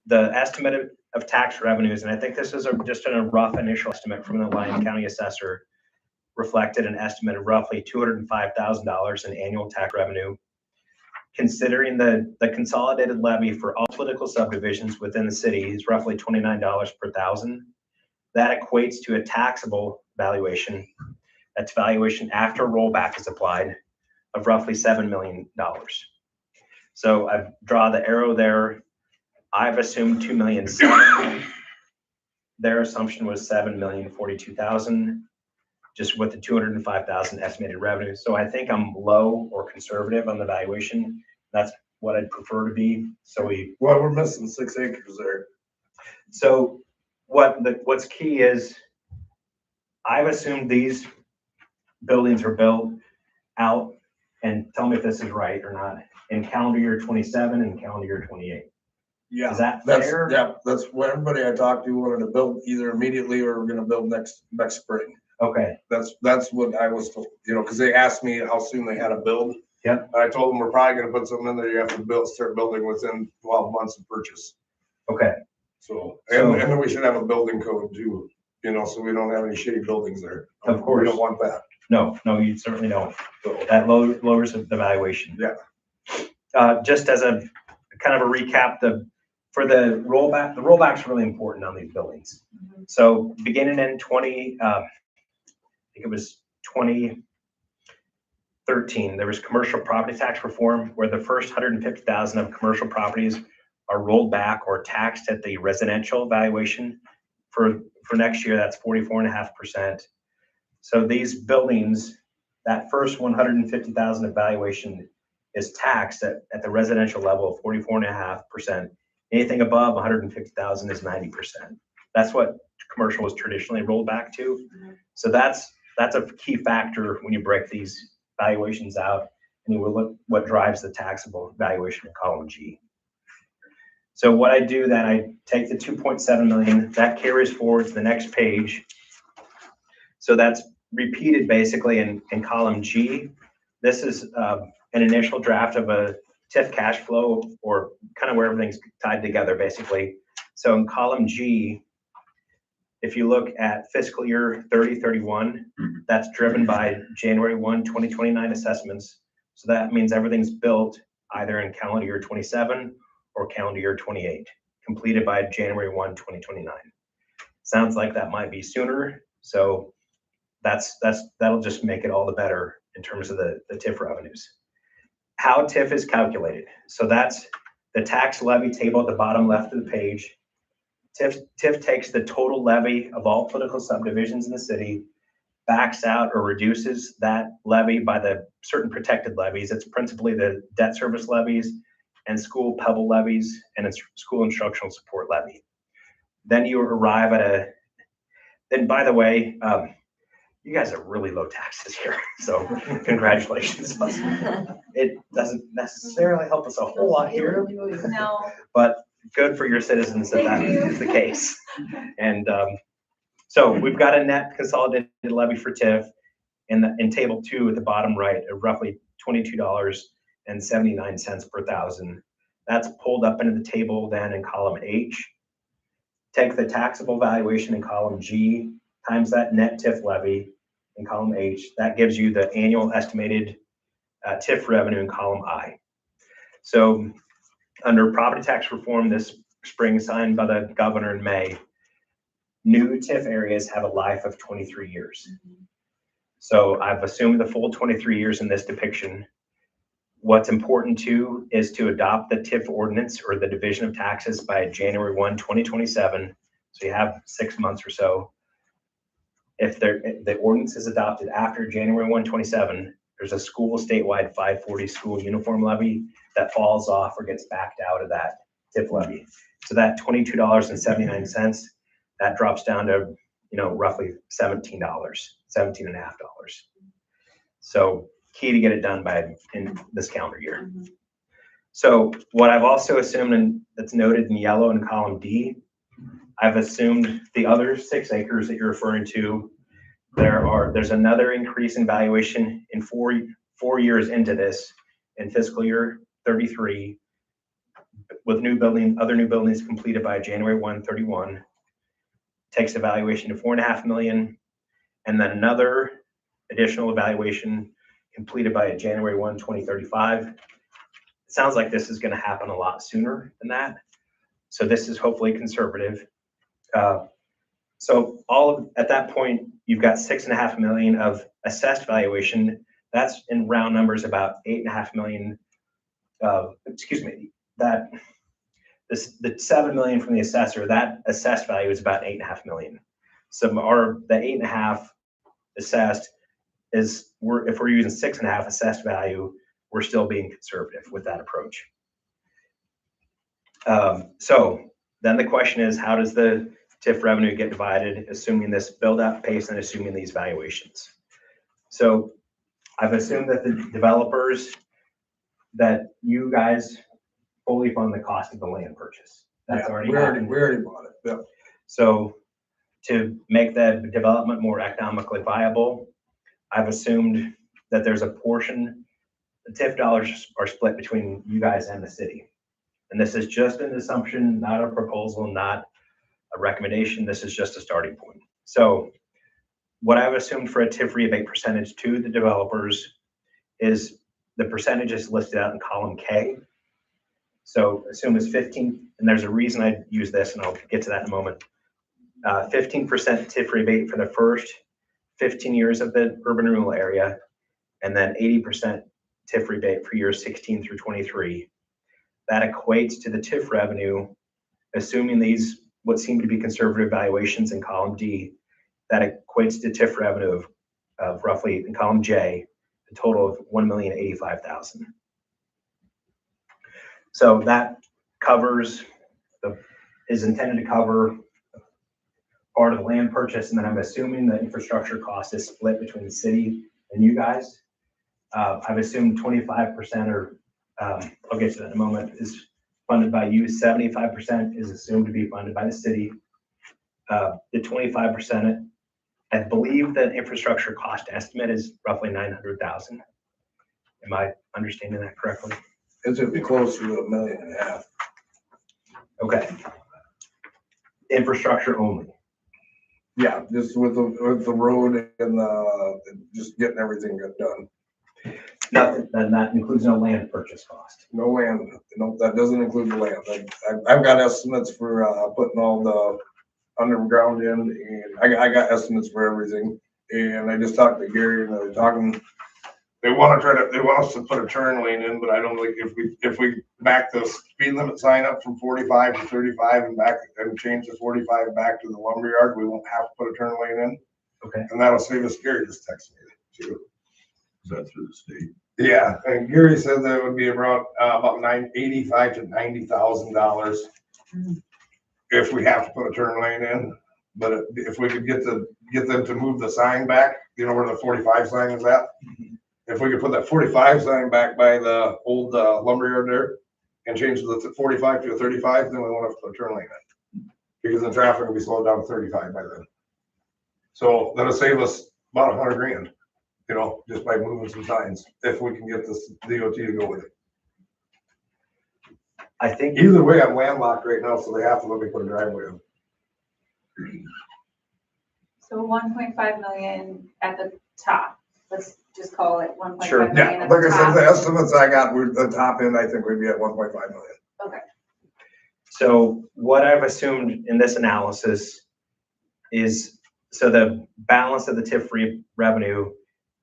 the estimate of tax revenues, and I think this is just a rough initial estimate from the Lyon County Assessor, reflected an estimate of roughly $205,000 in annual tax revenue. Considering the consolidated levy for all political subdivisions within the city is roughly $29 per thousand, that equates to a taxable valuation, that's valuation after rollback is applied, of roughly $7 million. So I draw the arrow there. I've assumed 2,000,007. Their assumption was 7,042,000, just with the 205,000 estimated revenue. So I think I'm low or conservative on the valuation. That's what I'd prefer to be. So well, we're missing 6 acres there. So what's key is I've assumed these buildings are built out, and tell me if this is right or not, in calendar year 27 and calendar year 28. Yeah, is that fair? Yeah, that's what everybody I talked to wanted to build either immediately or we're going to build next spring. Okay. That's what I was told, because they asked me how soon they had to build. Yep. I told them we're probably going to put something in there. You have to start building within 12 months of purchase. Okay. So and then we should have a building code too, so we don't have any shitty buildings there. Of course. We don't want that. No, you certainly don't. That lowers the valuation. Yeah. Just as a kind of a recap, the rollback's really important on these buildings. So beginning in 2013, there was commercial property tax reform where the first 150,000 of commercial properties are rolled back or taxed at the residential valuation. For next year, that's 44.5%. So these buildings, that first 150,000 of valuation is taxed at the residential level of 44.5%. Anything above 150,000 is 90%. That's what commercial was traditionally rolled back to. So that's a key factor when you break these valuations out and you will look what drives the taxable valuation in column G. So what I do then, I take the 2.7 million, that carries forward to the next page. So that's repeated basically in column G. This is an initial draft of a TIF cash flow, or kind of where everything's tied together basically. So in column G, if you look at fiscal year 30/31, that's driven by January 1, 2029 assessments. So that means everything's built either in calendar year 27 or calendar year 28, completed by January 1, 2029. Sounds like that might be sooner. So that'll just make it all the better in terms of the TIF revenues. How TIF is calculated. So that's the tax levy table at the bottom left of the page. TIF takes the total levy of all political subdivisions in the city, backs out or reduces that levy by the certain protected levies. It's principally the debt service levies and school pebble levies and its school instructional support levy. Then you arrive at then by the way, you guys have really low taxes here, so congratulations. It doesn't necessarily help us a whole lot here, No. but good for your citizens that is the case. And so we've got a net consolidated levy for TIF in table 2 at the bottom right of roughly $22.79 per thousand. That's pulled up into the table then in column H. Take the taxable valuation in column G times that net TIF levy in column H. That gives you the annual estimated TIF revenue in column I. So under property tax reform this spring signed by the governor in May, new TIF areas have a life of 23 years. So I've assumed the full 23 years in this depiction. What's important too is to adopt the TIF ordinance or the division of taxes by January 1, 2027. So you have 6 months or so. If the ordinance is adopted after January 1, 2027, there's a school statewide 540 school uniform levy that falls off or gets backed out of that TIF levy. So that $22.79, that drops down to, roughly $17, $17.50. So key to get it done in this calendar year. So what I've also assumed, and that's noted in yellow in column D, I've assumed the other 6 acres that you're referring to, there's another increase in valuation in 4 years into this in fiscal year 33. with other new buildings completed by January 1/31, takes evaluation to 4.5 million, and then another additional evaluation completed by January 1, 2035. It sounds like this is going to happen a lot sooner than that. So this is hopefully conservative. So at that point, you've got 6.5 million of assessed valuation. That's in round numbers about 8.5 million. The 7 million from the assessor, that assessed value is about 8.5 million. So the 8.5 assessed is, if we're using 6.5 assessed value, we're still being conservative with that approach. So then the question is, how does the TIF revenue get divided, assuming this build out pace and assuming these valuations? So I've assumed that the developers, that you guys fully fund the cost of the land purchase. That's already happened. We already bought it. Yeah. So to make that development more economically viable, I've assumed that there's a portion, the TIF dollars are split between you guys and the city. And this is just an assumption, not a proposal, not a recommendation. This is just a starting point. So what I've assumed for a TIF rebate percentage to the developers is the percentages listed out in column K. So assume it's 15, and there's a reason I use this, and I'll get to that in a moment. 15% TIF rebate for the first 15 years of the urban renewal area, and then 80% TIF rebate for years 16 through 23. That equates to the TIF revenue, assuming these what seem to be conservative valuations in column D, that equates to TIF revenue of roughly, in column J, a total of $1,085,000. So that is intended to cover part of the land purchase, and then I'm assuming the infrastructure cost is split between the city and you guys. I've assumed 25%, or I'll get to that in a moment, is funded by you. 75% is assumed to be funded by the city. The 25%, I believe the infrastructure cost estimate is roughly $900,000. Am I understanding that correctly? It's gonna be closer to $1.5 million. Okay. Infrastructure only. Yeah, just with the road and just getting everything done. Nothing, and that includes no land purchase cost. No land, no, that doesn't include the land. I've got estimates for putting all the underground in, and I got estimates for everything. And I just talked to Gary, and they're talking, they want us to put a turn lane in, but I don't think if we back the speed limit sign up from 45 to 35 and change the 45 back to the lumberyard, we won't have to put a turn lane in. Okay. And that'll save us. Gary just texted me too. Is that through the state? Yeah, and Gary said that would be about $85,000 to $90,000 if we have to put a turn lane in. But if we could get them to move the sign back, you know where the 45 sign is at. If we could put that 45 sign back by the old lumberyard there and change the 45 to a 35, then we won't have to put a turn lane in, because the traffic will be slowed down to 35 by then. So that'll save us about $100,000. You know, just by moving some signs, if we can get this DOT to go with it. I think Either way, I'm landlocked right now, so they have to let me put a driveway in. So 1.5 million at the top. Let's just call it 1.5 Sure. million Yeah, at the like I said, top. the estimates I got, the top end, I think we'd be at 1.5 million. Okay. so. What I've assumed in this analysis is, so the balance of the TIF revenue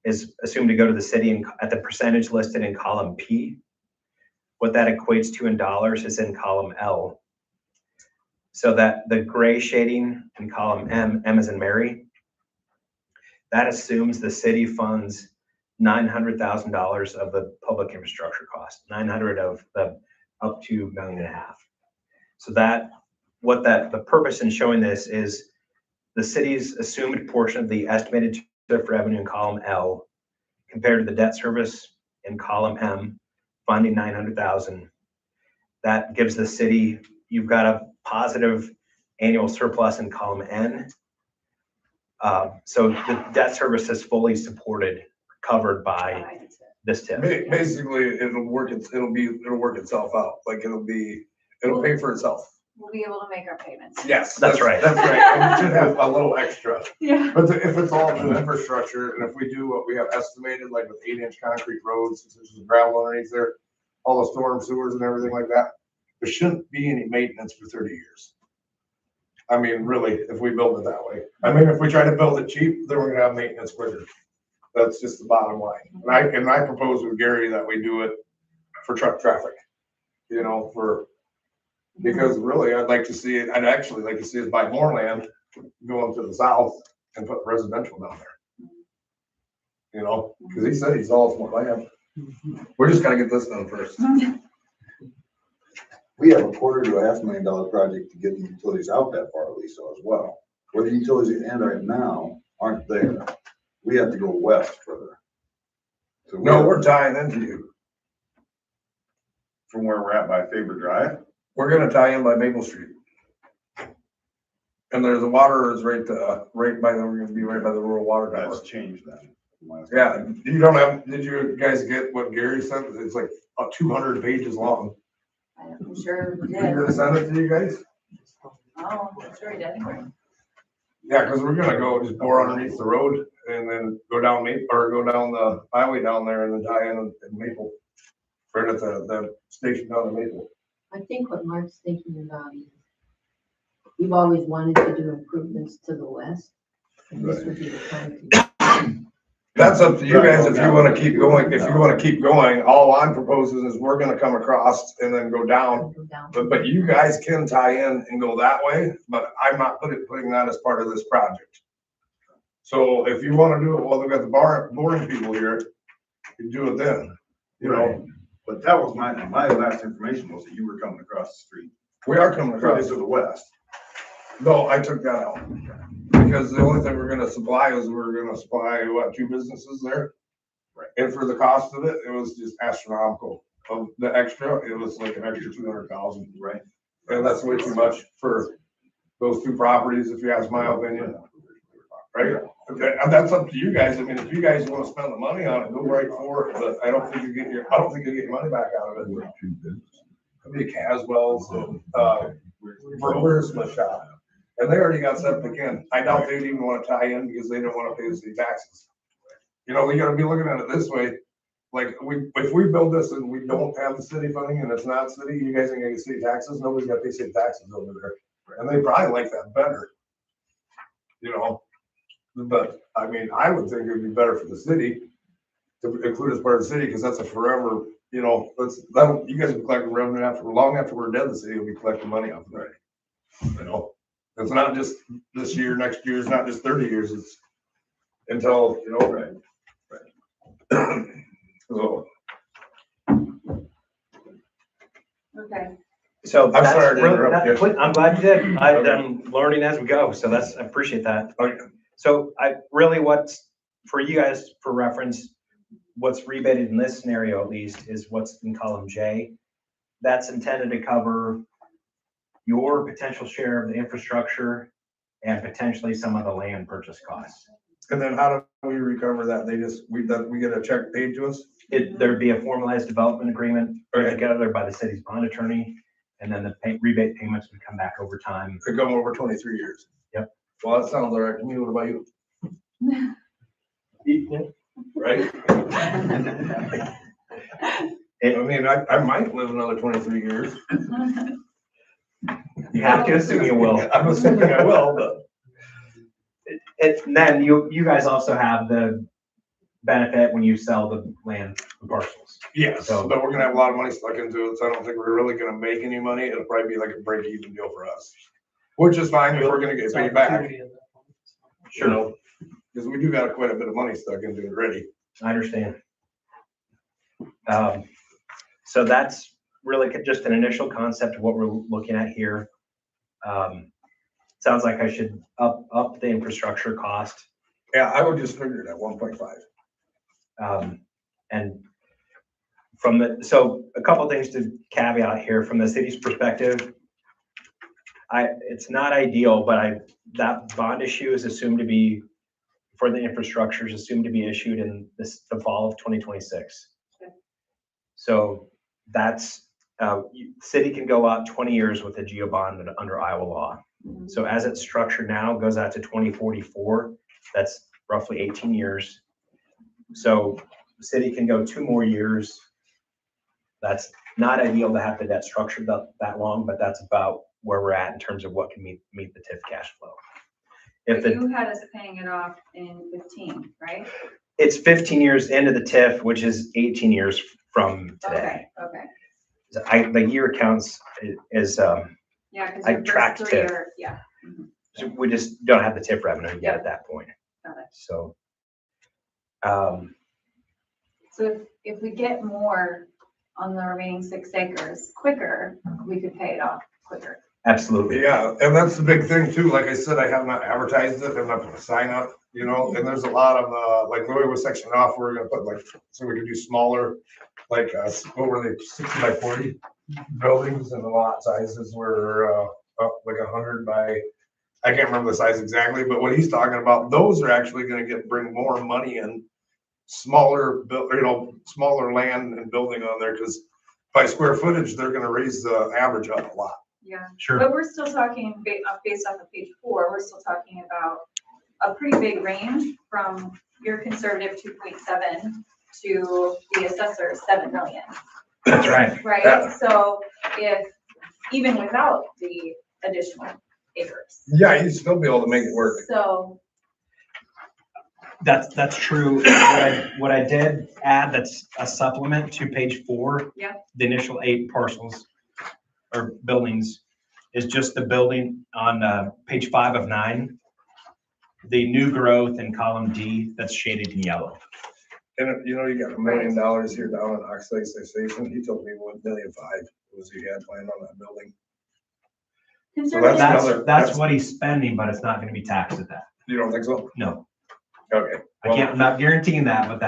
is assumed to go to the city at the percentage listed in column P. What that equates to in dollars is in column L. So that the gray shading in column M as in Mary, that assumes the city funds $900,000 of the public infrastructure cost, 900 of the up to $1.5 million. So the purpose in showing this is the city's assumed portion of the estimated TIF revenue in column L compared to the debt service in column M, funding 900,000. That gives the city, you've got a positive annual surplus in column N. So the debt service is fully supported, covered by this TIF. Basically, it'll work itself out. Like it'll be, It'll pay for itself. We'll be able to make our payments. Yes. That's right. That's right. And we should have a little extra. Yeah. But if it's all new infrastructure, and if we do what we have estimated, like with 8-inch concrete roads, since there's some gravel underneath there, all the storm sewers and everything like that, there shouldn't be any maintenance for 30 years. I mean, really, if we build it that way. I mean, if we try to build it cheap, then we're gonna have maintenance quicker. That's just the bottom line. And I propose with Gary that we do it for truck traffic, you know, because really, I'd like to see it, I'd actually like to see us buy more land going to the south and put residential down there. You know, because he said he's all for land. We're just gonna get this done first. We have a $250,000 project to get the utilities out that far, Lisa, as well. Where the utilities end right now aren't there. We have to go west further. So No, we're tying into you. from where we're at by Faber Drive. We're gonna tie in by Maple Street. And there's the water is right by we're gonna be right by the rural water tower. That's changed then. Yeah, you don't have, did you guys get what Gary sent? It's like 200 pages long. I'm sure we You did. gonna send it to you guys? Oh, I'm sure we did. Yeah, because we're gonna go just bore underneath the road and then go down Maple, or go down the highway down there and then tie in Maple. Right at the station down in Maple. I think what Mark's thinking about is, we've always wanted to do improvements to the west, and this would be the time to. That's up to you guys if you wanna keep going. If you wanna keep going, all I'm proposing is we're gonna come across and then go down. Go down. But you guys can tie in and go that way, but I'm not putting that as part of this project. So if you wanna do it, well, they've got the boring people here, you do it then, you know, But that was my last information was that you were coming across the street. we are coming across. To the west. No, I took that out. Because the only thing we're gonna supply is we're gonna supply, what, 2 businesses there? Right. And for the cost of it, it was just astronomical. Of the extra, it was like an extra 200,000. Right. And that's way too much for those 2 properties, if you ask my opinion. Right? Okay, and that's up to you guys. I mean, if you guys wanna spend the money on it, go right for it, but I don't think you get your money back out of it. It'll be Caswell's and, Brewer's Smith Shop. And they already got septic in. I doubt they'd even wanna tie in because they don't wanna pay the city taxes. You know, we gotta be looking at it this way. Like, if we build this and we don't have the city funding and it's not city, you guys ain't gonna get city taxes. Nobody's gotta pay city taxes over there. And they probably like that better. You know? But, I mean, I would think it'd be better for the city to include as part of the city, because that's a forever, you know, you guys will be collecting revenue long after we're dead, the city will be collecting money off of that. You know, it's not just this year, next year, it's not just 30 years, it's until, you know, right. So, Okay. So I'm that's sorry to really- interrupt you. I'm glad you did. I'm learning as we go, so I appreciate that. okay. So what's, for you guys, for reference, what's rebated in this scenario at least is what's in column J. That's intended to cover your potential share of the infrastructure and potentially some of the land purchase costs. And then how do we recover that? We get a check paid to us? There'd be a formalized development agreement put together by the city's bond attorney, and then the rebate payments would come back over time. Could come over 23 years. Yep. Well, that sounds all right to me. What about you? Right? I mean, I might live another 23 years. You have to assume you will. I'm assuming I will, but. And then you guys also have the benefit when you sell the land parcels. Yes, So- but we're gonna have a lot of money stuck into it, so I don't think we're really gonna make any money. It'll probably be like a break-even deal for us. Which is fine if we're gonna get paid back, you know, because we do got quite a bit of money stuck into it already. I understand. So that's really just an initial concept of what we're looking at here. Sounds like I should up the infrastructure cost. Yeah, I would just figure it at 1.5. And so a couple things to caveat here from the city's perspective. It's not ideal, but that bond issue is assumed to be, for the infrastructure, is assumed to be issued in the fall of 2026. Okay. So that's City can go out 20 years with a geo bond under Iowa law. So as it's structured now, it goes out to 2044. That's roughly 18 years. So the city can go 2 more years. That's not ideal to have the debt structured that long, but that's about where we're at in terms of what can meet the TIF cash flow. If But you had us paying it off in 15, right? it's 15 years into the TIF, which is 18 years from today. Okay. The year counts is, Yeah, because I your tracked first 3 TIF. are, yeah. Mhm. so we just don't have the TIF revenue yet at that point. Got it. So, So if we get more on the remaining 6 acres quicker, we could pay it off quicker. absolutely. Yeah, and that's the big thing too. Like I said, I have not advertised it. I'm not put a sign up, you know, and there's a lot of, like the way we're sectioned off, we're gonna put like, so we can do smaller, like, what were they, 60 by 40 buildings, and the lot sizes were, up like 100 by, I can't remember the size exactly, but what he's talking about, those are actually gonna bring more money in. Smaller smaller land and building on there, because by square footage, they're gonna raise the average up a lot. Yeah. Sure. But we're still talking, based off of page 4, we're still talking about a pretty big range from your conservative 2.7 to the assessor 7 million, That's right. right? Yeah. So if, even without the additional acres. Yeah, you'd still be able to make it work. So, That's true. What I did add, that's a supplement to page 4. Yeah. The initial 8 parcels or buildings is just the building on page 5 of 9. The new growth in column D that's shaded in yellow. And you know, you got $1 million here down at Oxley Station. He told me $1.5 million was he had planned on that building. conservative, that's another- That's what he's spending, but it's not going to be taxed at that. You don't think so? No, Okay. I'm not guaranteeing that, but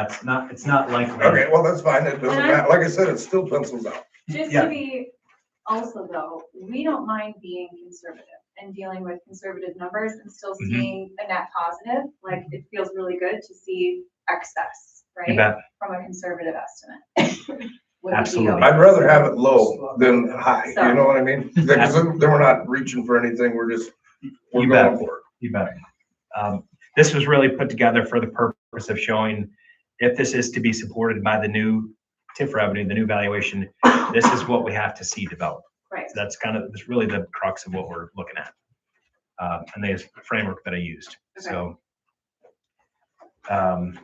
it's not likely. Okay, well, that's fine. It doesn't And matter. Like I said, it still pencils out. just Yeah. to be, also though, we don't mind being conservative and dealing with conservative numbers and still Mhm. seeing a net positive. Like, it feels really good to see excess, You right? bet. From a conservative estimate. With the Absolutely. deal. I'd rather have it low than high, you know what I mean? Because then we're not reaching for anything, we're You going bet. for it. You bet. This was really put together for the purpose of showing if this is to be supported by the new TIF revenue, the new valuation, this is what we have to see develop. Right. So that's really the crux of what we're looking at. And the framework that I used. So. Can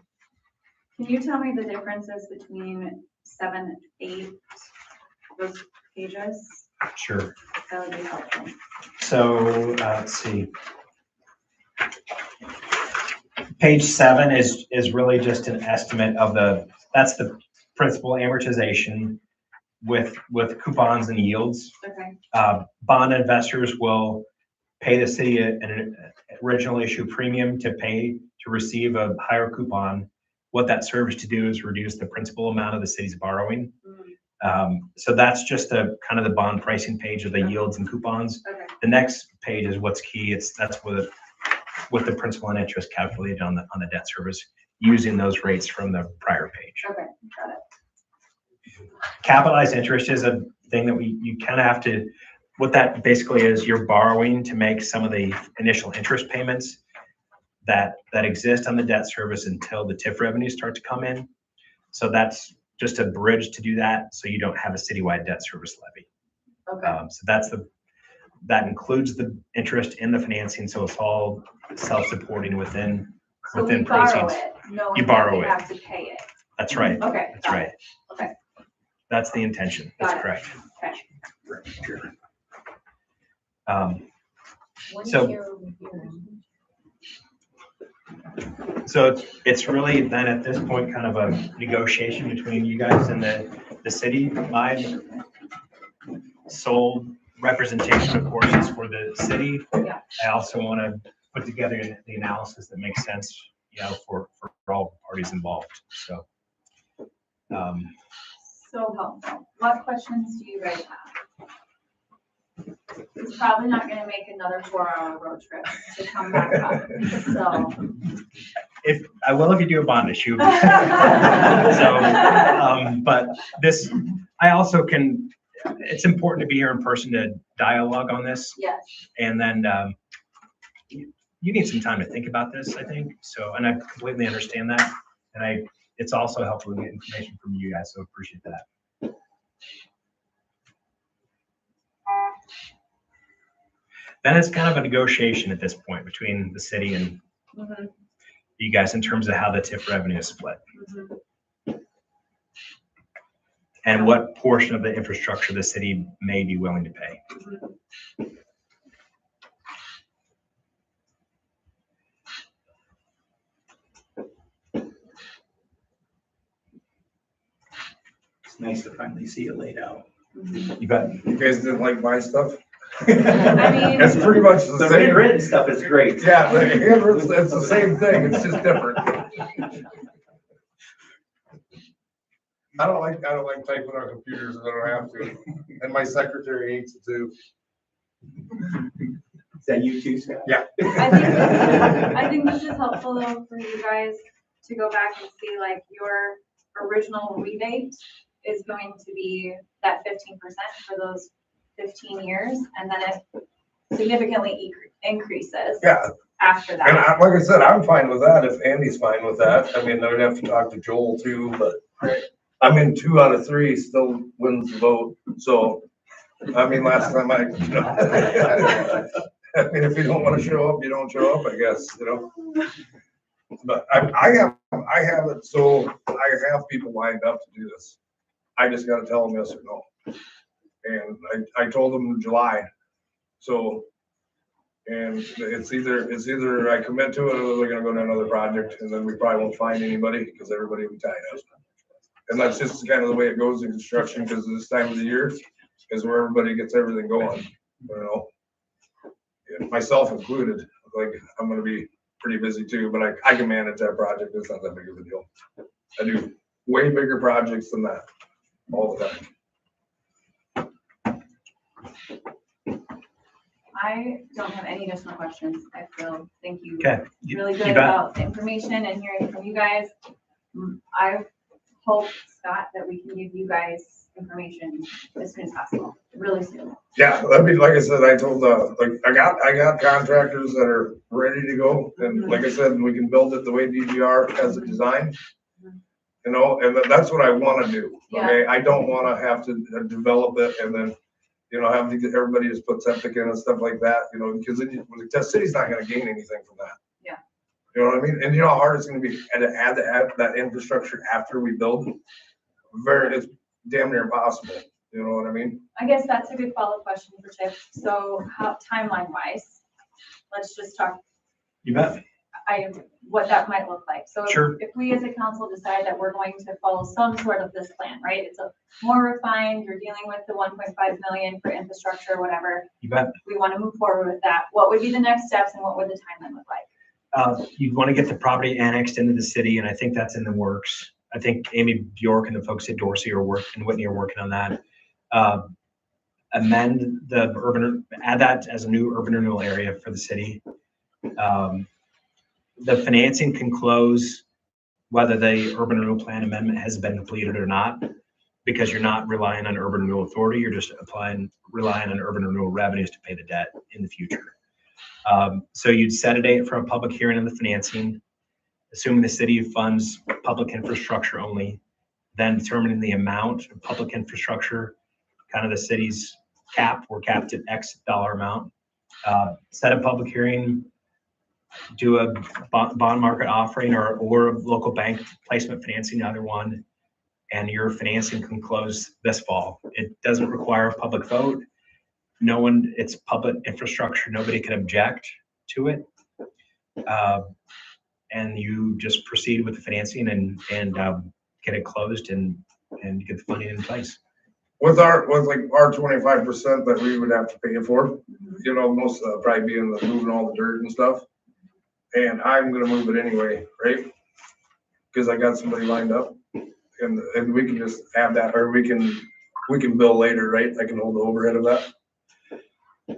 you tell me the differences between 7, 8, those pages? Sure. That would be helpful. So, let's see. Page 7 is really just an estimate of that's the principal amortization with coupons and yields. Okay, Bond investors will pay the city an original issue premium to receive a higher coupon. What that serves to do is reduce the principal amount of the city's borrowing. So that's just a kind of the bond pricing page of the yields and coupons. okay, The next page is what's key. That's with the principal and interest calculated on the debt service using those rates from the prior page. okay, got it. Capitalized interest is a thing that you kind of have to, what that basically is, you're borrowing to make some of the initial interest payments that exist on the debt service until the TIF revenues start to come in. So that's just a bridge to do that, so you don't have a citywide debt service levy. Okay, So that includes the interest in the financing, so it's all self-supporting within so we borrow proceeds. it, knowing You that borrow we it. have to pay it. That's right. Okay. That's got right. it. Okay. That's the intention. Got That's it. correct. Okay. So- So it's really then at this point kind of a negotiation between you guys and the city. My sole representation, of course, is for the city. Yeah. I also want to put together the analysis that makes sense, for all parties involved. So. So helpful. What questions do you guys have? It's probably not gonna make another 4-hour road trip to come back up, so. If you do a bond issue. So, but this, I also can, it's important to be here in person to dialogue on this. Yes. And then you need some time to think about this, I think. So, and I completely understand that. And it's also helpful to get information from you guys, so appreciate that. Then it's kind of a negotiation at this point between the city and Mhm, you guys in terms of how the TIF revenue is split mhm. and what portion of the infrastructure the city may be willing to pay. It's nice to finally see it laid out. You bet. You guys didn't like my stuff? I mean, It's pretty much the The same. handwritten stuff is great. Yeah, the handwritten, it's the same thing, it's just different. I don't like typing on computers and I don't have to, and my secretary hates it too. Is that you too, Scott? Yeah. I think this is helpful though for you guys to go back and see like your original rebate is going to be that 15% for those 15 years, and then it significantly increases Yeah, after and that. like I said, I'm fine with that if Andy's fine with that. I mean, I would have to talk to Joel too, but I mean, 2 out of 3 still wins the vote, so, I mean, last time I mean, if you don't wanna show up, you don't show up, I guess, you know? But I have it, so I have people lined up to do this. I just gotta tell them yes or no. And I told them in July, so, and it's either I commit to it or they're gonna go to another project, and then we probably won't find anybody, because everybody will be tied up. And that's just kind of the way it goes in construction, because this time of the year is where everybody gets everything going, you know? Yeah, myself included, like, I'm gonna be pretty busy too, but I can manage that project, it's not that big of a deal. I do way bigger projects than that, all the time. I don't have any additional questions. I feel, thank you. Okay. Really You good bet. about the information and hearing from you guys. I hope, Scott, that we can give you guys information as soon as possible, really soon. Yeah, that'd be, like I said, I told, like, I got contractors that are ready to go, and like I said, we can build it the way DGR has it designed. You know, and that's what I wanna do, okay? I don't wanna have to develop it and then, you know, have to get everybody just put septic in and stuff like that, you know, because the city's not gonna gain anything from that. Yeah. You know what I mean? And you know how hard it's gonna be to add that infrastructure after we build? It's damn near impossible, you know what I mean? I guess that's a good follow-up question for Chip. So how, timeline-wise, let's just talk, You bet. what that might look like. So Sure. if we as a council decide that we're going to follow some sort of this plan, right? It's a more refined, you're dealing with the 1.5 million for infrastructure, whatever. You bet. We want to move forward with that. What would be the next steps and what would the timeline look like? You'd want to get the property annexed into the city, and I think that's in the works. I think Amy Bjork and the folks at Dorsey and Whitney are working on that. Amend add that as a new urban renewal area for the city. The financing can close whether the urban renewal plan amendment has been completed or not, because you're not relying on urban renewal authority, you're just relying on urban renewal revenues to pay the debt in the future. So you'd set a date for a public hearing on the financing, assuming the city funds public infrastructure only, then determining the amount of public infrastructure, kind of the city's cap, we're capped at X dollar amount. Set a public hearing, do a bond market offering or local bank placement financing, either one, and your financing can close this fall. It doesn't require a public vote. It's public infrastructure, nobody can object to it. And you just proceed with the financing and get it closed and get the funding in place. With our 25% that we would have to pay for, you know, most of probably being the moving all the dirt and stuff. And I'm gonna move it anyway, right? Cause I got somebody lined up and we can just have that, or we can bill later, right? I can hold the overhead of that.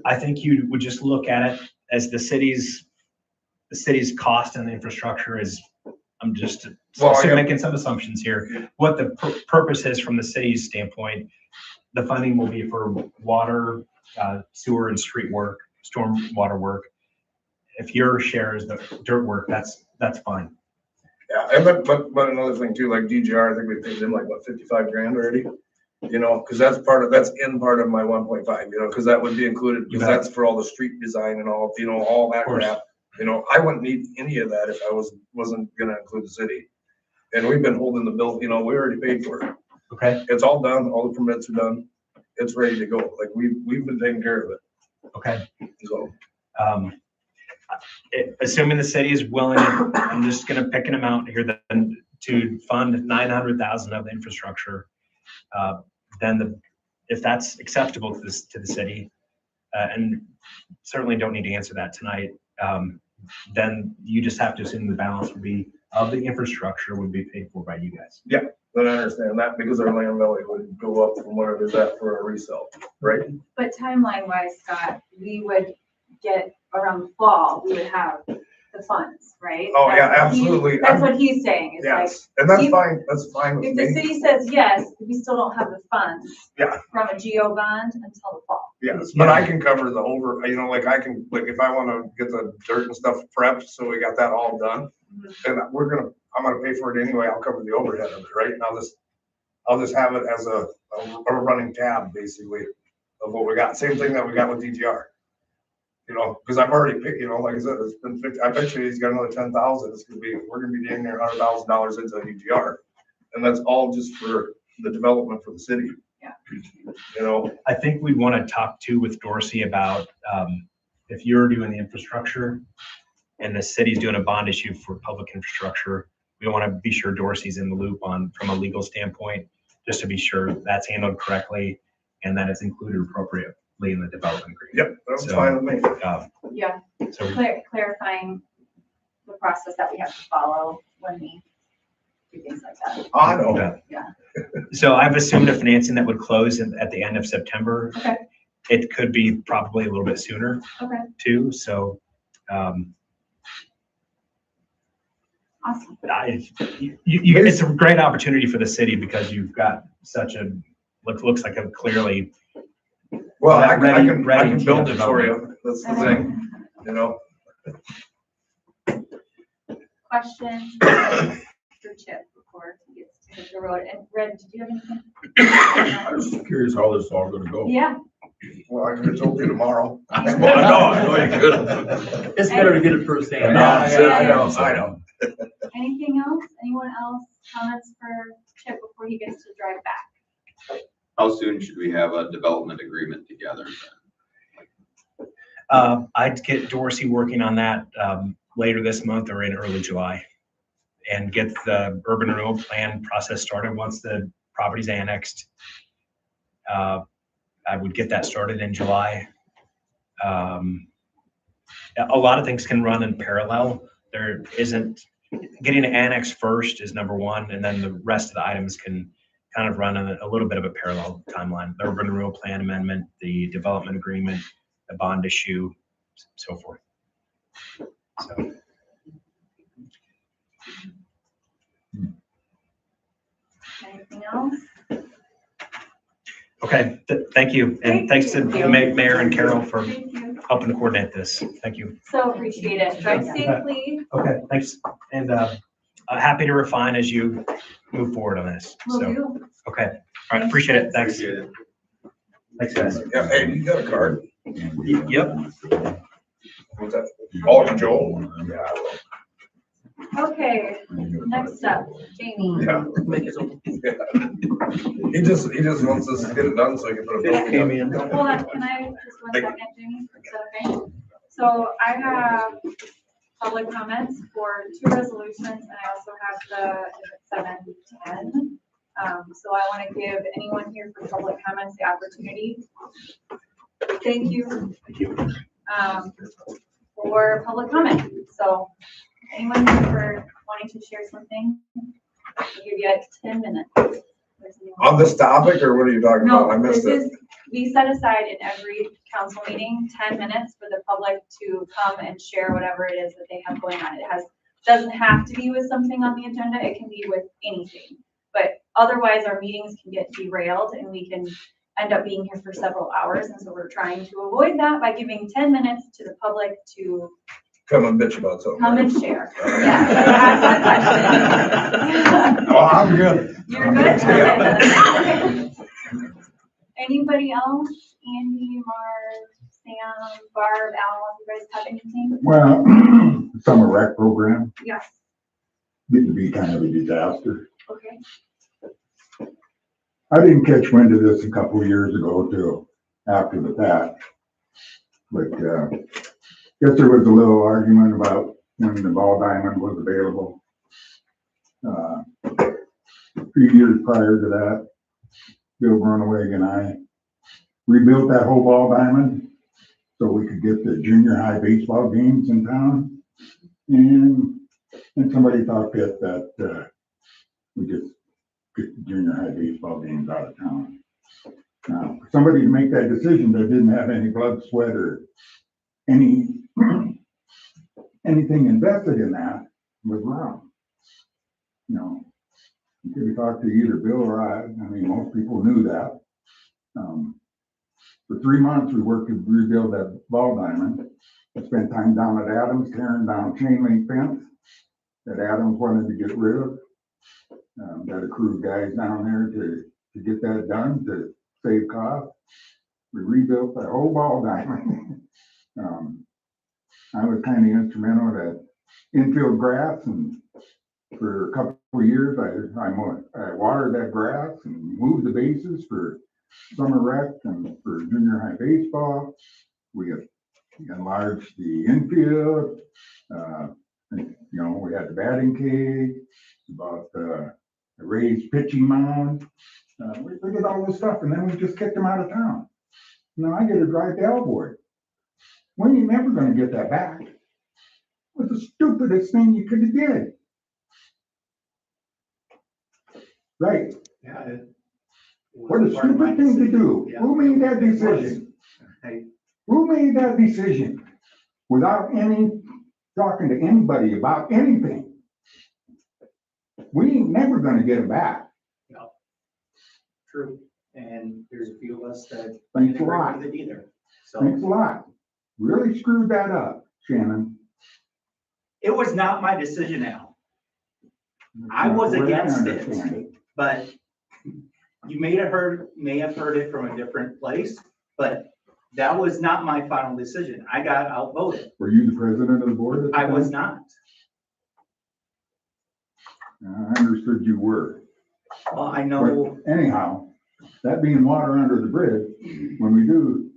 I think you would just look at it as the city's cost and the infrastructure is, I'm just Well, making some assumptions here. What the purpose is from the city's standpoint, the funding will be for water, sewer and street work, storm water work. If your share is the dirt work, that's fine. Yeah, and but another thing too, like DGR, I think we paid them like, what, 55 grand already? You know, cause that's in part of my 1.5, you know, cause that would be included, You cause bet. that's for all the street design and all, you know, all that Of course. crap. You know, I wouldn't need any of that if I wasn't gonna include the city. And we've been holding the bill, you know, we already paid for it. Okay, It's all done, all the permits are done. It's ready to go. Like we've been taking care of it, okay. so. Assuming the city is willing, I'm just gonna pick an amount here then to fund 900,000 of the infrastructure. Then if that's acceptable to the city, and certainly don't need to answer that tonight, then you just have to assume the balance would be of the infrastructure would be paid for by you guys. But I understand that because our land value would go up from where it is at for a resale, right? But timeline wise, Scott, we would get around the fall, we would have the funds, right? Oh, yeah, That's what he- absolutely. That's what he's saying, is like, Yes, and that's you- fine. That's fine with if the me. city says yes, we still don't have the funds. Yeah. From a GO bond until the fall. Yes, but I can cover the you know, like I can, like if I want to get the dirt and stuff prepped, so we got that all done. And I'm gonna pay for it anyway. I'll cover the overhead of it, right? And I'll just have it as a running tab basically of what we got. Same thing that we got with DGR. You know, because I've already picked, you know, like I said, it's been 50, I bet you he's got another 10,000. We're gonna be getting there $100,000 into the DGR. And that's all just for the development for the city. Yeah. You know, I think we want to talk too with Dorsey about, if you're doing the infrastructure and the city's doing a bond issue for public infrastructure, we want to be sure Dorsey's in the loop from a legal standpoint, just to be sure that's handled correctly and that it's included appropriately in the development agreement. yep, that's So- fine with me. Yeah, So clarifying the process that we have to follow when we do things like that. I know. So I've assumed a financing that would close at the end of September. Okay. It could be probably a little bit sooner Okay, too, so, awesome. it's a great opportunity for the city because you've got such looks like a clearly, Well, I Ready- can ready to build it for develop. you. That's the thing, you know? Question for Chip before he gets to hit the road. And Red, did you have anything? I was just curious how this is all gonna go. Yeah. Well, I could have told you tomorrow. Well, I know you could. It's better to get it firsthand. I know. Anything else? Anyone else? Comments for Chip before he gets to drive back? How soon should we have a development agreement together? I'd get Dorsey working on that, later this month or in early July. And get the urban renewal plan process started once the property's annexed. I would get that started in July. A lot of things can run in parallel. There isn't, getting an annex first is number one, and then the rest of the items can kind of run on a little bit of a parallel timeline. The urban renewal plan amendment, the development agreement, the bond issue, so forth. So. Anything else? Okay, thank you. And thanks to the mayor and Carol for Thank you. helping to coordinate this. Thank you. So appreciate it. Drive safely. Okay, thanks. And happy to refine as you move forward on this. Will So, do. okay. All right, appreciate it. Thanks. Appreciate it. Thanks, guys. Yeah, hey, you got a card? Yep. What's that? Oh, Joel? Yeah. Okay, next up, Jamie. Yeah. He just wants us to get it done so he can put a bill together. Hold on, can I just 1 second, Jamie? Is that okay? So I have public comments for 2 resolutions, and I also have the 7-10. So I want to give anyone here for public comments the opportunity. Thank you. For public comment. So anyone here for wanting to share something? I'll give you 10 minutes. There's anyone? On this topic, or what are you talking about? I No, missed this it. is, we set aside in every council meeting, 10 minutes for the public to come and share whatever it is that they have going on. Doesn't have to be with something on the agenda, it can be with anything. But otherwise, our meetings can get derailed and we can end up being here for several hours. And so we're trying to avoid that by giving 10 minutes to the public to Come and bitch about something. come and share. Yeah. Ask a question. Oh, I'm good. You're good? Okay. Anybody else? Andy, Mark, Sam, Barb, Al, you guys have anything? Well, summer rec program, Yes. getting to be kind of a disaster. Okay. I didn't catch wind of this a couple of years ago till after the fact. But, guess there was a little argument about when the ball diamond was available. A few years prior to that, Bill Gruneweg and I rebuilt that whole ball diamond so we could get the junior high baseball games in town. And somebody thought that, we just get the junior high baseball games out of town. Now, for somebody to make that decision that didn't have any blood, sweat, or anything invested in that was wrong. You know, you could have talked to either Bill or I mean, most people knew that. For 3 months, we worked to rebuild that ball diamond. I spent time down at Adams tearing down chain link fence that Adams wanted to get rid of. Got a crew of guys down there to get that done, to save cost. We rebuilt that whole ball diamond. I was kind of instrumental in that infield grass, and for a couple of years, I watered that grass and moved the bases for summer rec and for junior high baseball. We enlarged the infield. We had the batting cage, about a raised pitching mound. We did all this stuff, and then we just kicked them out of town. Now I get to drive to Alvord. When you're never going to get that back. It was the stupidest thing you could have did. Right? Yeah. What a stupid thing to do. Yeah. Who made that decision? Hey, Who made that decision without talking to anybody about anything? We ain't never gonna get it back. true. And there's a few of us that Thanks didn't a agree lot. with it either. So Thanks a lot. Really screwed that up, Shannon. it was not my decision, Al, I was The way against it. understand but you may have heard it from a different place, but that was not my final decision. I got outvoted. Were you the president of the board at the I was time? not. I understood you were. Well, I know, But anyhow, that being water under the bridge, when we do,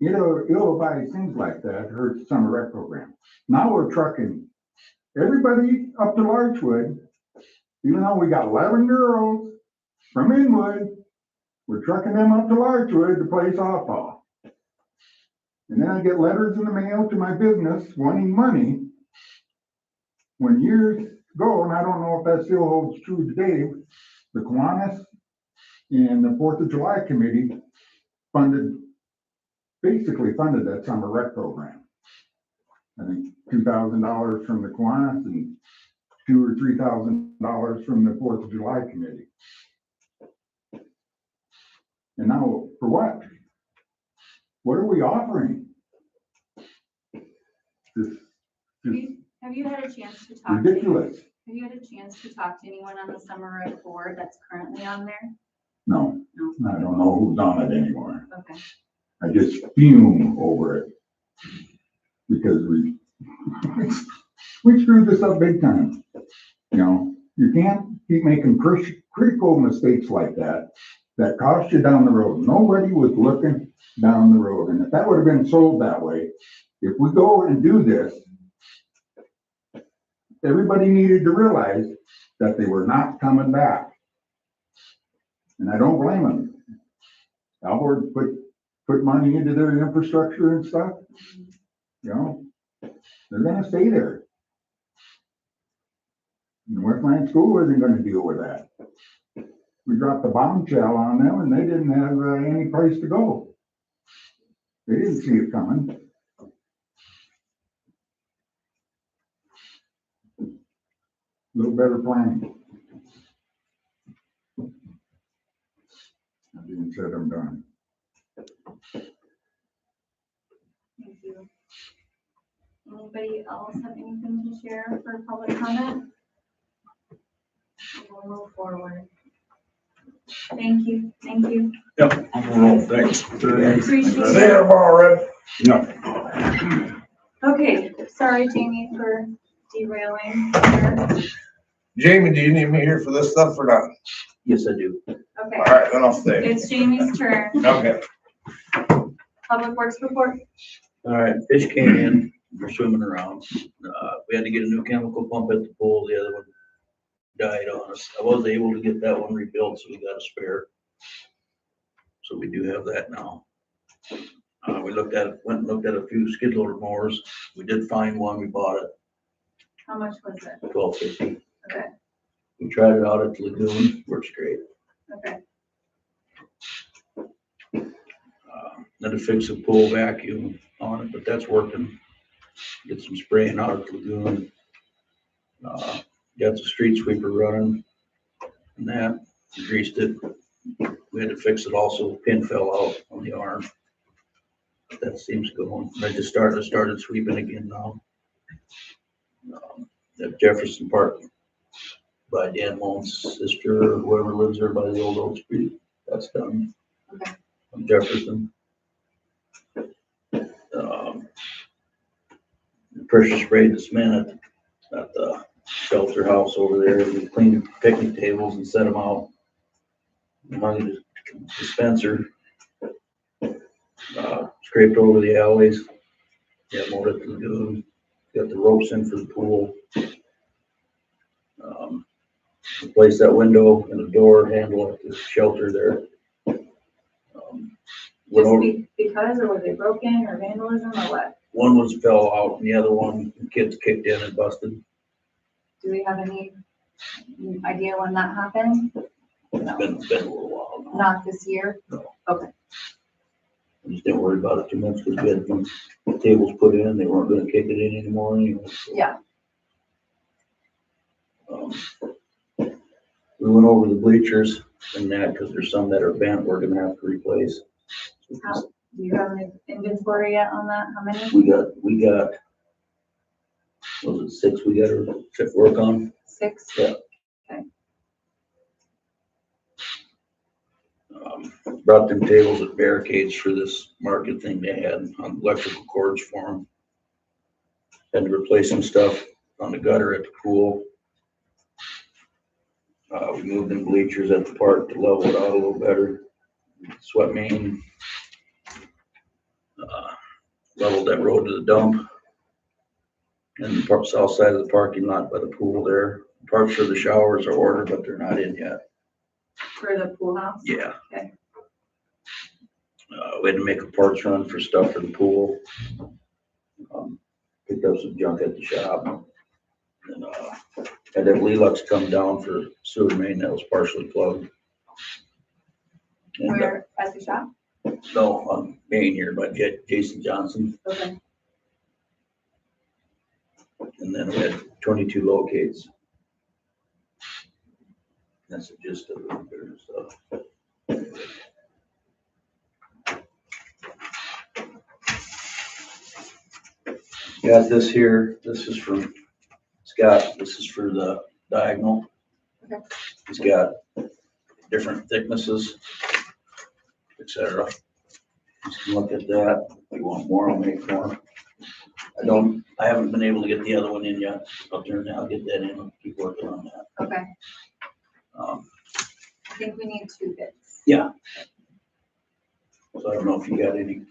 ill-advised things like that hurt the summer rec program. Now we're trucking everybody up to Larchwood, even though we got 11 girls from Inwood, we're trucking them up to Larchwood to play softball. And then I get letters in the mail to my business wanting money. When years ago, and I don't know if that still holds true today, the Kiwanis and the 4th of July committee basically funded that summer rec program. I think $2,000 from the Kiwanis and $2,000 or $3,000 from the 4th of July committee. And now, for what? What are we offering? This Have you had a chance to talk? ridiculous. Have you had a chance to talk to anyone on the summer rec board that's currently on there? No, I don't know who's on it anymore. Okay. I just fume over it because we screwed this up big time. You can't keep making critical mistakes like that cost you down the road. Nobody was looking down the road. And if that would have been sold that way, if we go and do this, everybody needed to realize that they were not coming back. And I don't blame them. Alvord put money into their infrastructure and stuff. They're gonna stay there. And Westland School isn't gonna deal with that. We dropped the bombshell on them and they didn't have any place to go. They didn't see it coming. A little better planning. That being said, I'm done. Thank you. Anybody else have anything to share for public comment? We'll move forward. Thank you, thank you. Yep, thanks. Appreciate See you it. tomorrow, Red. Okay, sorry Jamie for derailing here. Jamie, do you need me here for this stuff or not? Yes, I do. Okay, All right, then I'll stay. it's Jamie's turn. Okay. Public Works report. All right, fish came in, we're swimming around. We had to get a new chemical pump at the pool, the other one died on us. I was able to get that one rebuilt, so we got a spare. So we do have that now. We went and looked at a few skid loader mowers. We did find one, we bought it, How much was it? $12.50. Okay, We tried it out at the lagoon, works great. okay. Then to fix a pool vacuum on it, but that's working. Get some spraying out at the lagoon. Got the street sweeper running and that, greased it. We had to fix it also, pin fell out on the arm. That seems going. I just started sweeping again now. At Jefferson Park by Dan Moan's sister or whoever lives there by the old Oak Street, that's done. Okay. From Jefferson. Pressure sprayed the cement at the shelter house over there. We cleaned picnic tables and set them out. Hung the dispenser. Scraped over the alleys. Yeah, mowed at the lagoon. Got the ropes in for the pool. Replaced that window and the door handle at the shelter there. Went over. Because, or were they broken or vandalism or what? One was fell out and the other one, the kids kicked in and busted. Do we have any idea when that happened? No, It's been a little while now. not this year? No. Okay, I just didn't worry about it too much because we had some tables put in, they weren't gonna kick it in anymore anyway. So, yeah, we went over the bleachers and that, because there's some that are bent, we're gonna have to replace. How- do you have an inventory yet on that? How many? We got, was it 6 we got to work on? 6? Yeah. Okay. Brought them tables with barricades for this market thing they had on electrical cords for them. Had to replace some stuff on the gutter at the pool. We moved in bleachers at the park to level it out a little better. Swept main. Leveled that road to the dump. And the south side of the parking lot by the pool there. Parts for the showers are ordered, but they're not in yet. For the pool house? Yeah. Okay. We had to make a parts run for stuff for the pool. Picked up some junk at the shop. And, had that Lelux come down for sewer main that was partially plugged. And, Where, at the shop? no, on Main here by Jason Johnson. Okay. And then we had 22 locates. That's the gist of it there, so. Got this here, this is from Scott, this is for the diagonal. Okay. He's got different thicknesses, etc. Just can look at that, if you want more, I'll make more. I haven't been able to get the other one in yet, I'll get that in, and keep working on that. Okay, Um, I think we need 2 bids. Yeah. So I don't know if you got any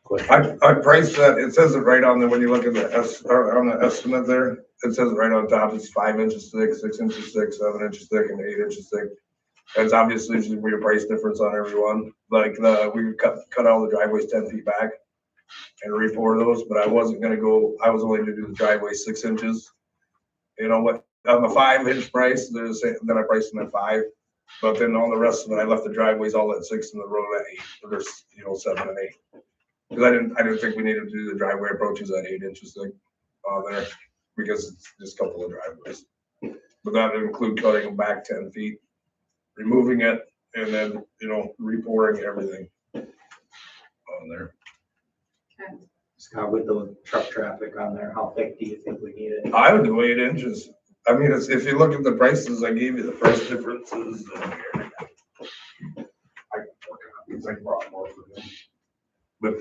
questions. I priced that, it says it right on there, when you look at or on the estimate there, it says it right on top, it's 5 inches thick, 6 inches thick, 7 inches thick, and 8 inches thick. That's obviously just a price difference on every one, like, we cut all the driveways 10 feet back and re-pour those, but I was only gonna do the driveway 6 inches. You know what, on the 5-inch price, then I priced them at 5, but then on the rest of it, I left the driveways all at 6 and the road at 8, there's, 7 and 8. Cause I didn't think we needed to do the driveway approaches at 8 inches thick on there, because it's just a couple of driveways. But that would include cutting them back 10 feet removing it and then, repouring everything on there. Scott, with the truck traffic on there, how thick do you think we need it? I would do 8 inches. I mean, if you look at the prices, I gave you the price differences. I can brought more for them. But,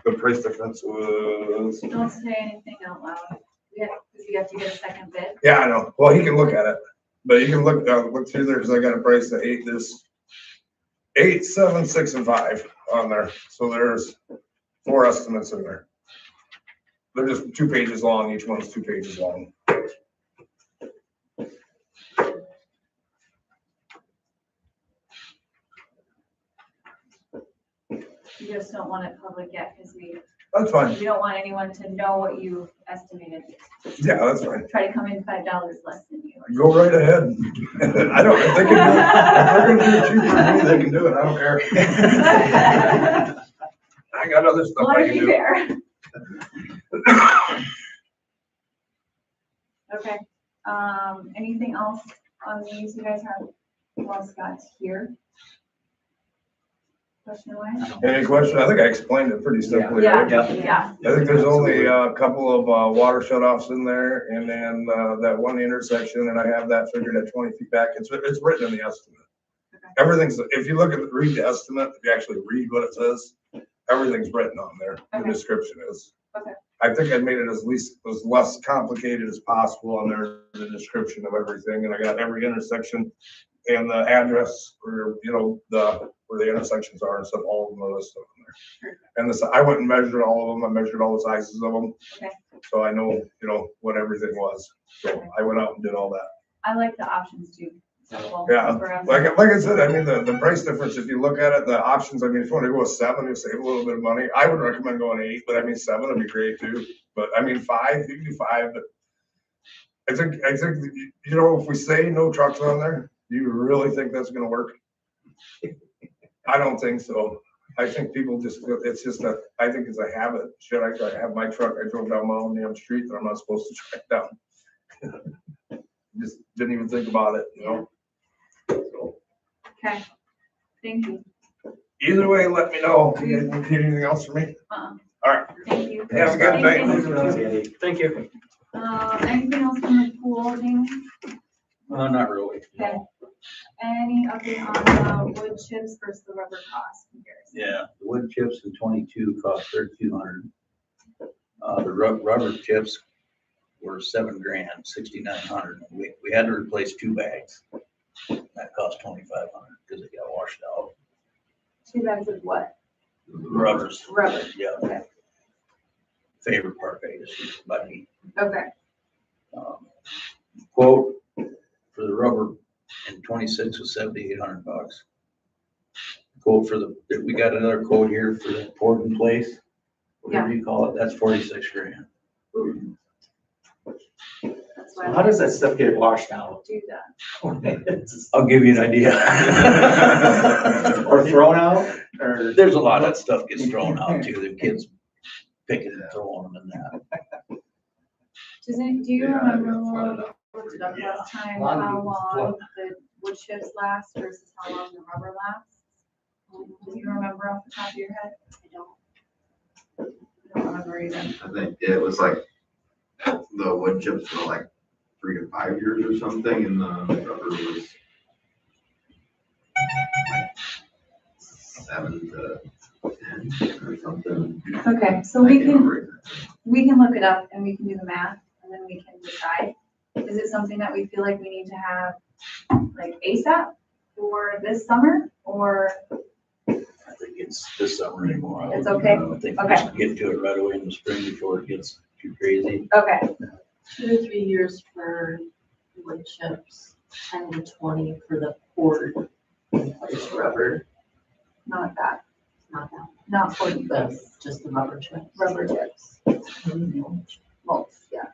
the price difference was, Don't say anything out loud. Yeah, because you have to get a second bid. yeah, I know. Well, he can look at it, but you can look through there, because I got a price of 8, there's 8, 7, 6, and 5 on there. So there's 4 estimates in there. They're just 2 pages long. Each one's 2 pages long. You just don't want it public yet because That's fine. we don't want anyone to know what you estimated. Yeah, that's fine. Try to come in $5 less than you. Go right ahead. I don't, if they're gonna do it cheaper than me, they can do it. I don't care. I got other stuff Want I to can be do. fair. Okay, anything else on these you guys have while Scott's here? Question wise? Any question? I think I explained it pretty simply, right? Yeah. I think there's only a couple of water shutoffs in there, and then that one intersection, and I have that figured at 20 feet back. It's written in the estimate. Okay. Everything's, if you read the estimate, if you actually read what it says, everything's written on there. The Okay. description is. Okay. I think I made it as less complicated as possible on there, the description of everything, and I got every intersection and the address where, where the intersections are and stuff, all of them are listed on there. And this, I went and measured all of them. I measured all the sizes of them. Okay. So I know, what everything was. So I went out and did all that. I like the options too. So Yeah, for us. like I said, I mean, the price difference, if you look at it, the options, I mean, if you want to go with 7, you save a little bit of money. I would recommend going 8, but I mean, 7 would be great too. But I mean, 5, you can do 5, but I think, if we say no trucks on there, do you really think that's gonna work? I don't think so. I think people I think it's a habit. Should I have my truck, I drove down my own damn street that I'm not supposed to track down. Just didn't even think about it, So, Okay, thank you. either way, let me know. You guys need anything else from me? Uh-uh. All right. Thank you. Have a good Thank night. you. Thank you. Anything else from the pool, Jamie? Not really. Okay. Any update on the wood chips versus the rubber cost comparison? Yeah, the wood chips in 22 cost 3,200. The rubber chips were $7,000, 6,900. We had to replace 2 bags. That cost 2,500 because it got washed out. 2 bags of what? Rubbers. Rubber. Yeah. Okay. Favorite parfait is by me. Okay. Quote for the rubber in 26 was $7,800. Quote we got another quote here for the port in place, whatever you call it, that's $46,000. That's why How does that stuff get washed out? do that. I'll give you an idea. Or thrown out, or? There's a lot of that stuff gets thrown out too, the kids picking and throwing them in that. Do you Yeah, remember, that's when fine. we looked it up Yeah. last time, A lot of how people long the wood chips last versus how long the rubber lasts? Do you remember off the top of your head? I don't remember either. I think it was like, the wood chips were like 3 to 5 years or something, and the rubber was 7 to 10 or something. Okay, so I we can't can remember. look it up and we can do the math and then we can decide. Is it something that we feel like we need to have like ASAP for this summer or? I think it's this summer anymore. It's okay? I think we Okay. just get to it right away in the spring before it gets too crazy. Okay, 2 to 3 years for wood chips, 10 to 20 for the poured in place rubber. not that, Not that, not 40, but but just the rubber chips. rubber chips, mulch, yeah.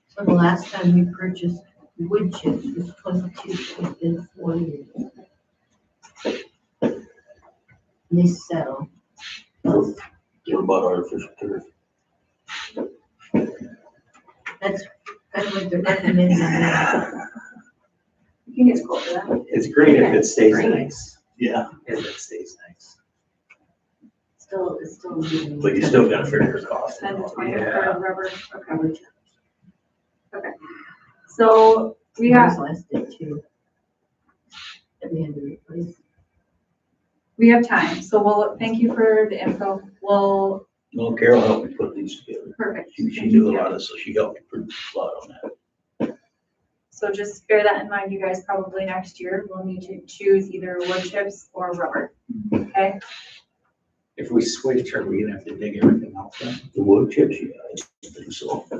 So the last time we purchased wood chips was 22, it's been 4 years. And they settle. What about artificial turf? That's Kind of like the recommended. You can get quote for that. It's great if it stays Great. nice, Yeah, if it stays nice. Still, it's still. getting- but you still gotta figure your cost. 10 to 20 Yeah. for rubber. Okay. Coverage. So we have, Ours lasted too. That we had to replace. we have time. So we'll, thank you for the info. We'll, No, Carol helped me put these together. perfect. She Thank knew a you. lot of, so she helped me pretty a lot on that. So just bear that in mind, you guys, probably next year, we'll need to choose either wood chips or rubber. Okay? If we switch, are we gonna have to dig everything out then? The wood chips, yeah, I think so. So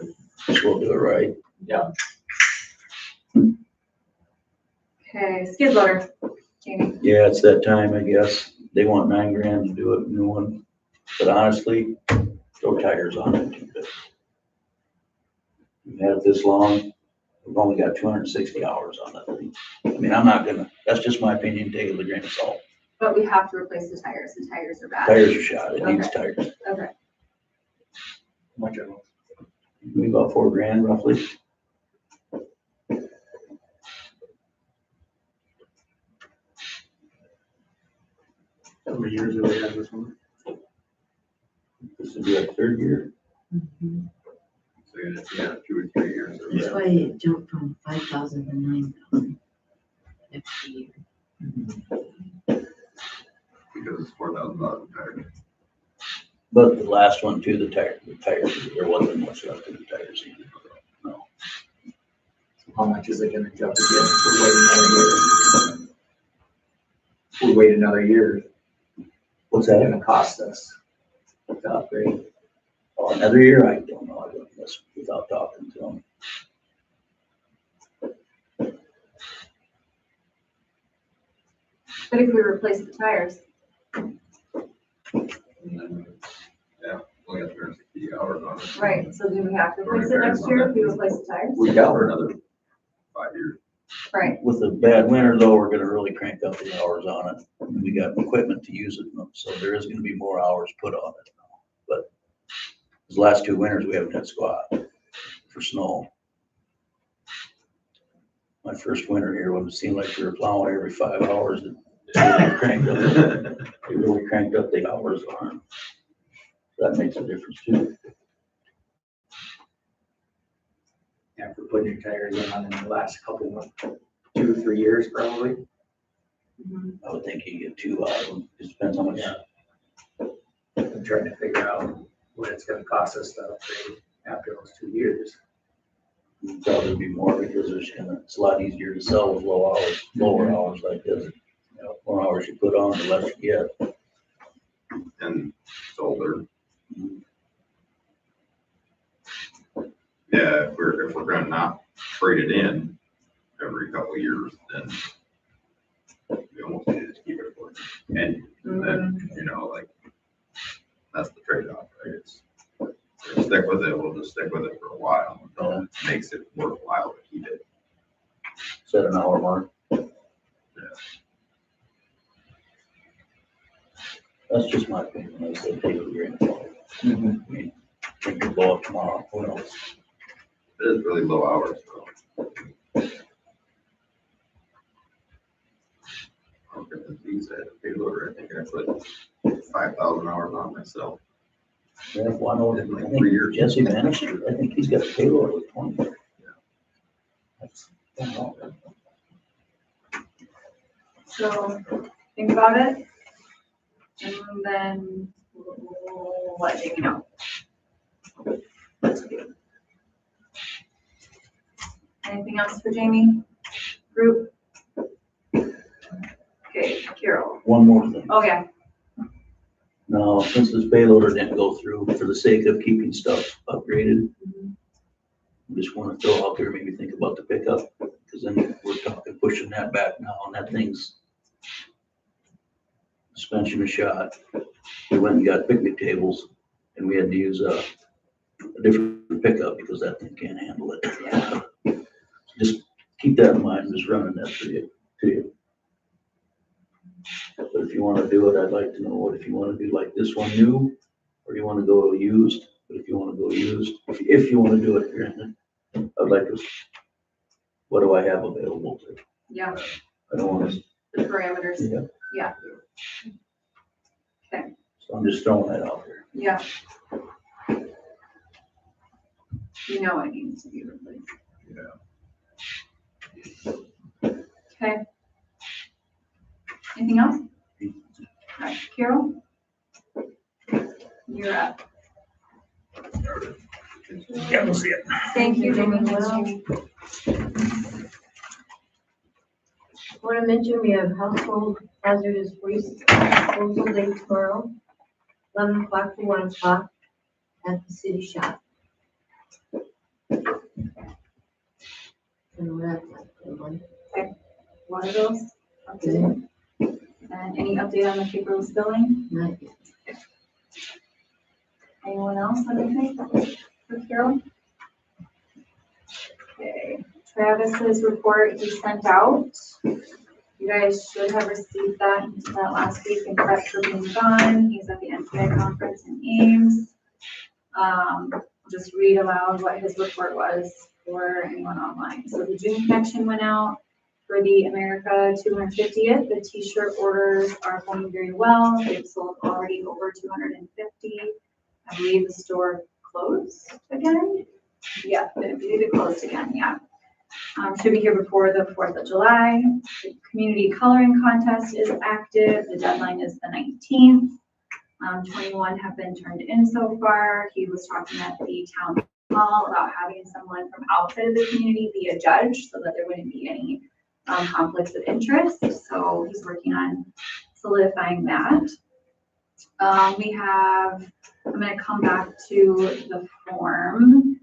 we'll do it right. Okay, skid loader. Jamie, Yeah, it's that time, I guess. They want $9,000 to do it, new one. But honestly, throw tires on it. Keep it. We've had it this long. We've only got 260 hours on that thing. I mean, I'm not gonna, that's just my opinion, take it with a grain of salt. but we have to replace the tires. The tires are bad. Tires are shot, it needs tires. Okay. Much of them. Maybe about $4,000 roughly. How many years have we had this one? This will be our third year. Mhm. So yeah, 2 or 3 years. or That's whatever. why it jumped from 5,000 to 9,000. Next year. Because it's $4,000 a tire. But the last one too, the tires, there wasn't much left in the tires either. No. How much is it gonna jump again if we wait another year? If we wait another year, What's what's that that? gonna cost us to upgrade? Oh, another year? I don't know. I don't know without talking to them. But if we replace the tires, And then, yeah, only got 360 hours on it. right, so do we have to replace it next year if we replace the tires? We got for another 5 years. Right, With the bad winter though, we're gonna really crank up the hours on it. We got equipment to use it, so there is gonna be more hours put on it. But these last 2 winters, we haven't had squat for snow. My first winter here, when it seemed like we were plowing every 5 hours, it really cranked up the hours on it. That makes a difference too. After putting your tires on in the last couple of, 2 or 3 years probably. I would think you get 2 out of them. It depends how much. Yeah. I'm trying to figure out what it's gonna cost us to upgrade after those 2 years. Probably be more because it's a lot easier to sell with lower hours like this. You know, more hours you put on, the less you get. And it's older. Yeah, if we're gonna not trade it in every couple of years, then we almost need to just keep it for it. And then, you know, like, that's the trade-off, right? It's, if we stick with it, we'll just stick with it for a while until it makes it worthwhile to keep it. Set an hour mark. That's just my opinion. I said, take it with a grain of salt. I mean, think it'll blow up tomorrow. Who knows? It is really low hours, so. I don't think these had a payloader, I think I put 5,000 hours on myself. Yeah, well, I know, In like I 3 think years. Jesse Bannister, I think he's got a payload with 20. That's- I don't know. so think about it. And then we'll let Jamie know. Anything else for Jamie? Group? Okay, Carol. One more thing. Oh, yeah. Now, since this payloader didn't go through, for the sake of keeping stuff upgraded, I just want to throw out there, maybe think about the pickup, because then we're talking pushing that back now, and that thing's suspension is shot. We went and got picnic tables, and we had to use a different pickup because that thing can't handle it. Just keep that in mind, just running that to you. But if you want to do it, I'd like to know what, if you want to do like this one new, or you want to go used. But if you want to go used, if you want to do it, granted, I'd like to, what do I have available to, Yeah, I don't want to, the parameters. yeah, Okay, so I'm just throwing that out there. yeah. You know it needs to be replaced. Okay. Anything else? All right, Carol? You're up. Yeah, we'll see it. Thank you, Jamie. Want to mention we have household hazardous waste disposal day tomorrow, 11 o'clock to 1 o'clock at the city shop. And we're at like, One of those? Okay. And any update on the paperless billing? not yet. Anyone else have anything for Carol? Okay, Travis's report he sent out. You guys should have received that. He did that last week and prep for being gone. He's at the NPI conference in Ames. Just read aloud what his report was for anyone online. So the June connection went out for the America 250th. The t-shirt orders are going very well. They've sold already over 250. I believe the store closed again. Yeah, it closed again, yeah. Should be here before the 4th of July. The community coloring contest is active. The deadline is the 19th. 21 have been turned in so far. He was talking at the town hall about having someone from outside of the community be a judge so that there wouldn't be any conflicts of interest. So he's working on solidifying that. I'm going to come back to the form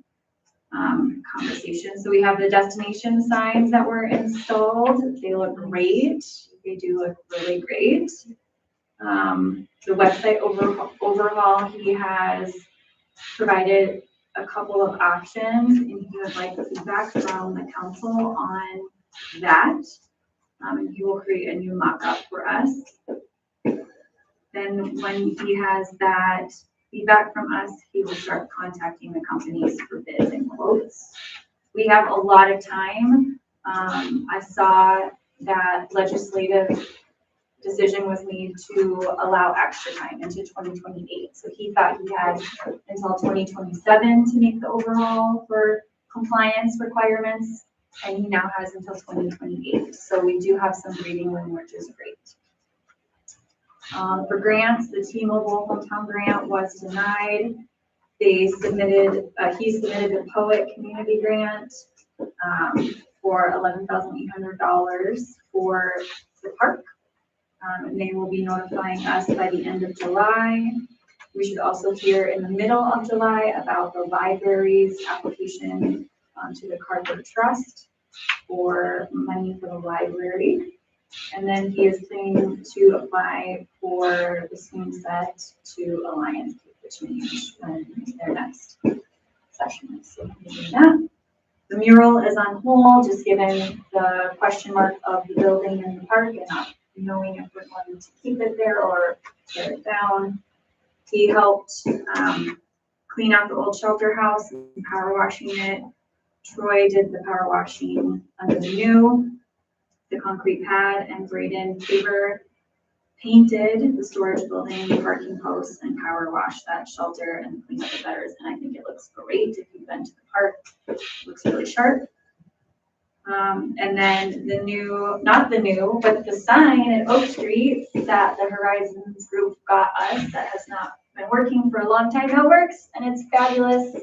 conversation. So we have the destination signs that were installed. They look great. They do look really great. The website overhaul, he has provided a couple of options and he would like feedback from the council on that. And he will create a new mock-up for us. Then when he has that feedback from us, he will start contacting the companies for bids and quotes. We have a lot of time. I saw that legislative decision was made to allow extra time into 2028. So he thought he had until 2027 to make the overhaul for compliance requirements, and he now has until 2028. So we do have some breathing room, which is great. For grants, the T-Mobile hometown grant was denied. He submitted the Poet Community Grant for $11,800 for the park. And they will be notifying us by the end of July. We should also hear in the middle of July about the library's application to the Carter Trust for money for the library. And then he is planning to apply for the swing set to Alliance for Change when their next session is. So we're doing that. The mural is on hold, just given the question mark of the building in the park and not knowing if we're going to keep it there or tear it down. He helped clean out the old shelter house and power washing it. Troy did the power washing under the new, the concrete pad, and Braden Faber painted the storage building, the parking posts, and power washed that shelter and cleaned up the gutters. And I think it looks great. If you've been to the park, it looks really sharp. And then but the sign at Oak Street that the Horizons group got us that has not been working for a long time now works, and it's fabulous.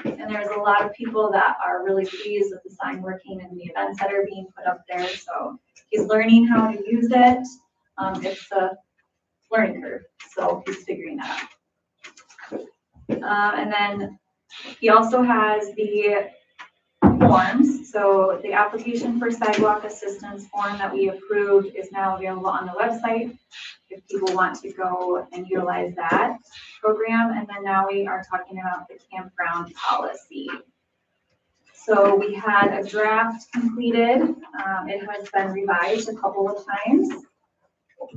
And there's a lot of people that are really pleased with the sign working and the events that are being put up there. So he's learning how to use it. It's a learning curve, so he's figuring that out. And then he also has the forms. So the application for sidewalk assistance form that we approved is now available on the website if people want to go and utilize that program. And then now we are talking about the campground policy. So we had a draft completed. It has been revised a couple of times.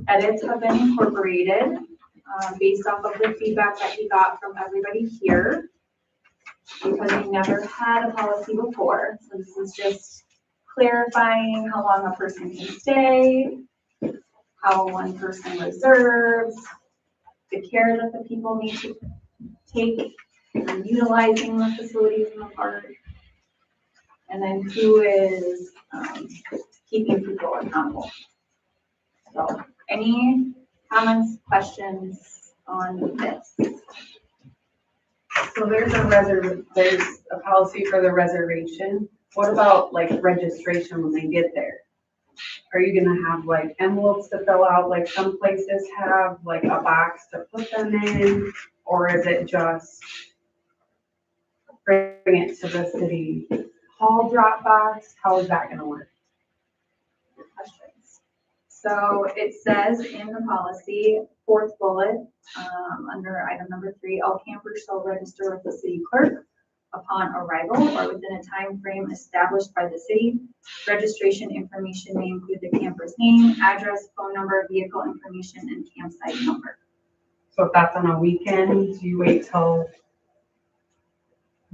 Edits have been incorporated based off of the feedback that he got from everybody here. because we never had a policy before. So this is just clarifying how long a person can stay, how one person reserves, the care that the people need to take in utilizing the facilities in the park, and then who is keeping people accountable. So, any comments, questions on this? So there's a policy for the reservation. What about like registration when they get there? Are you gonna have like envelopes to fill out, like some places have, like a box to put them in? Or is it just bring it to the city hall drop box? How is that gonna work? Questions? So it says in the policy, fourth bullet, under item number 3, all campers shall register with the city clerk upon arrival or within a time frame established by the city. Registration information may include the camper's name, address, phone number, vehicle information, and campsite number. So if that's on a weekend, do you wait till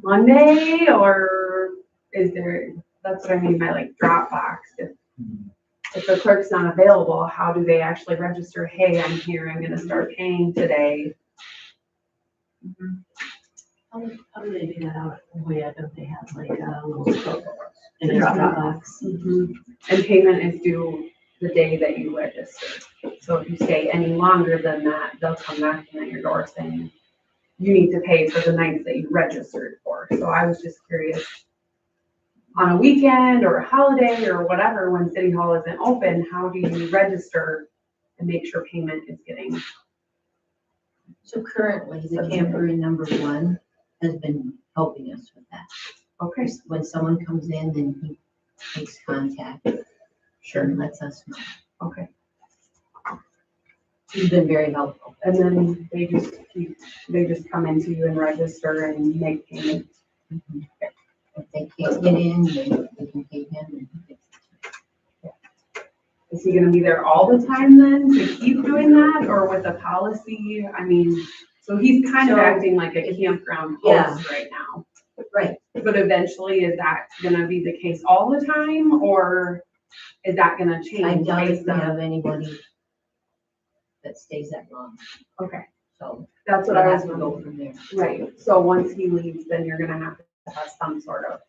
Monday, or is there, that's what I mean by like drop box. If the clerk's not available, how do they actually register? Hey, I'm here, I'm gonna start paying today. How do they do that out? Oh yeah, don't they have like a little in a drop box? And payment is due the day that you register. So if you stay any longer than that, they'll come knocking at your door saying, you need to pay for the nights that you registered for. So I was just curious, on a weekend or a holiday or whatever, when City Hall isn't open, how do you register and make sure payment is getting? So currently, the camper in number 1 has been helping us with that. Okay, When someone comes in, then he makes contact and lets us know. okay. He's been very helpful. And then they just come into you and register and make payment. If they can't get in, then they can pay him and he gets it. Is he gonna be there all the time then to keep doing that, or with a policy? I mean, so he's kind of So, acting like a campground Yeah. host right now. Right. But eventually, is that gonna be the case all the time, or is that gonna I change doubt if based we on? have anybody that stays that long. Okay, So that's what we'll I have was to go wondering. from there. Right, so once he leaves, then you're gonna have to have some sort of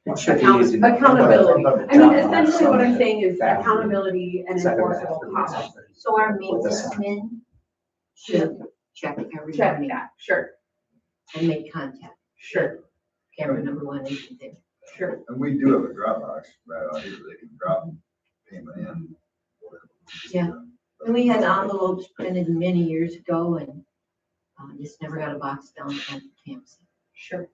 It should be easy enough. accountability. But- I mean, essentially what I'm saying is accountability and enforceable policy. So our maintenance men should check every Check morning that, sure, and make contact. sure, Camera number 1 isn't there. sure. And we do have a Dropbox right out here, they can drop payment in. whatever. Yeah. And we had envelopes printed many years ago and just never got a box down at the campsite. Sure.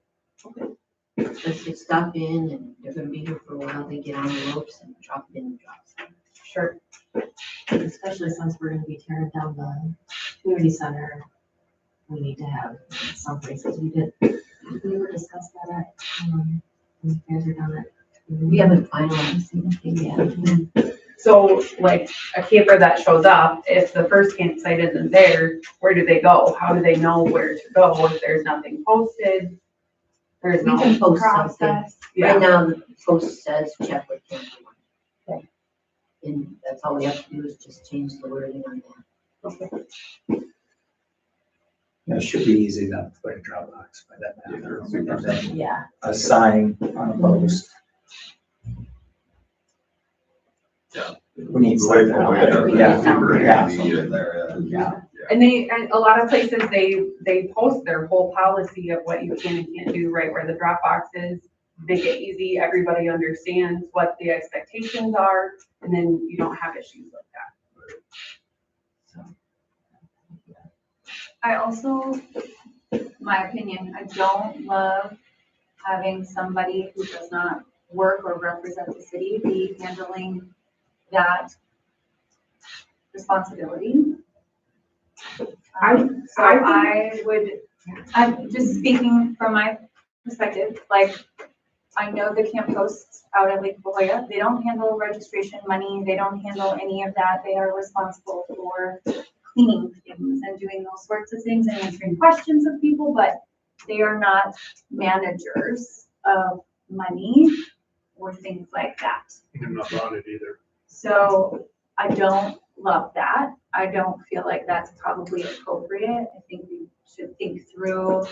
Let's just stop in and they're gonna be here for a while, they get envelopes and drop it in the drop zone. Sure. Especially since we're gonna be tearing down the community center, we need to have some places. We were discussed that at, when you guys are done at. We haven't finalized anything yet. So like a camper that shows up, if the first campsite isn't there, where do they go? How do they know where to go if there's nothing posted? There's We no can post something. process. Right Yeah, now, the post says check with camper 1. Okay. And that's all we have to do is just change the wording on that. It should be easy enough to put a Dropbox by that matter. And then Yeah. a sign on a post. Yeah. We need Way something. more way to- Yeah, super yeah. handy In there, Yeah. and a lot of places, they post their whole policy of what you can and can't do right where the Dropbox is. Make it easy, everybody understands what the expectations are, and then you don't have issues like that. I also, my opinion, I don't love having somebody who does not work or represent the city be handling that responsibility. So I would, I'm just speaking from my perspective, like, I know the camp hosts out at Lake La Jolla, they don't handle registration money, they don't handle any of that, they are responsible for cleaning things and doing those sorts of things and answering questions of people, but they are not managers of money or things like that. I'm not on it either. So I don't love that. I don't feel like that's probably appropriate. I think we should think through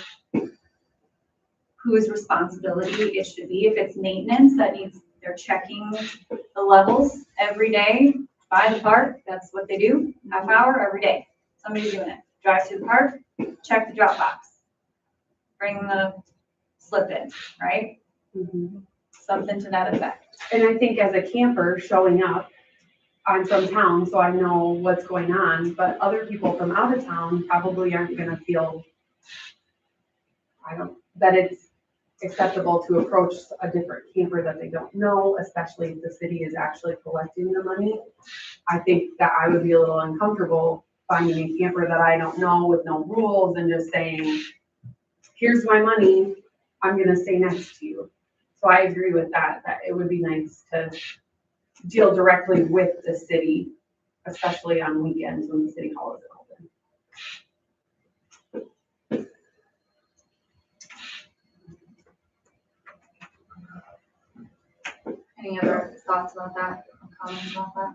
whose responsibility it should be. If it's maintenance that needs, they're checking the levels every day by the park, that's what they do, half hour every day. Somebody's doing it. Drive to the park, check the drop box, bring the slip in, right? Something to that effect. And I think as a camper showing up, I'm from town, so I know what's going on, but other people from out of town probably aren't gonna feel, that it's acceptable to approach a different camper that they don't know, especially if the city is actually collecting the money. I think that I would be a little uncomfortable finding a camper that I don't know with no rules and just saying, here's my money, I'm gonna stay next to you. So I agree with that it would be nice to deal directly with the city, especially on weekends when the city hall isn't open. Any other thoughts about that, or comments about that?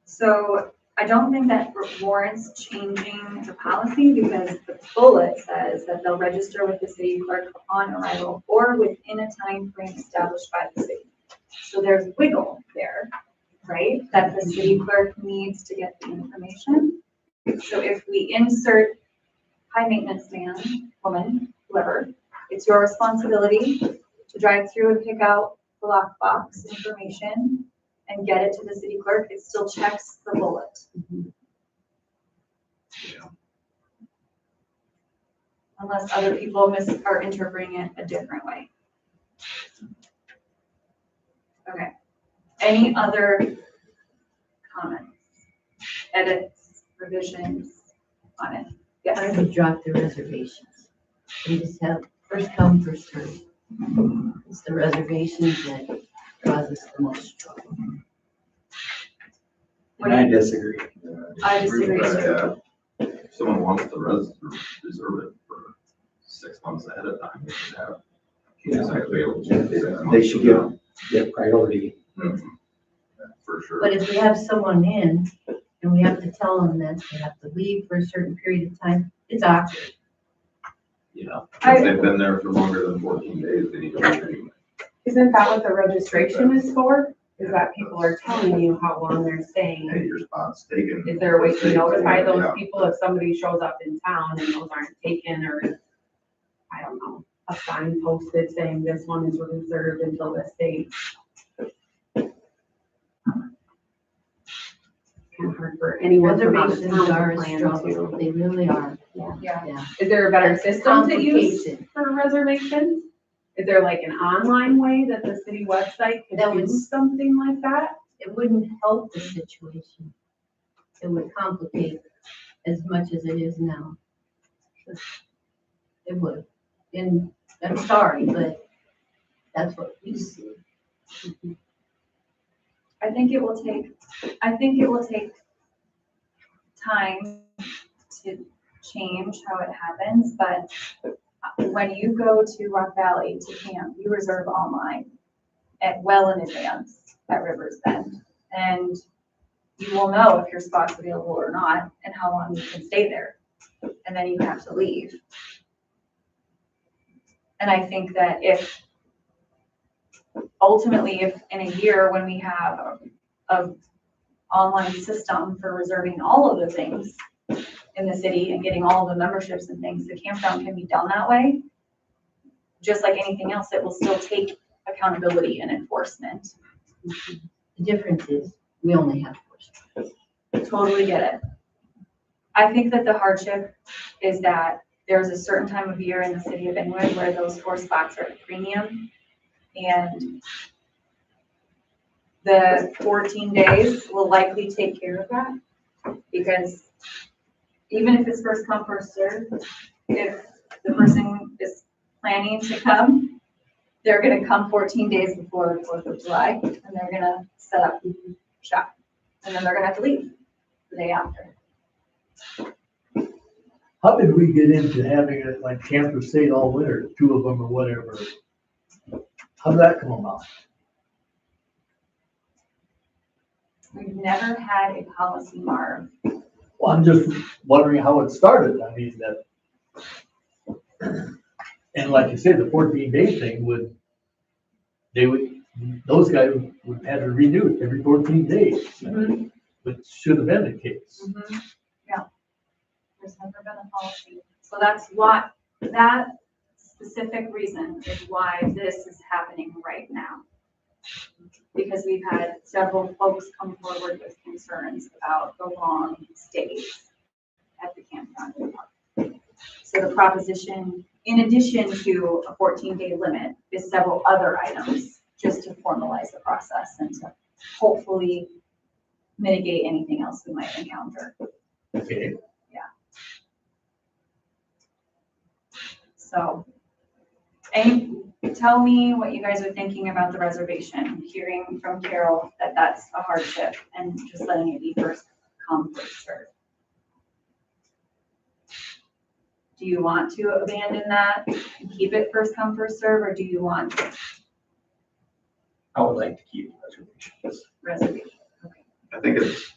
So I don't think that warrants changing the policy because the bullet says that they'll register with the city clerk upon arrival or within a time frame established by the city. So there's wiggle there, right? That the city clerk needs to get the information. So if we insert high maintenance man, woman, whoever, it's your responsibility to drive through and pick out the lockbox information and get it to the city clerk, it still checks the bullet. Unless other people are interpreting it a different way. Okay. Any other comments, edits, revisions on it? Yes. I would drop the reservations. We just have first come, first served. It's the reservations that causes the most trouble. And I disagree. I disagree. Yeah. If someone wants to reserve it for 6 months ahead of time, they should have. They should get priority. For sure. But if we have someone in and we have to tell them that they have to leave for a certain period of time, it's awkward. Yeah, if they've been there for longer than 14 days, they need to leave anyway. Isn't that what the registration is for? Is that people are telling you how long they're staying? Hey, your spot's taken. Is there a way to notify those Yeah. people if somebody shows up in town and those aren't taken, or, I don't know, a sign posted saying this one is reserved until this date? Kind of hard for anyone from out of Reservations town are to a plan struggle. to. They really are. Yeah. Is there a better system to use Complication. for reservations? Is there like an online way that the city website could That would- do something like that? It wouldn't help the situation. It would complicate as much as it is now. It would. And I'm sorry, but that's what we see. I think it will take time to change how it happens, but when you go to Rock Valley to camp, you reserve online well in advance at Rivers Bend. And you will know if your spot's available or not and how long you can stay there. And then you have to leave. And I think that if in a year when we have a online system for reserving all of the things in the city and getting all of the memberships and things, the campground can be done that way. Just like anything else, it will still take accountability and enforcement. The difference is, we only have 4 spots. Totally get it. I think that the hardship is that there's a certain time of year in the city of Inwood where those 4 spots are at premium. And the 14 days will likely take care of that. Because even if it's first come, first served, if the person is planning to come, they're gonna come 14 days before 4th of July, and they're gonna set up shop, and then they're gonna have to leave. the day after. How did we get into having it like camper stay all winter, two of them or whatever? How did that come about? We've never had a policy, Marv. Well, I'm just wondering how it started. I mean, and like you said, the 14-day thing those guys would have to renew it every 14 days. Mhm. Which should have been the case. Yeah. There's never been a policy. So that's why, that specific reason is why this is happening right now. Because we've had several folks come forward with concerns about the long stays at the campground and park. So the proposition, in addition to a 14-day limit, is several other items just to formalize the process and to hopefully mitigate anything else we might encounter. Okay. So, tell me what you guys are thinking about the reservation, hearing from Carol that that's a hardship and just letting it be first come, first served. Do you want to abandon that and keep it first come, first serve, or do you want I would like to keep reservations. reservation? I think it's,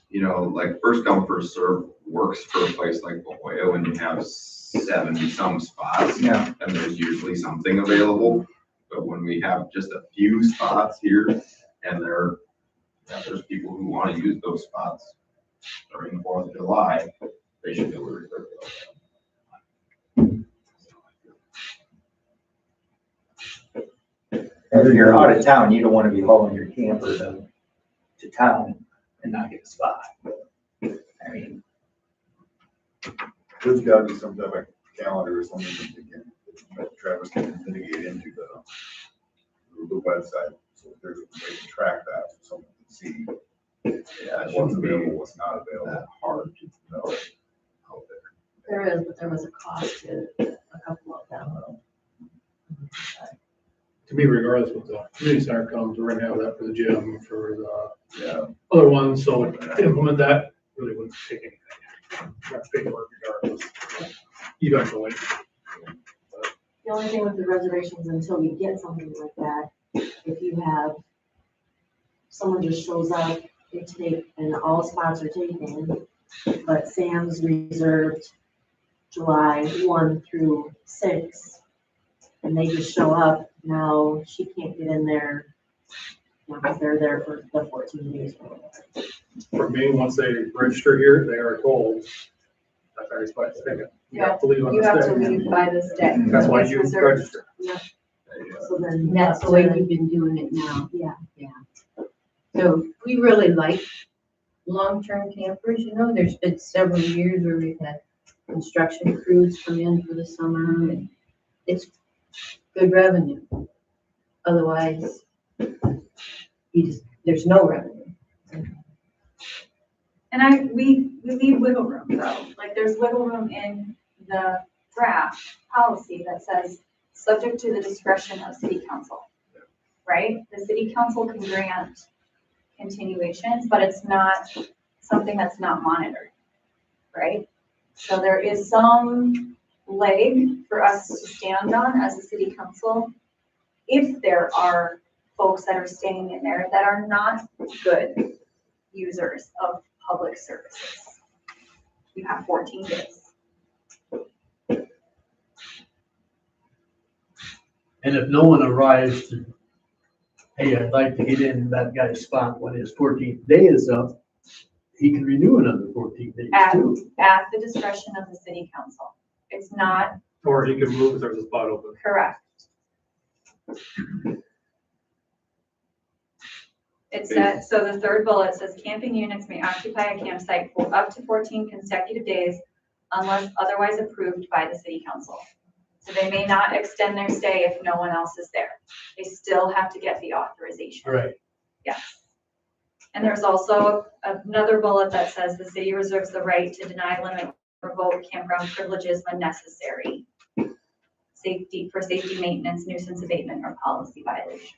like first come, first serve works for a place like La Jolla when you have 70 some spots. Yeah. And there's usually something available. But when we have just a few spots here and there's people who want to use those spots during the 4th of July, they should be able to reserve those. If you're out of town, you don't want to be hauling your camper to town and not get a spot. I mean, There's gotta be some type of calendar or something that Travis can mitigate into the website. So there's a way to track that, so someone can see what's available, what's not available. That hard to know out there. There is, but there was a cost to a couple of them. To me, regardless what the community center comes, we're gonna have that for the gym, for the Yeah. other ones, so to implement that really wouldn't take anything. That's paperwork regardless, eventually. The only thing with the reservations, until we get something like that, if you have, someone just shows up, they take, and all spots are taken, but Sam's reserved July 1 through 6, and they just show up, now she can't get in there, because they're there for the 14 days. or whatever. For me, once they register here, they are told that they're supposed to take it. You have to leave on You have this to day. leave by this day. That's why It's you reserved. register. So then. And that's the way you've been doing it now. Yeah. So we really like long-term campers, there's been several years where we've had construction crews come in for the summer and it's good revenue. Otherwise, there's no revenue. And we leave wiggle room though, like there's wiggle room in the draft policy that says, subject to the discretion of city council, right? The city council can grant continuations, but it's not something that's not monitored, right? So there is some leg for us to stand on as a city council if there are folks that are staying in there that are not good users of public services. You have 14 days. And if no one arrives to, hey, I'd like to get in that guy's spot when his 14th day is up, he can renew another 14 days too. At the discretion of the city council. It's not Or he can move if there's a spot open. correct. It says, so the third bullet says camping units may occupy a campsite for up to 14 consecutive days unless otherwise approved by the city council. So they may not extend their stay if no one else is there. They still have to get the authorization. Right. Yes. And there's also another bullet that says the city reserves the right to deny, limit, revoke campground privileges when necessary. For safety, maintenance, nuisance abatement, or policy violations.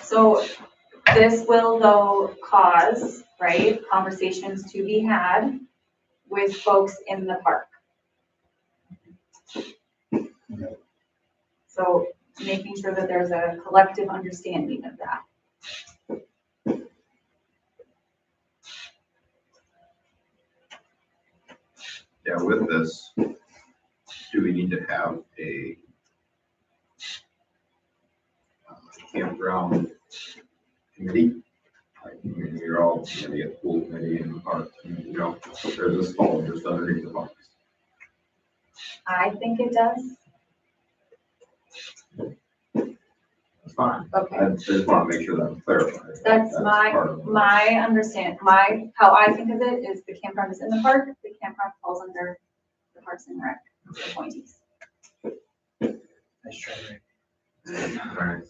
So this will though cause, right, conversations to be had with folks in the park. So making sure that there's a collective understanding of that. Yeah, with this, do we need to have a campground committee? Like, you're all gonna be a pool committee in the park, and, you know, there's this fall just underneath the parks. I think it does. That's fine. Okay. I just want to make sure that's clarified. That's part of it. my how I think of it is the campground is in the park, the campground falls under the Parks and Rec appointees. Nice try, Rick. All right.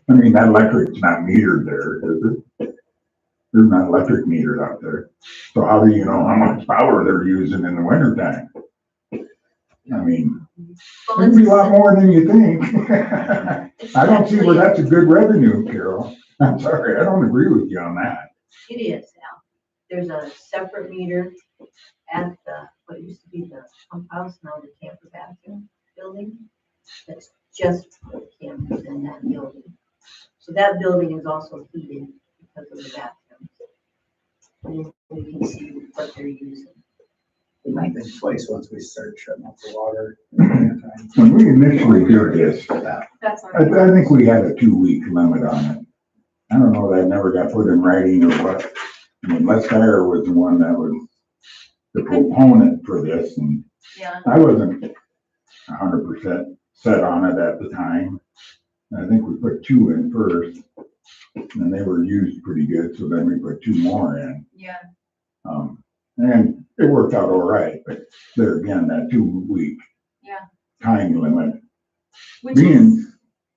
I mean, that electric's not metered there, is it? There's not electric metered out there. So how do you know how much power they're using in the winter time? I mean, it'd be a lot more than you think. I don't see where that's a good revenue, Carol. I'm sorry, I don't agree with you on that. It is now. There's a separate meter at the, what used to be the pump house, now the camper bathroom building. That's just for the campers in that building. So that building is also heated because of the bathrooms. And we can see what they're using. It might be twice once we start shutting off the water. When we initially did this, That's I think we had a 2-week limit on it. I don't know, that never got put in writing or what. I mean, Les Dyer was the one that was the proponent for this, and Yeah. I wasn't 100% set on it at the time. I think we put 2 in first, and they were used pretty good, so then we put 2 more in. Yeah. And it worked out all right, but there again, that 2-week Yeah. time limit, Which is, being,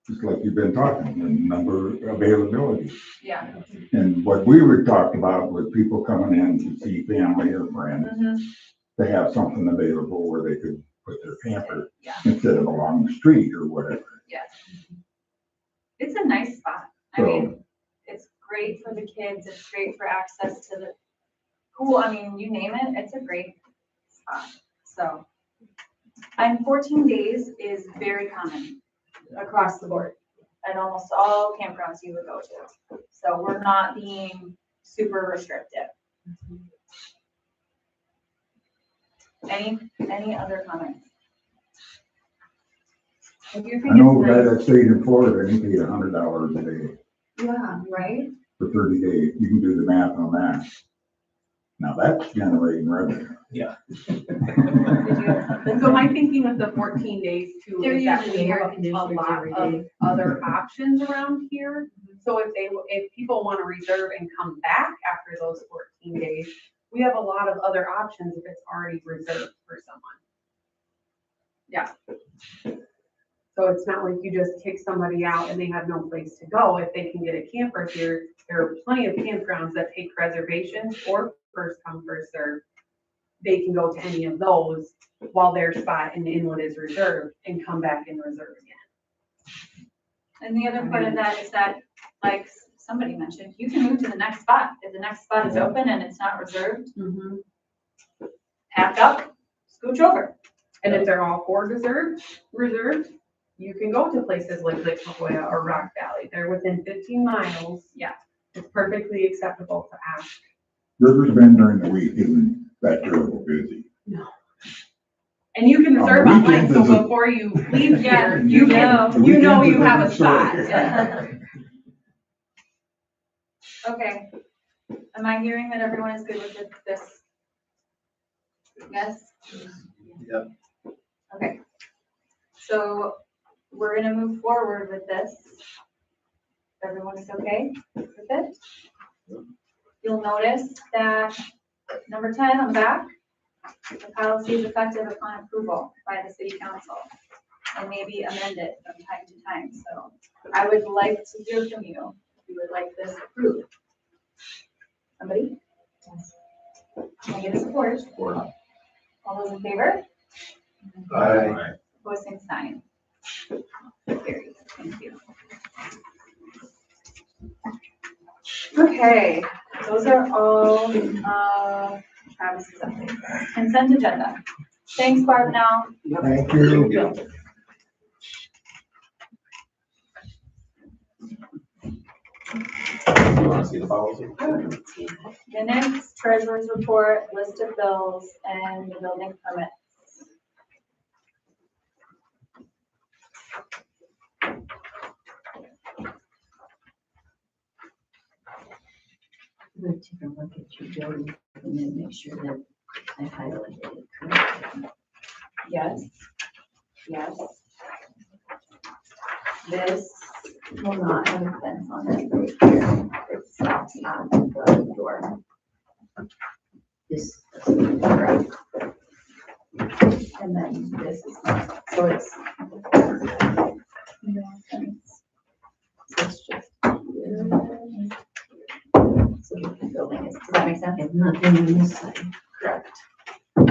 just like you've been talking, the number availability. yeah. And what we were talking about was people coming in to see family or friends, Mhm. to have something available where they could put their camper Yeah. instead of along the street or whatever. Yes. It's a nice spot. I So- mean, it's great for the kids. It's great for access to the pool. I mean, you name it, it's a great spot. So, and 14 days is very common across the board at almost all campgrounds you would go to. So we're not being super restrictive. Any other comments? If you I think know a guy it's that stayed in Florida, and he paid $100 a day nice, yeah, right? for 30 days. You can do the math on that. Now that's generating revenue. Did you have something? So my thinking with the 14 days too They're is that using we air have a conditioners lot every of day. other options around here. So if people want to reserve and come back after those 14 days, we have a lot of other options if it's already reserved for someone. Yeah. So it's not like you just kick somebody out and they have no place to go. If they can get a camper here, there are plenty of campgrounds that take reservations or first come, first serve. They can go to any of those while their spot in Inwood is reserved and come back and reserve again. And the other part of that is that, like somebody mentioned, you can move to the next spot. If the next spot is open and it's not reserved, pack up, scooch over. And if they're all four reserved, you can go to places like Lake Pahoja or Rock Valley. They're within 15 miles. Yeah. It's perfectly acceptable to ask. Rivers Bend during the week isn't that terrible busy. No. And you can On reserve online, weekends, so is it- before you leave Yeah, here, you know, The you know weekends you is have a different spot. story. Okay. Am I hearing that everyone is good with this? Yes? Yep. Okay. So we're gonna move forward with this. Everyone is okay with it? You'll notice that number 10 on the back, the policy is effective upon approval by the city council and may be amended from time to time. So I would like to hear from you if you would like this approved. Somebody? Can I get a support? Support. All those in favor? Aye. Opposed, same sign. Carries. Thank you. Okay, those are all, Travis's updates. Consent agenda. Thanks, Barb now. Thank you. You wanna see the policy? Minutes, treasurer's report, list of bills, and the building permit. We'll take a look at your building and then make sure that I highlighted it correctly. Yes. Yes. This will not have a fence on it right here. It stops at the door. This, correct. And then this is not, so it's. No fence. So it's just. So the building is, does that make sense? And nothing on this side. Correct.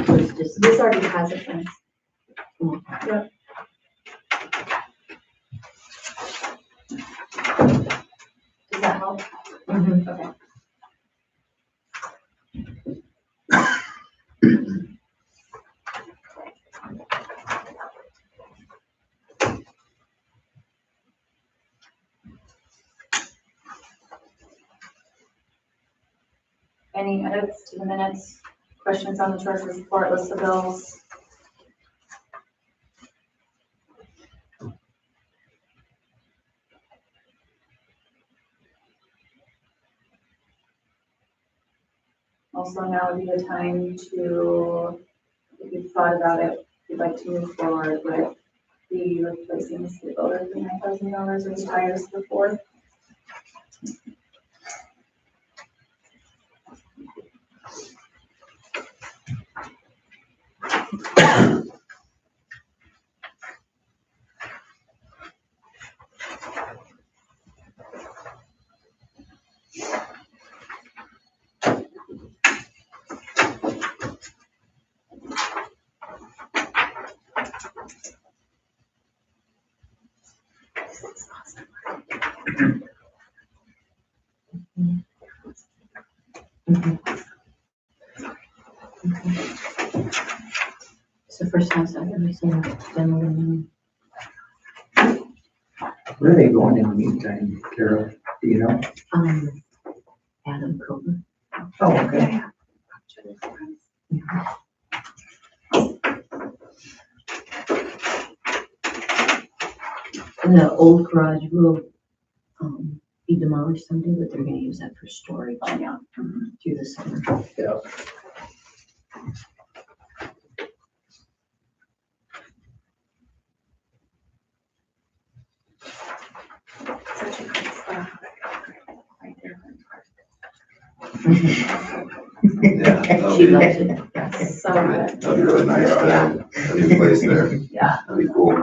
So it's just This already has a fence. Mm. Yep. Does that help? Mhm. Okay. Any edits to the minutes? Questions on the treasurer's report, list of bills? Also, now would be the time to, if you've thought about it, if you'd like to move forward with the replacing the skid loader for $9,000 or the tires for $4,000. It's the first house I've ever seen a demo in. Where are they going in the meantime, Carol? Do you know? Adam Cooper. Oh, okay. And the old garage will, be demolished someday, but they're gonna use that for storage. Oh, yeah. Through the summer. Yeah. Such a good spot. Right there. Yeah, that'll She be, loves it. So good. that'll be really nice to have a new place there. Yeah. That'd be cool.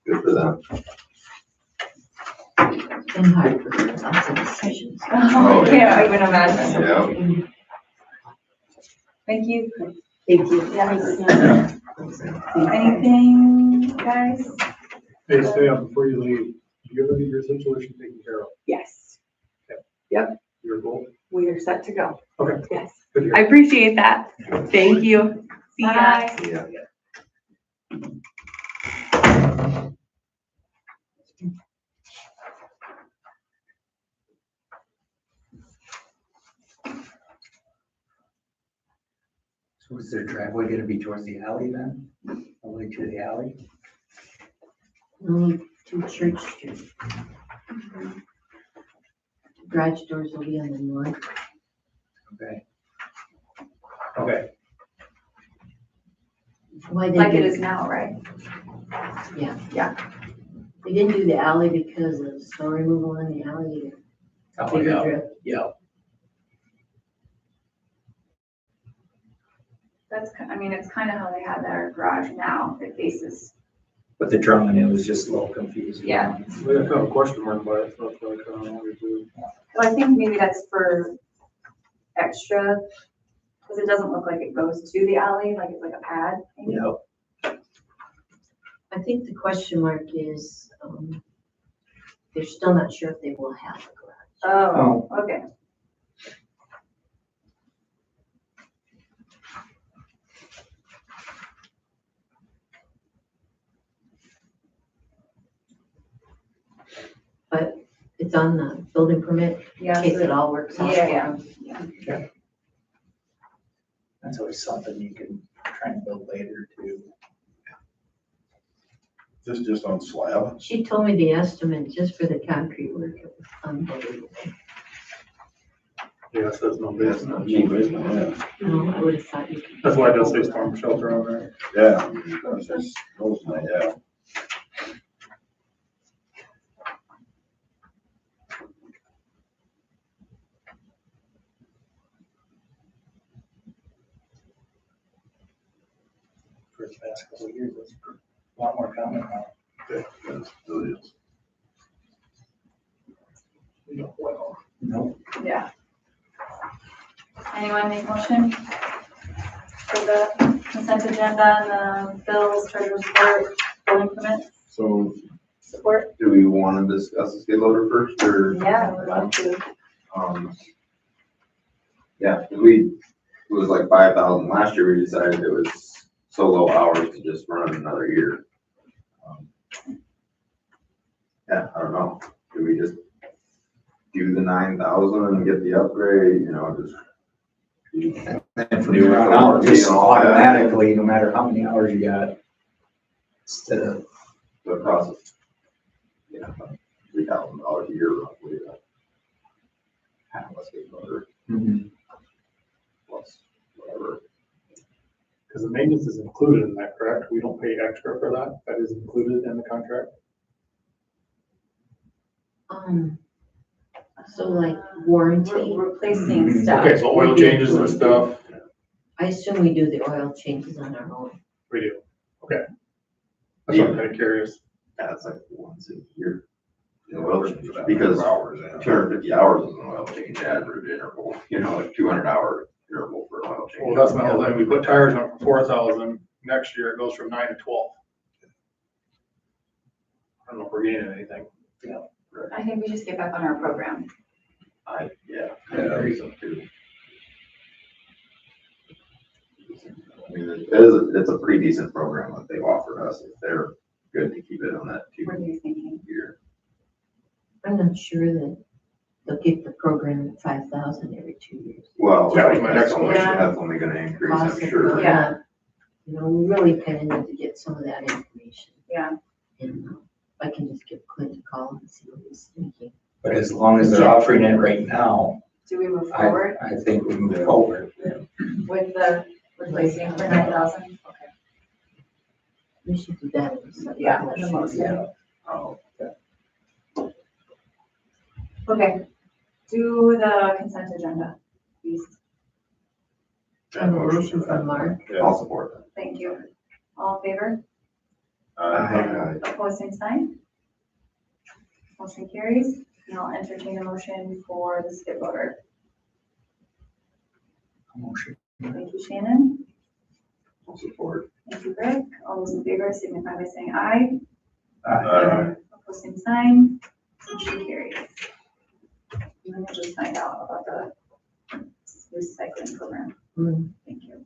Good for them. And hard for lots of decisions. Oh, yeah, I would imagine. Yeah. Thank you. Thank you. Yes. Anything, guys? Hey, Sam, before you leave, do you have any of your situation taken care of? Yes, Your goal? we are set to go. Okay. Yes, Good to hear. I appreciate that. Thank you. See ya. Bye. Yeah. So is their driveway gonna be towards the alley then? Only to the alley? Only to Church Street. Garage doors will be on the north. Okay. Okay. Why they Like it did- is now, right? Yeah. Yeah. They didn't do the alley because of snow removal in the alley. Oh, Bigger yeah, drift. yeah. That's, I mean, it's kind of how they have their garage now. It faces, But the drawing, it was just a little confusing. yeah. We have kind of a question mark by it, so it's like, I don't know what to do. Well, I think maybe that's for extra, because it doesn't look like it goes to the alley, like it's like a pad. maybe. Yep. I think the question mark is, they're still not sure if they will have a garage. Oh, okay. But it's on the building permit, in Yeah. case it all works out. Yeah, for yeah. them. That's always something you can try and build later too. This just on slab? She told me the estimate just for the concrete work, it was unbelievable. Yes, that's no That's business. not cheap, isn't it? Yeah. No, I would have thought you could. That's why it does say storm shelter on there. Yeah. That's just, yeah. For the past couple of years, that's a lot more common now. Yeah, that's, it is. No. Yeah. Anyone make motion for the consent agenda and the bills, treasurer's report, building permits, So support? do we want to discuss the skid loader first or? Yeah, I would love to. Yeah, 'cause it was like 5,000 last year. We decided it was so low hours to just run another year. Yeah, I don't know. Do we just do the 9,000 and get the upgrade, just? And from here on out, just automatically, no matter how many hours you got, instead of, The process. Yeah, $3,000 a year roughly. Half a skid loader plus whatever. Because the maintenance is included in that, correct? We don't pay extra for that. That is included in the contract. So like warranty, We're replacing stuff. Okay, so oil changes and stuff, I assume we do the oil changes on our own. we do. Okay. That's what I'm kind of curious. Yeah, it's like once a year. Oil change, because 250 hours is an oil change average interval, like 200-hour interval for an oil change. Well, that's my whole thing. We put tires on for 4,000. Next year it goes from 9 to 12. I don't know if we're gaining anything. I think we just get back on our program. Yeah, I think so too. I mean, it's a pretty decent program that they've offered us. If they're good to keep it on that What are you thinking? year. I'm not sure that they'll keep the program at 5,000 every 2 years. Well, That was my next one. that's only gonna increase, I'm Possibly, sure. Yeah. We really kind of need to get some of that information. Yeah. And I can just give Clint a call and see what he's thinking. but as long as they're offering it right now, Do we move forward I think we move forward. with the replacing for 9,000? Okay. We should do that. Yeah, the most, yeah. Oh, Okay, do the consent agenda, please. A motion from Mark. I'll support that. Thank you. All in favor? Aye. Opposed, same sign? Motion carries, and I'll entertain a motion for the skid loader. Motion. Thank you, Shannon. I'll support. Thank you, Rick. All those in favor signify by saying aye. Opposed, same sign. Motion carries. And then we'll just find out about the recycling program. Thank you.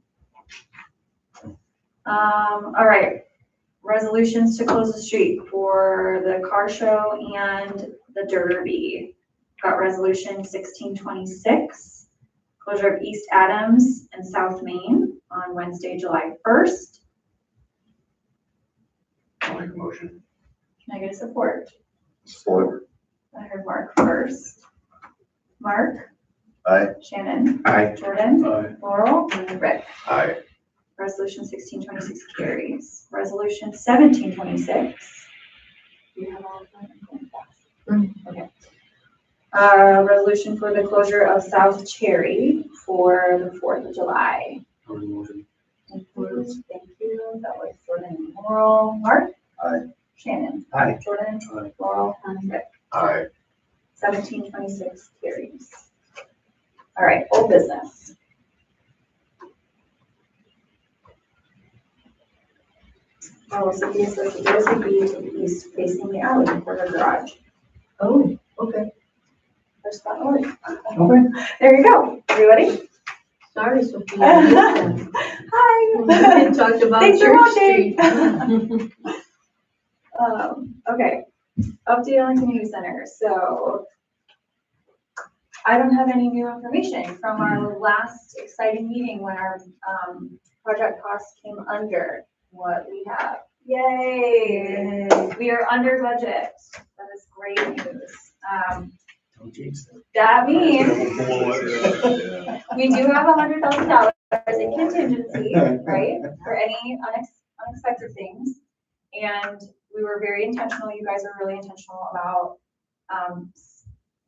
All right. Resolutions to close the street for the car show and the Derby. Got resolution 1626, closure of East Adams and South Main on Wednesday, July 1st. I'll make a motion. Can I get a support? Support. I heard Mark first. Mark? Aye. Shannon? Aye. Jordan? Aye. Laurel? And Rick? Aye. Resolution 1626 carries. Resolution 1726. Do you have all of that? Okay. Resolution for the closure of South Cherry for the 4th of July. Thank you. Thank you. That was Jordan and Laurel. Mark? Aye. Shannon? Aye. Jordan? Aye. Laurel? And Rick? Aye. 1726 carries. All right, old business. Oh, Sophia says the doors would be to the east facing the alley for her garage. Oh, okay. There's that one. Okay. There you go. Are you ready? Sorry, Sophia. I missed that. Hi. We talked about Thanks for Church Street. watching. Okay, update on community center. So I don't have any new information from our last exciting meeting when our project costs came under what we have. Yay! We are under budget. That is great news. That means we do have $100,000 in contingency, right? For any unexpected things. And we were very intentional. You guys are really intentional about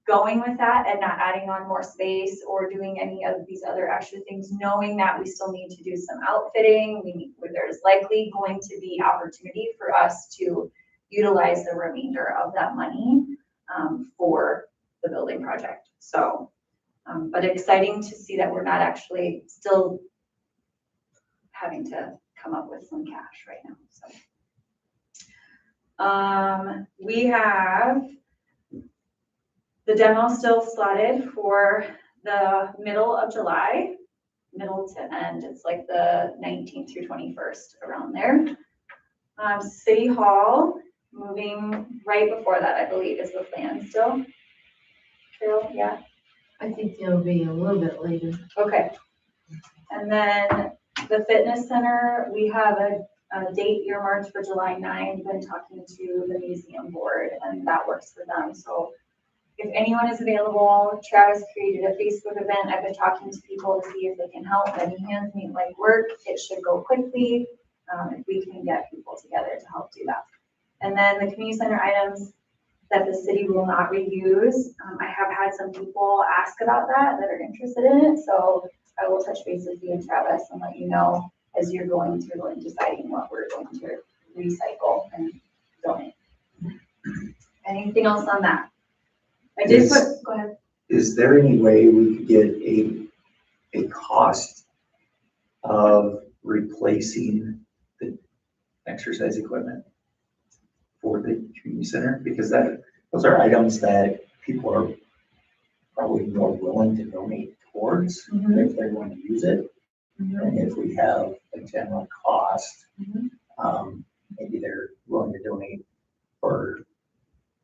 going with that and not adding on more space or doing any of these other extra things, knowing that we still need to do some outfitting. There's likely going to be opportunity for us to utilize the remainder of that money for the building project. So, but exciting to see that we're not actually still having to come up with some cash right now. So, we have the demo still slotted for the middle of July, middle to end. It's like the 19th through 21st, around there. City Hall, moving right before that, I believe, is the plan still. Carol, yeah? I think it'll be a little bit later. Okay. And then the fitness center, we have a date earmarked for July 9th. Been talking to the museum board, and that works for them. So if anyone is available, Travis created a Facebook event. I've been talking to people to see if they can help. Any hands need like work. It should go quickly if we can get people together to help do that. And then the community center items that the city will not reuse. I have had some people ask about that are interested in it. So I will touch base with you and Travis and let you know as you're going through and deciding what we're going to recycle and donate. Anything else on that? I did put, go ahead. Is there any way we could get a cost of replacing the exercise equipment for the community center? Because those are items that people are probably more willing to donate towards if they're going to use it. And if we have a general cost, maybe they're willing to donate for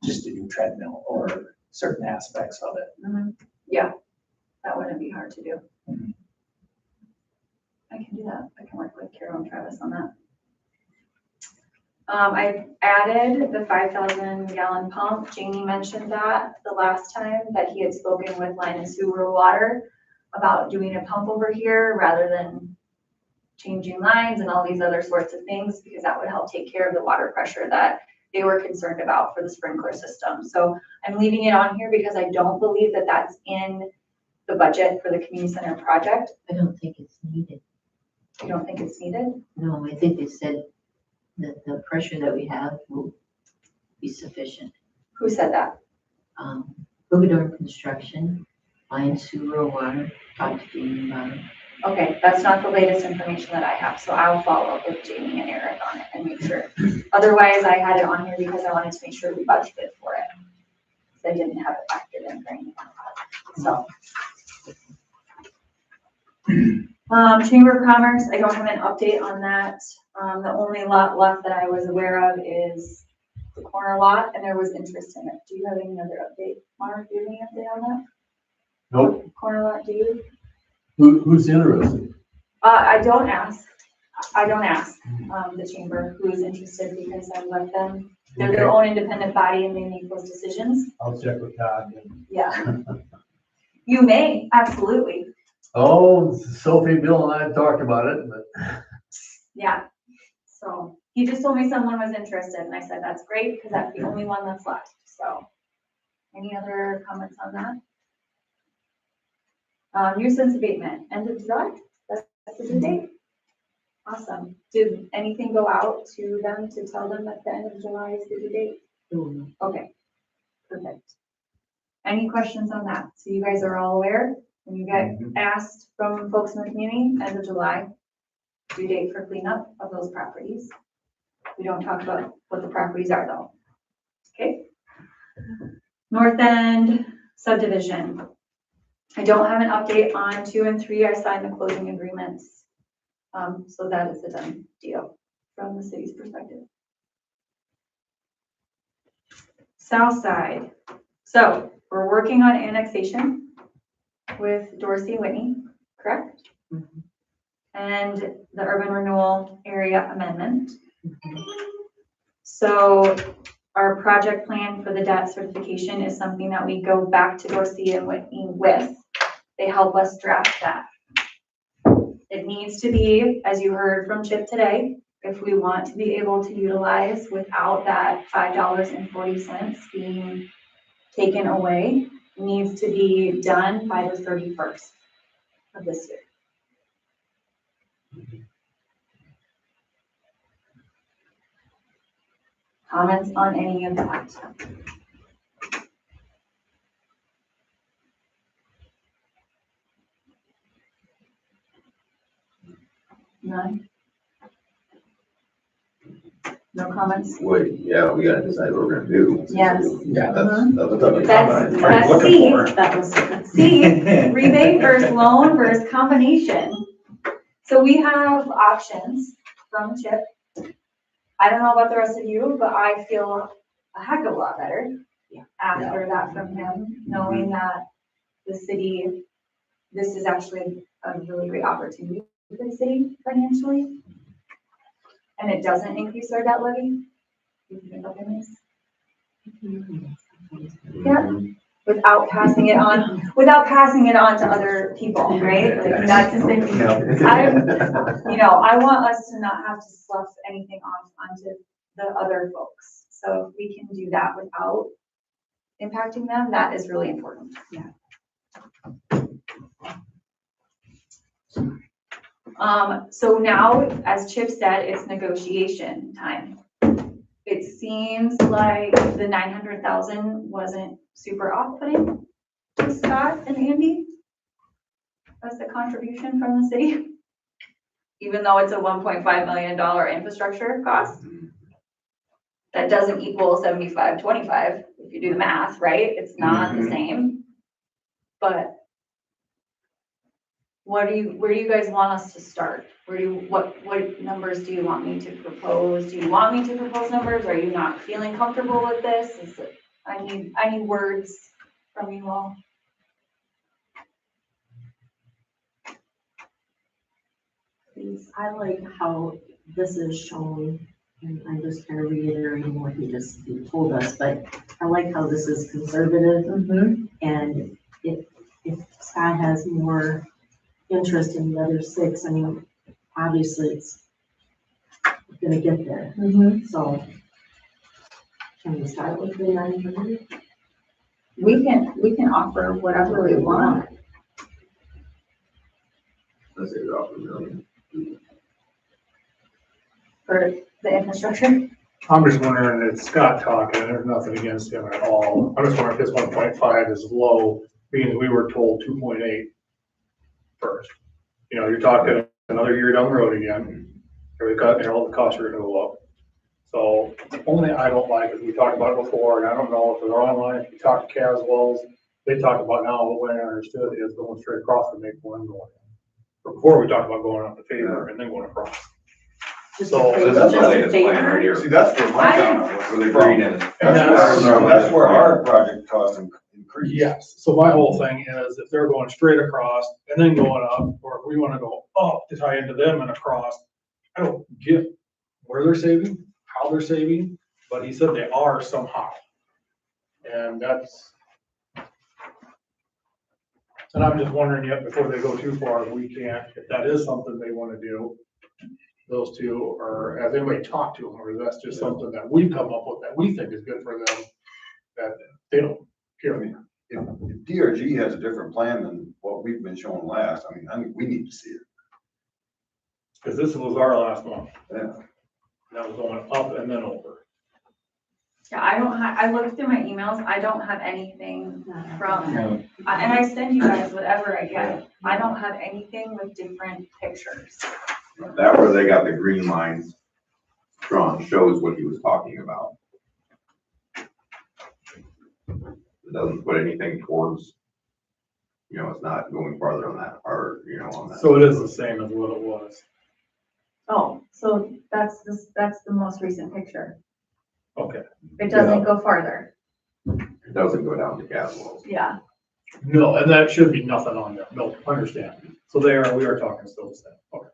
just a new treadmill or certain aspects of it. Yeah, that wouldn't be hard to do. I can do that. I can work with Carol and Travis on that. I added the 5,000 gallon pump. Jamie mentioned that the last time that he had spoken with Line and Sewer Water about doing a pump over here rather than changing lines and all these other sorts of things, because that would help take care of the water pressure that they were concerned about for the sprinkler system. So I'm leaving it on here because I don't believe that that's in the budget for the community center project. I don't think it's needed. You don't think it's needed? No, I think they said that the pressure that we have will be sufficient. Who said that? Boogador Construction, Line Sewer Water, talked to Jamie about it. Okay, that's not the latest information that I have, so I'll follow up with Jamie and Eric on it and make sure. Otherwise, I had it on here because I wanted to make sure we budgeted for it. So I didn't have it factored in for anything. So. Chamber of Commerce, I don't have an update on that. The only lot left that I was aware of is the corner lot, and there was interest in it. Do you have any other update? Mark, do you have any update on that? Nope. Corner lot, do you? Who's interested? I don't ask the chamber who is interested because I let them, they're their own independent body and they make those decisions. I'll check with Todd. Yeah. You may, absolutely. Oh, Sophie, Bill and I have talked about it, but. Yeah. So he just told me someone was interested and I said, that's great because that's the only one that's left. So any other comments on that? Nuisance abatement, end of July, that's the due date. Awesome. Did anything go out to them to tell them that the end of July is the due date? Okay, perfect. Any questions on that? So you guys are all aware, when you get asked from folks in the community, end of July, due date for cleanup of those properties. We don't talk about what the properties are though. Okay? North End subdivision. I don't have an update on 2 and 3. I signed the closing agreements. So that is a done deal from the city's perspective. South side. So we're working on annexation with Dorsey Whitney, correct? And the urban renewal area amendment. So our project plan for the debt certification is something that we go back to Dorsey and Whitney with. They help us draft that. It needs to be, as you heard from Chip today, if we want to be able to utilize without that $5.40 being taken away, it needs to be done by the 31st of this year. Comments on any of that? None? No comments? Wait, yeah, we gotta decide what we're gonna do. Yes. Yeah, that's a tough That's, comment. that's Looking C. for it. That was, C, rebate versus loan versus combination. So we have options from Chip. I don't know about the rest of you, but I feel a heck of a lot better after that from him, knowing that the city, this is actually a really great opportunity for the city financially. And it doesn't increase our debt levy. You can pick up in this. Yeah, without passing it on to other people, right? Like that's the thing. I want us to not have to slough anything off onto the other folks. So if we can do that without impacting them, that is really important. Yeah. So now, as Chip said, it's negotiation time. It seems like the 900,000 wasn't super off-putting to Scott and Andy as the contribution from the city, even though it's a $1.5 million infrastructure cost. That doesn't equal 75-25 if you do the math, right? It's not the same. But where do you guys want us to start? What numbers do you want me to propose? Do you want me to propose numbers? Are you not feeling comfortable with this? I need words from you all. please, I like how this is shown, and I'm just kind of reiterating what he told us, but I like how this is conservative. And if Scott has more interest in the other 6, I mean, obviously it's gonna get there. So can we start with the 900? We can offer whatever we want. Let's say we're off a million. For the infrastructure. I'm just wondering, it's Scott talking, there's nothing against him at all. I'm just wondering if this 1.5 is low, being we were told 2.8 first. You're talking another year down the road again, and all the costs are gonna go up. So the only thing I don't like is we talked about it before, and I don't know if they're online, if you talk to Caswell's, they talk about now, what I understood is going straight across the Maple and going in. But before we talked about going up the Tabor and then going across. So That's my latest plan right here. See, that's where my comment was, where they bring in. That's where our project cost increase. Yes, so my whole thing is if they're going straight across and then going up, or if we wanna go up to tie into them and across, I don't get where they're saving, how they're saving, but he said they are somehow. And I'm just wondering yet before they go too far, if that is something they wanna do, those two, or has anybody talked to them, or that's just something that we come up with that we think is good for them, that they don't care. If DRG has a different plan than what we've been shown last, I mean, we need to see it. Cause this was our last one. Yeah. That was going up and then over. Yeah, I looked through my emails. I don't have anything from, and I send you guys whatever I get. I don't have anything with different pictures. That where they got the green lines drawing shows what he was talking about. It doesn't put anything towards, it's not going farther on that part, on that. So it is the same as what it was. Oh, so that's the most recent picture. Okay. It doesn't go farther. It doesn't go down to Caswell's. Yeah. No, and that should be nothing on there. No, understand. So we are talking still the same. Okay.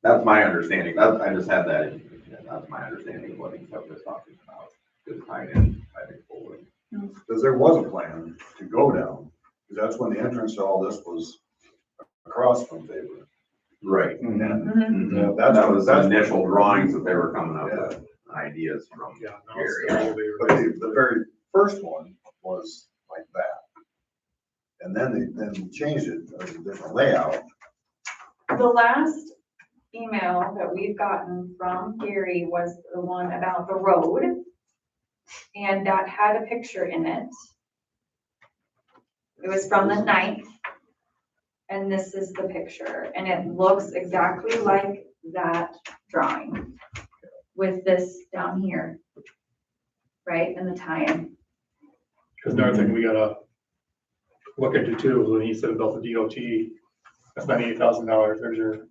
That's my understanding. I just had that, that's my understanding of what he was talking about. Good tying in, I think, forward. Because there was a plan to go down, because that's when the entrance to all this was across from Faber. Right. And Mhm. that's That was the that's initial drawings that they were coming up with, ideas from Yeah. No, Gary. But the very first one was like that. And then they changed it, it was a different layout. The last email that we've gotten from Gary was the one about the road. And that had a picture in it. It was from the 9th. And this is the picture, and it looks exactly like that drawing with this down here. Right, and the tie-in. Because another thing we gotta look into too, is when he said about the DOT, that's $98,000, there's your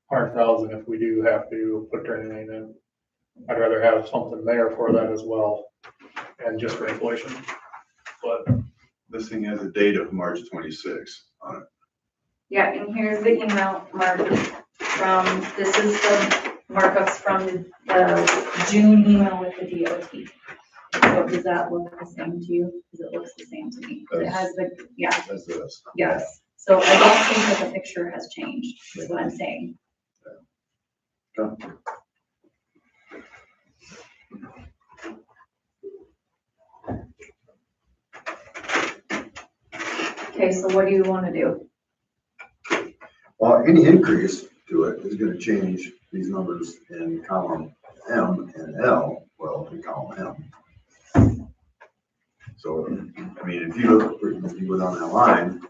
100,000 if we do have to put turning lane in. I'd rather have something there for that as well, and just for inflation. But This thing has a date of March 26 on it. Yeah, and here's the email mark this is the markups from the June email with the DOT. So does that look the same to you? Because it looks the same to me. It has That's this. yes. So I don't think that the picture has changed, is what I'm saying. Okay. Okay, so what do you want to do? Well, any increase to it is gonna change these numbers in column M and L, well, in column M. So, I mean, if you go down that line,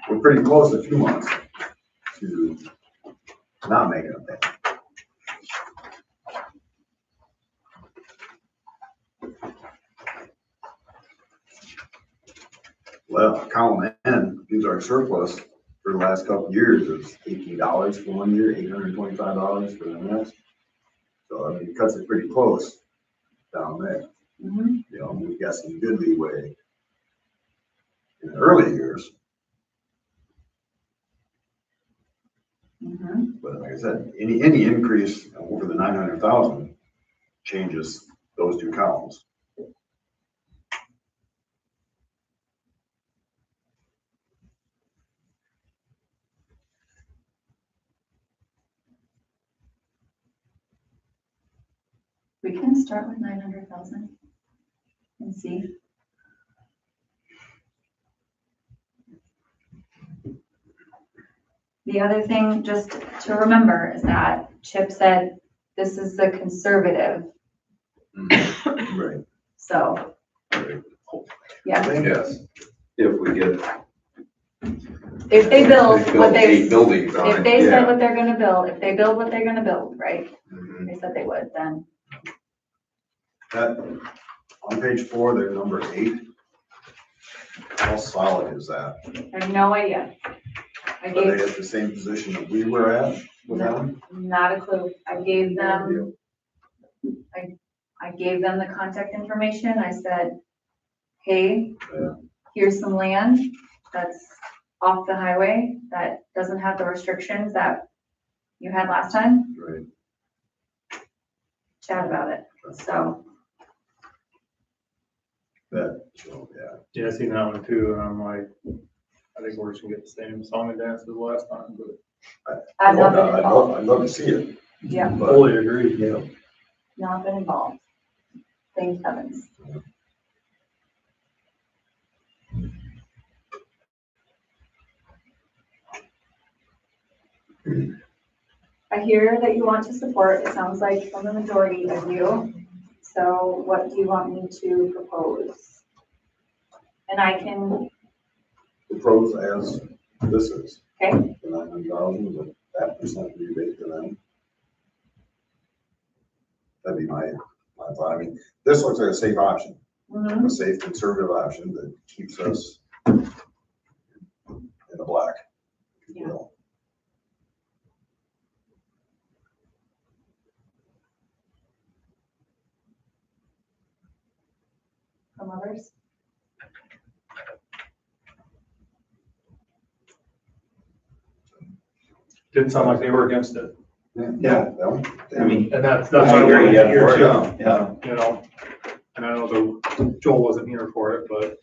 we're pretty close a few months to not making a payment. Well, column N gives our surplus for the last couple of years is $18 for 1 year, $825 for the next. So I mean, it cuts it pretty close down there. Mhm. We've got some good leeway in the early years, Mhm. but like I said, any increase over the 900,000 changes those two columns. We can start with 900,000 and see. The other thing just to remember is that Chip said this is the conservative, Right. so, Right. yeah. Yes, if we get. If they build what they, 8 buildings on if it, they yeah. said what they're gonna build, if they build what they're gonna build, right? Mhm. They said they would, then, That, on page 4, there's number 8. How solid is that? I have no idea. I Are they gave, at the same position that we were at with them? not a clue. I gave them, I gave them the contact information. I said, hey, Yeah. here's some land that's off the highway that doesn't have the restrictions that you had last time. Right. Chat about it. So, So, yeah. yeah, I seen that one too, and I'm like, I think we're just gonna get the same song and dance as last time, but I've not been I'd involved. love to see it. Yeah, But, fully agree, yeah. not been involved. Thank heavens. I hear that you want to support, it sounds like from the majority of you. So what do you want me to propose? And I can, the pros as this is. okay, the 900,000 with that percent rebate to them. That'd be my thought. I mean, this looks like a safe option, a safe conservative option that keeps us in the black. if you will. From others? Didn't sound like they were against it. Yeah, no, I mean, And that's I why agree, we're yeah, here too. yeah. You know, and I know Joel wasn't here for it, but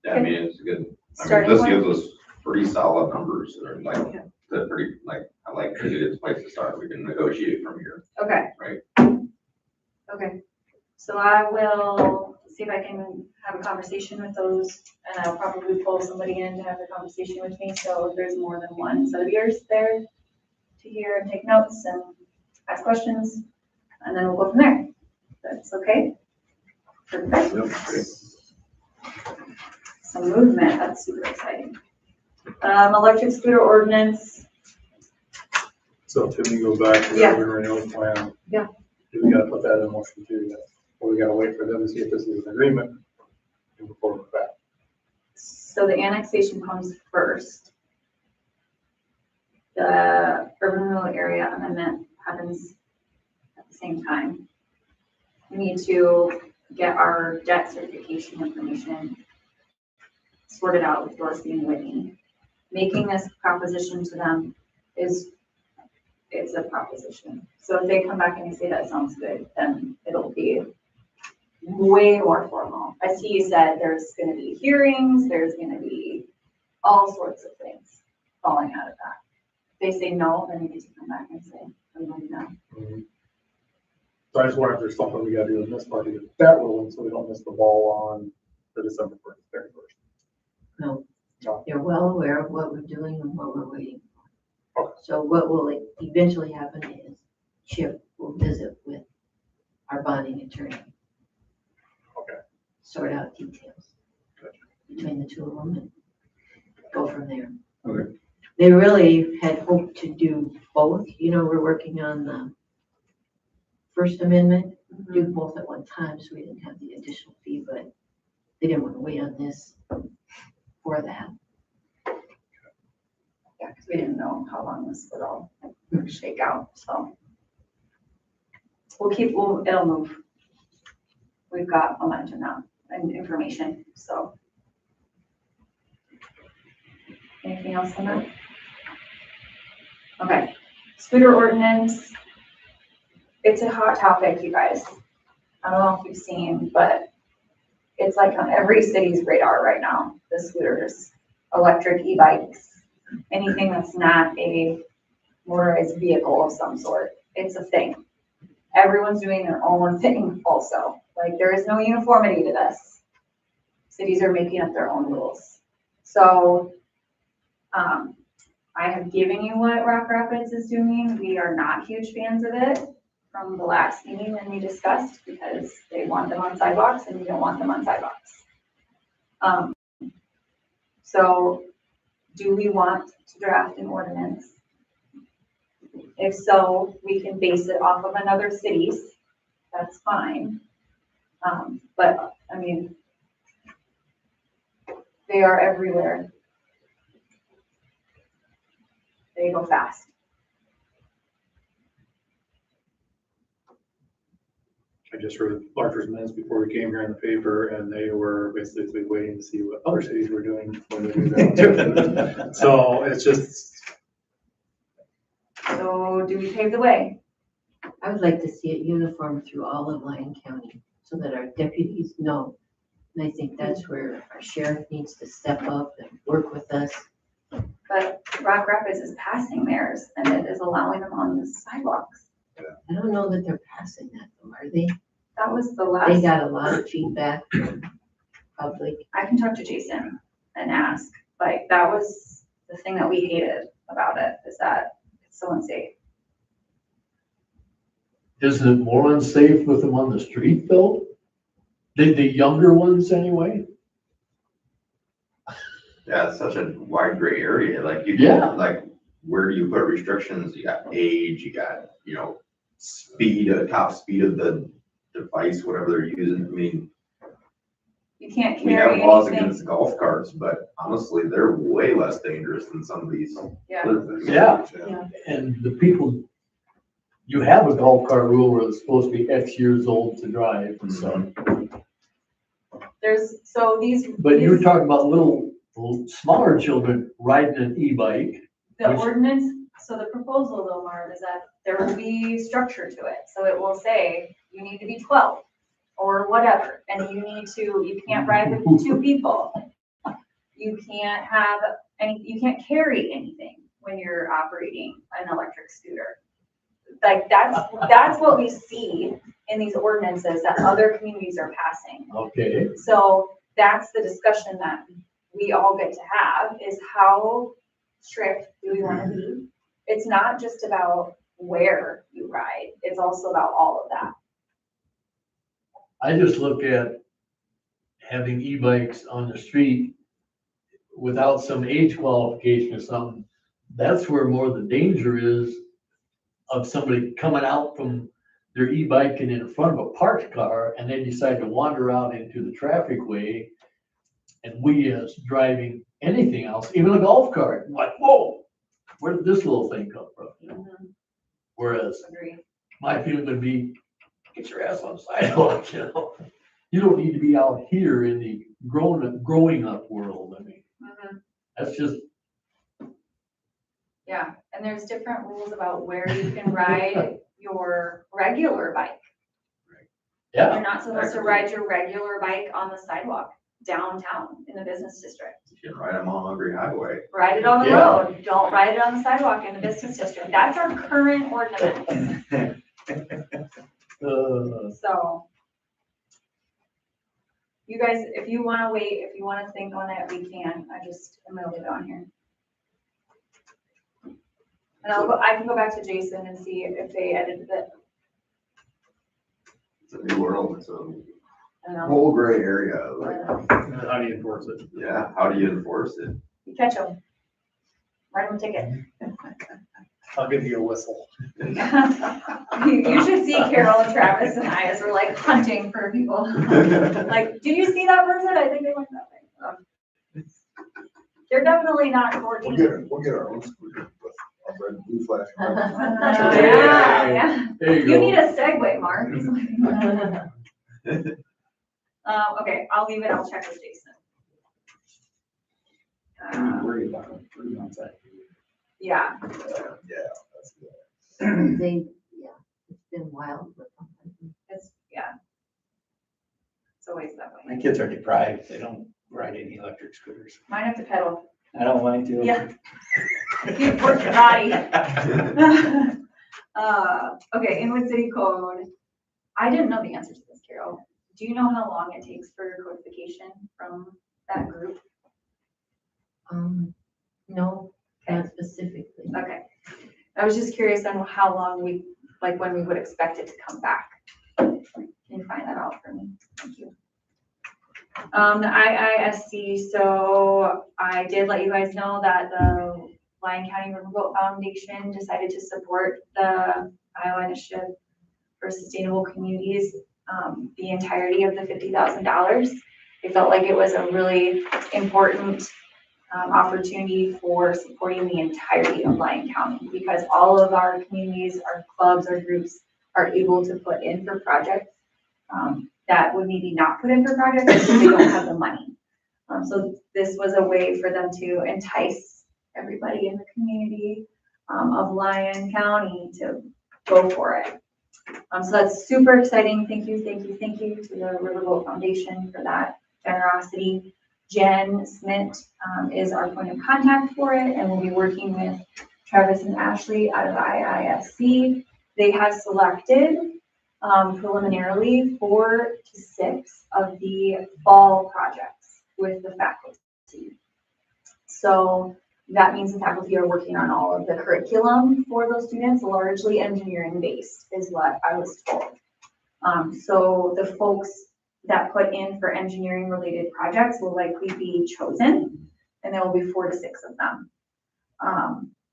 Yeah, I mean, it's good. I mean, Starting this point? gives us pretty solid numbers, or like, the pretty, like, I like, it's a place to start. We can negotiate from here, Okay. right? Okay, so I will see if I can have a conversation with those, and I'll probably pull somebody in to have a conversation with me, so if there's more than one set of ears there to hear and take notes and ask questions, and then we'll go from there. That's okay? Perfect. Some movement, that's super exciting. Electric scooter ordinance. so till we go back to the Yeah. urban renewal plan. Yeah. We gotta put that in motion too, or we gotta wait for them to see if this is an agreement and move forward with that. So the annexation comes first. The urban renewal area amendment happens at the same time. We need to get our debt certification information sorted out with Dorsey and Whitney. Making this proposition to them it's a proposition. So if they come back and they say that sounds good, then it'll be way more formal. I see you said there's gonna be hearings, there's gonna be all sorts of things falling out of that. If they say no, then you get to come back and say, everybody no. So I just wonder if there's something we gotta do in this part to get that rolling, so we don't miss the ball on the December 31st. No, No. they're well aware of what we're doing and what we're waiting for. So what will eventually happen is Chip will visit with our bonding attorney. Okay. Sort out details between the two of them and go from there. Okay. They really had hoped to do both. You know, we're working on the First Amendment, do both at one time, so we didn't have the additional fee, but they didn't want to wait on this for that. Yeah, because we didn't know how long this would all shake out, so. It'll move. We've got momentum now and information, so. Anything else on that? Okay, scooter ordinance. It's a hot topic, you guys. I don't know if you've seen, but it's like on every city's radar right now, the scooters, electric e-bikes, anything that's not a motorized vehicle of some sort. It's a thing. Everyone's doing their own thing also. Like, there is no uniformity to this. Cities are making up their own rules. So, I have given you what Rock Rapids is doing. We are not huge fans of it from the last meeting when we discussed, because they want them on sidewalks and we don't want them on sidewalks. So do we want to draft an ordinance? If so, we can base it off of another city's, that's fine. But I mean, they are everywhere. They go fast. I just read Larker's minutes before we came here in the paper, and they were basically waiting to see what other cities were doing when they do that too. So it's just. So do we pave the way? I would like to see it uniform through all of Lyon County so that our deputies know. And I think that's where our sheriff needs to step up and work with us. But Rock Rapids is passing theirs and it is allowing them on the sidewalks. I don't know that they're passing that though, are they? That was the They last, got a lot of feedback from public. I can talk to Jason and ask, like, that was the thing that we hated about it, is that it's so unsafe. Isn't it more unsafe with them on the street though? The younger ones anyway? Yeah, it's such a wide gray area, like you, Yeah. like, where do you put restrictions? You got age, you got, speed, top speed of the device, whatever they're using. I mean, You can't we carry have laws anything. against golf carts, but honestly, they're way less dangerous than some of these Yeah. other things. Yeah. Yeah. And the people, you have a golf cart rule where it's supposed to be X years old to drive, so. So these. But you're these- talking about little, smaller children riding an e-bike. The which- ordinance, so the proposal though, Marv, is that there will be structure to it. So it will say, you need to be 12 or whatever, and you can't ride with 2 people. You can't you can't carry anything when you're operating an electric scooter. Like that's what we see in these ordinances that other communities are passing. Okay, So that's the discussion that we all get to have, is how strict do we want to be? It's not just about where you ride, it's also about all of that. I just look at having e-bikes on the street without some age qualification or something. That's where more the danger is of somebody coming out from their e-bike and in front of a parked car, and they decide to wander out into the traffic way. And we as driving anything else, even a golf cart, like, whoa, where did this little thing come from? You know? Whereas Agree. my feeling would be, get your ass on the sidewalk, you know? You don't need to be out here in the growing up world. I mean, that's just, Yeah, and there's different rules about where you can ride your regular bike. yeah. You're not supposed to ride your regular bike on the sidewalk downtown in the business district. You can ride them on every highway. Ride it on the Yeah. road, don't ride it on the sidewalk in the business district. That's our current ordinance. So you guys, if you want to wait, if you want to think on it, we can. I'm gonna leave it on here. And I can go back to Jason and see if they edited it. It's a new world, it's a I don't know. whole gray area, like, How do you enforce it? Yeah, how do you enforce it? You catch them. Write them a ticket. I'll give you a whistle. You should see Carol and Travis and I as we're like hunting for people. Like, did you see that person? I think they went that way. They're definitely not 14. we'll get our own scooter with our red and blue flash. Yeah. There you You go. need a segue, Mark. Okay, I'll leave it. I'll check with Jason. Worry about it 3 months out. Yeah. Yeah, that's They, yeah, it's been wild with them. It's always that way. My kids are deprived. They don't ride any electric scooters. Mine have to pedal. I don't mind to. Yeah. You work your body. Okay, Inwood City Code. I didn't know the answer to this, Carol. Do you know how long it takes for codification from that group? No, not specifically. Okay. I was just curious on how long when we would expect it to come back. Can you find that out for me? Thank you. The IISC, so I did let you guys know that the Lyon County Riverboat Foundation decided to support the Iowa Initiative for Sustainable Communities, the entirety of the $50,000. They felt like it was a really important opportunity for supporting the entirety of Lyon County, because all of our communities, our clubs, our groups are able to put in for projects that would maybe not put in for projects because they don't have the money. So this was a way for them to entice everybody in the community of Lyon County to go for it. So that's super exciting. Thank you to the Riverboat Foundation for that generosity. Jen Smith is our point of contact for it, and we'll be working with Travis and Ashley out of IISC. They have selected preliminarily 4 to 6 of the fall projects with the faculty. So that means the faculty are working on all of the curriculum for those students, largely engineering based is what I was told. So the folks that put in for engineering related projects will likely be chosen. and there will be 4 to 6 of them.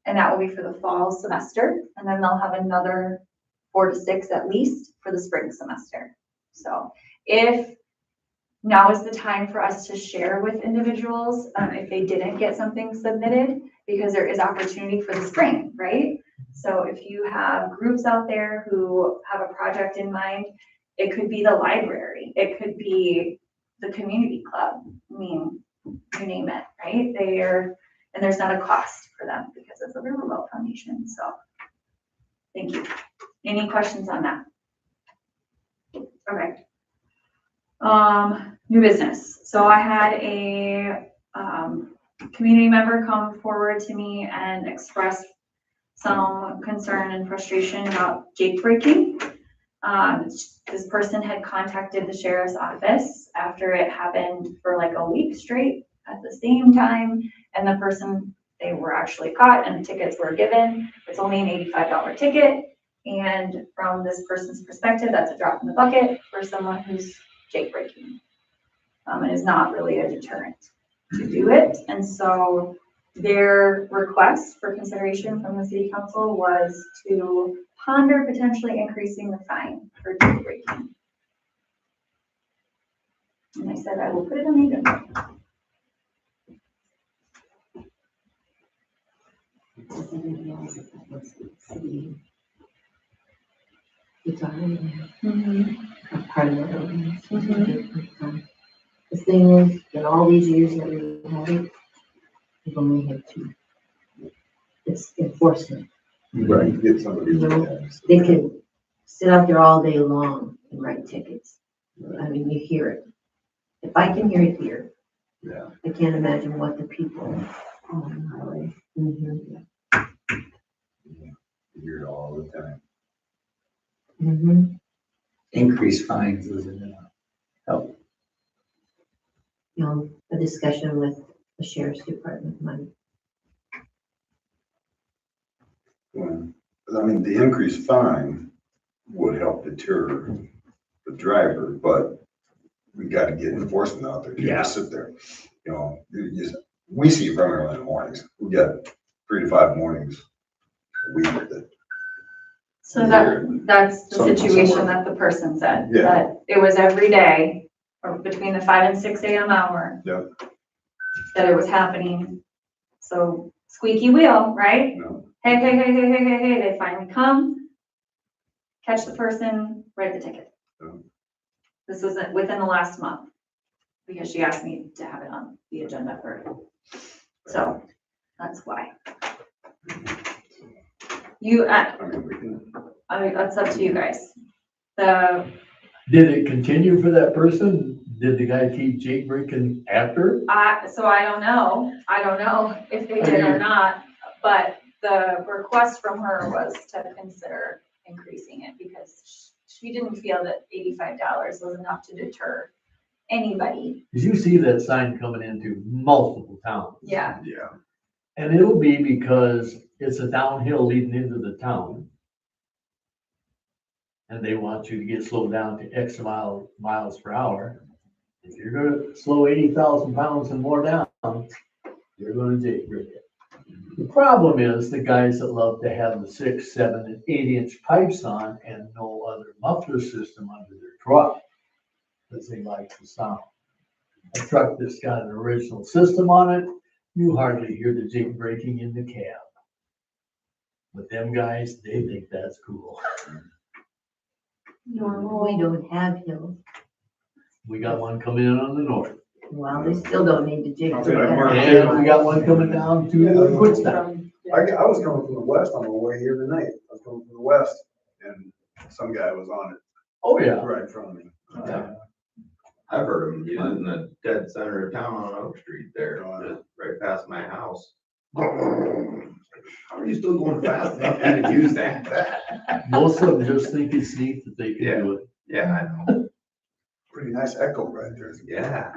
And that will be for the fall semester, and then they'll have another 4 to 6 at least for the spring semester. So if now is the time for us to share with individuals, if they didn't get something submitted, because there is opportunity for the spring, right? So if you have groups out there who have a project in mind, it could be the library, it could be the community club. I mean, you name it, right? And there's not a cost for them because it's a Riverboat Foundation, so. Thank you. Any questions on that? Okay. New business. So I had a, community member come forward to me and express some concern and frustration about jake breaking. This person had contacted the sheriff's office after it happened for like a week straight at the same time. And the person, they were actually caught and tickets were given. It's only an $85 ticket. And from this person's perspective, that's a drop in the bucket for someone who's jake breaking. And is not really a deterrent to do it. And so their request for consideration from the city council was to ponder potentially increasing the fine for jake breaking. And I said, I will put it on the agenda. It's already Mm-hmm. part of the ordinance. The thing is, in all these years that we have it, we've only had 2. It's enforcement. Right, get somebody. You know, they can sit out there all day long and write tickets. I mean, you hear it. If I can hear it here, Yeah. I can't imagine what the people on the highway can hear. You hear it all the time. Mm-hmm. Increased fines isn't help. You know, a discussion with the sheriff's department money. Well, I mean, the increased fine would help deter the driver, but we gotta get enforcement out there. You Yeah. just sit there, you know, we see it primarily in the mornings. We got 3 to 5 mornings a week that. So that's the situation that the person said, Yeah. that it was every day, or between the 5 and 6 a.m. hour. Yep. That it was happening. So squeaky wheel, right? No. Hey, they finally come, catch the person, write the ticket. Yeah. This was within the last month, because she asked me to have it on the agenda for it. So that's why. That's up to you guys. Did it continue for that person? Did the guy keep jake breaking after? So I don't know if they did or not, but the request from her was to consider increasing it because she didn't feel that $85 was enough to deter anybody. Did you see that sign coming into multiple towns? Yeah. Yeah. And it'll be because it's a downhill leading into the town. And they want you to get slowed down to X miles per hour. If you're gonna slow 80,000 pounds and more down, you're gonna jake break it. The problem is the guys that love to have the 6, 7, and 8-inch pipes on and no other muffler system under their truck, because they like the sound. A truck that's got an original system on it, you hardly hear the jake breaking in the cab. But them guys, they think that's cool. Normal. We don't have hills. We got one coming in on the north. Well, they still don't need to jig. And we got one coming down to Kutztown. I was coming from the west on my way here tonight. I was coming from the west and some guy was on it. Oh, yeah. Right in front of me. I've heard them use it in the dead center of town on Oak Street there, just right past my house. How are you still going fast enough to use that? Most of them just think it's neat that they can do it. Yeah, I know. Pretty nice echo right there. Yeah.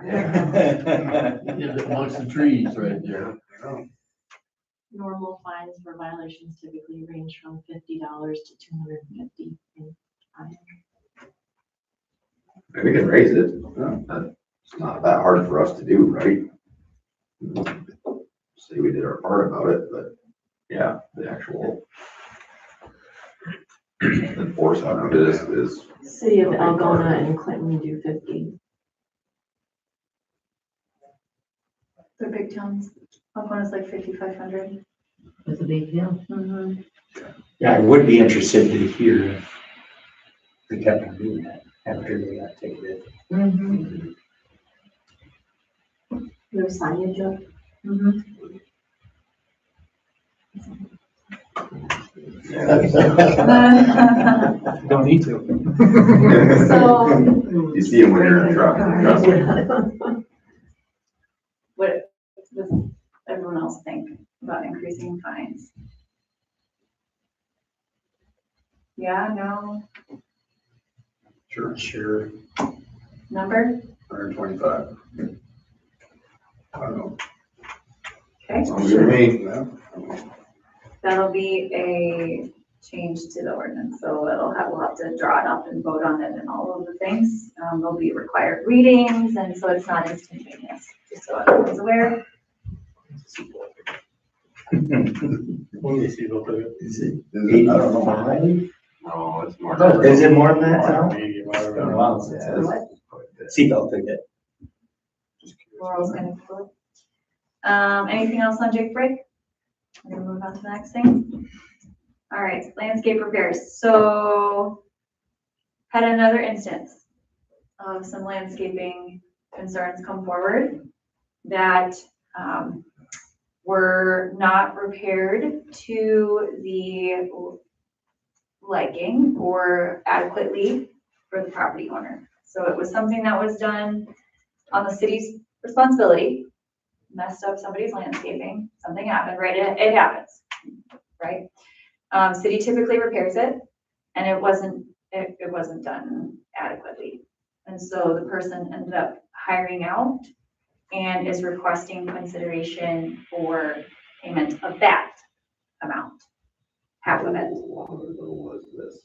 Amongst the trees right there. Normal fines for violations typically range from $50 to $250. Maybe we can raise it. It's not that hard for us to do, right? we did our part about it, but yeah, the actual enforcement of it is. City of Algona and Clinton do 50. The big towns, Algona's like 5,500. That's a big deal. Mm-hmm. Yeah, I would be interested to hear if they kept on doing that after they got ticketed. Mm-hmm. No signage up. Mm-hmm. Don't need to. So, You see them when you're in a truck. Trust me. what does everyone else think about increasing fines? Yeah, no, Sure. number? 125. I don't know. Okay, Sounds good to me. that'll be a change to the ordinance, so we'll have to draw it up and vote on it and all of the things. There'll be required readings, and so it's not instantaneous, just so everyone's aware. When we see what the. Is it I don't know. 85? No, it's more. Is it more than that now? Medium, I don't Oh, know. wow. What? Seatbelt ticket. Laurel's gonna do it. Anything else on Jake Break? We're gonna move on to the next thing. All right, landscape repairs. So had another instance of some landscaping concerns come forward that were not repaired to the liking or adequately for the property owner. So it was something that was done on the city's responsibility, messed up somebody's landscaping, something happened, right? It happens, right? City typically repairs it, and it wasn't done adequately. And so the person ended up hiring out and is requesting consideration for payment of that amount, half of it. How long ago was this?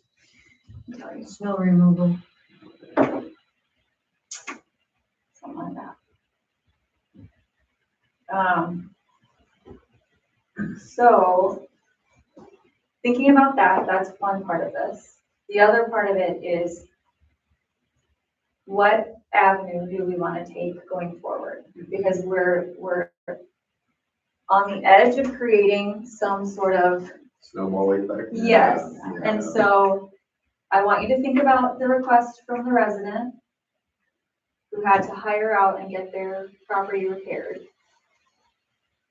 I'll tell you, Snow removal. something like that. So thinking about that, that's one part of this. The other part of it is what avenue do we want to take going forward? Because we're on the edge of creating some sort of, Snowball effect? yes. Yeah. And so I want you to think about the request from the resident who had to hire out and get their property repaired.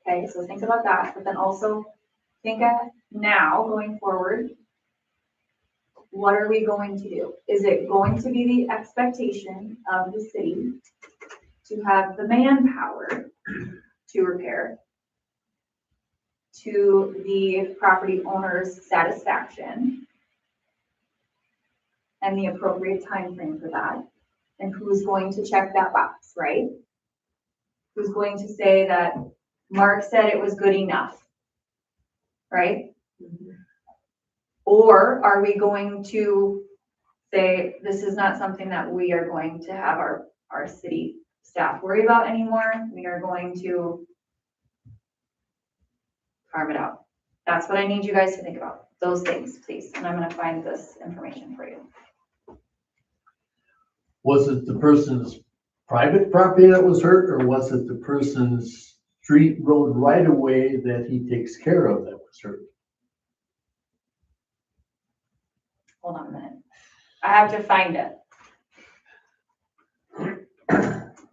Okay, so think about that, but then also think of now going forward, what are we going to do? Is it going to be the expectation of the city to have the manpower to repair to the property owner's satisfaction and the appropriate time frame for that? And who's going to check that box, right? Who's going to say that Mark said it was good enough, right? Or are we going to say, this is not something that we are going to have our city staff worry about anymore. We are going to carve it out. That's what I need you guys to think about. Those things, please. And I'm gonna find this information for you. Was it the person's private property that was hurt, or was it the person's street, road, right of way that he takes care of that was hurt? Hold on a minute. I have to find it.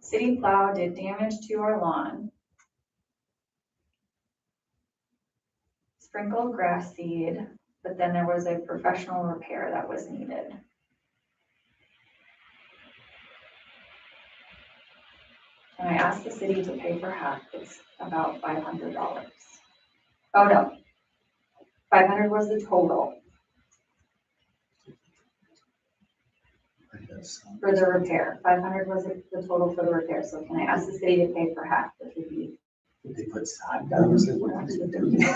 City plow did damage to our lawn. Sprinkled grass seed, but then there was a professional repair that was needed. And I asked the city to pay for half. It's about $500. Oh no, 500 was the total for the repair. 500 was the total for the repair. So can I ask the city to pay for half, which would be? Did they put sod down? Is it what did they do?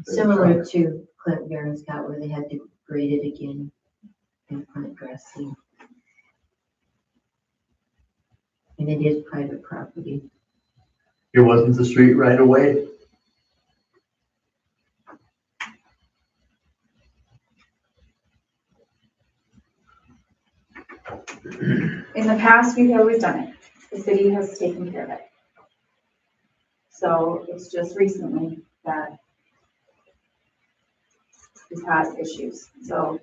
Similar to Clint Barron's got where they had to grade it again and plant grass seed. And it is private property. Here wasn't the street right away. In the past, we've always done it. The city has taken care of it. So it's just recently that we've had issues. So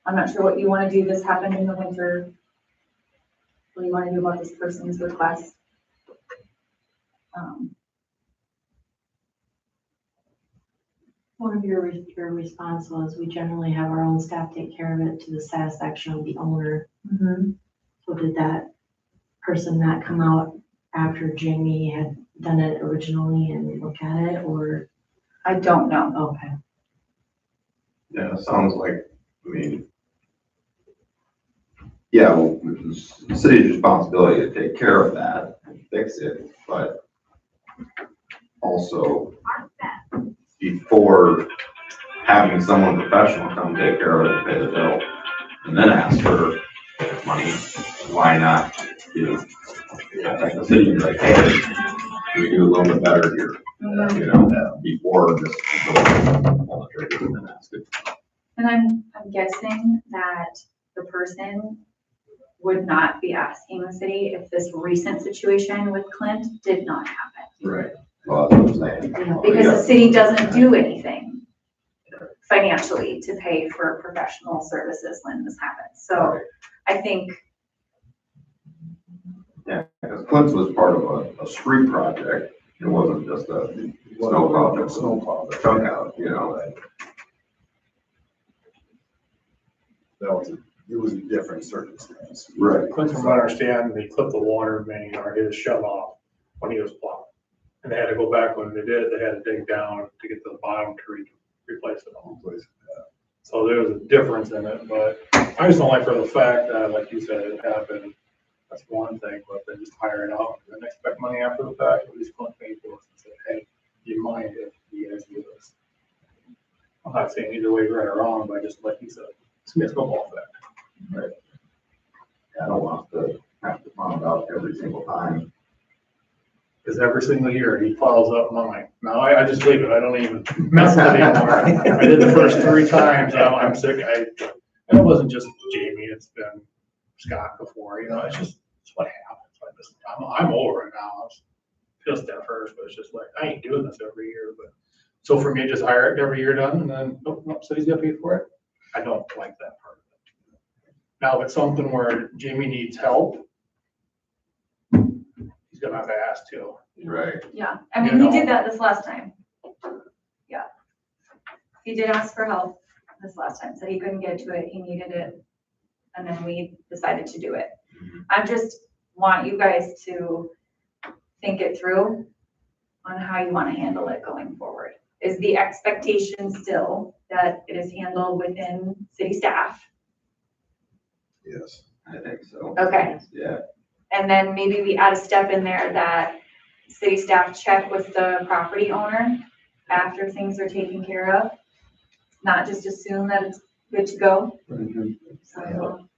I'm not sure what you want to do. This happened in the winter. What do you want to do about this person's request? One of your response was, we generally have our own staff take care of it to the satisfaction of the owner. So did that person not come out after Jamie had done it originally and look at it, or? I don't know. Okay. Yeah, it sounds like, I mean, yeah, well, it's the city's responsibility to take care of that and fix it, but also before having someone professional come take care of it and pay the bill, and then ask for money, why not do, like the city, is like, hey, can we do a little bit better here? You know, before just pull the trigger and then ask it. And I'm guessing that the person would not be asking the city if this recent situation with Clint did not happen. Right. Well, that's what I'm saying. Because the city doesn't do anything financially to pay for professional services when this happens. So I think. Yeah, because Clint's was part of a street project. It wasn't just a snow project, chunk out, you know. It was a different circumstance. Right. From what I understand, they clipped the water main or his shut off when he was plowing. And they had to go back when they did it, they had to dig down to get to the bottom to replace it all. So there was a difference in it, but I just don't like for the fact that, like you said, it happened. That's one thing, but then just hire it out and then expect money after the fact, at least come pay for it and say, hey, do you mind if you guys do this? I'm not saying either way, right or wrong, but just like you said, it's a snowball effect. Right. I don't want to have to find out every single time. Because every single year he plows up mine. Now I just leave it. I don't even mess with it anymore. I did the first 3 times. I'm sick. And it wasn't just Jamie. It's been Scott before. You know, it's what happens. I'm over it now. I was pissed at first, but it's just like I ain't doing this every year. But so for me, just hire it every year done, and then nope, city's gonna pay for it. I don't like that part of it. Now, if it's something where Jamie needs help, he's gonna have to ask too. Right. Yeah, I mean, he did that this last time. Yeah. He did ask for help this last time, said he couldn't get to it, he needed it, and then we decided to do it. I just want you guys to think it through on how you want to handle it going forward. Is the expectation still that it is handled within city staff? Yes, I think so. Okay. Yeah. And then maybe we add a step in there that city staff check with the property owner after things are taken care of. Not just assume that it's good to go. So,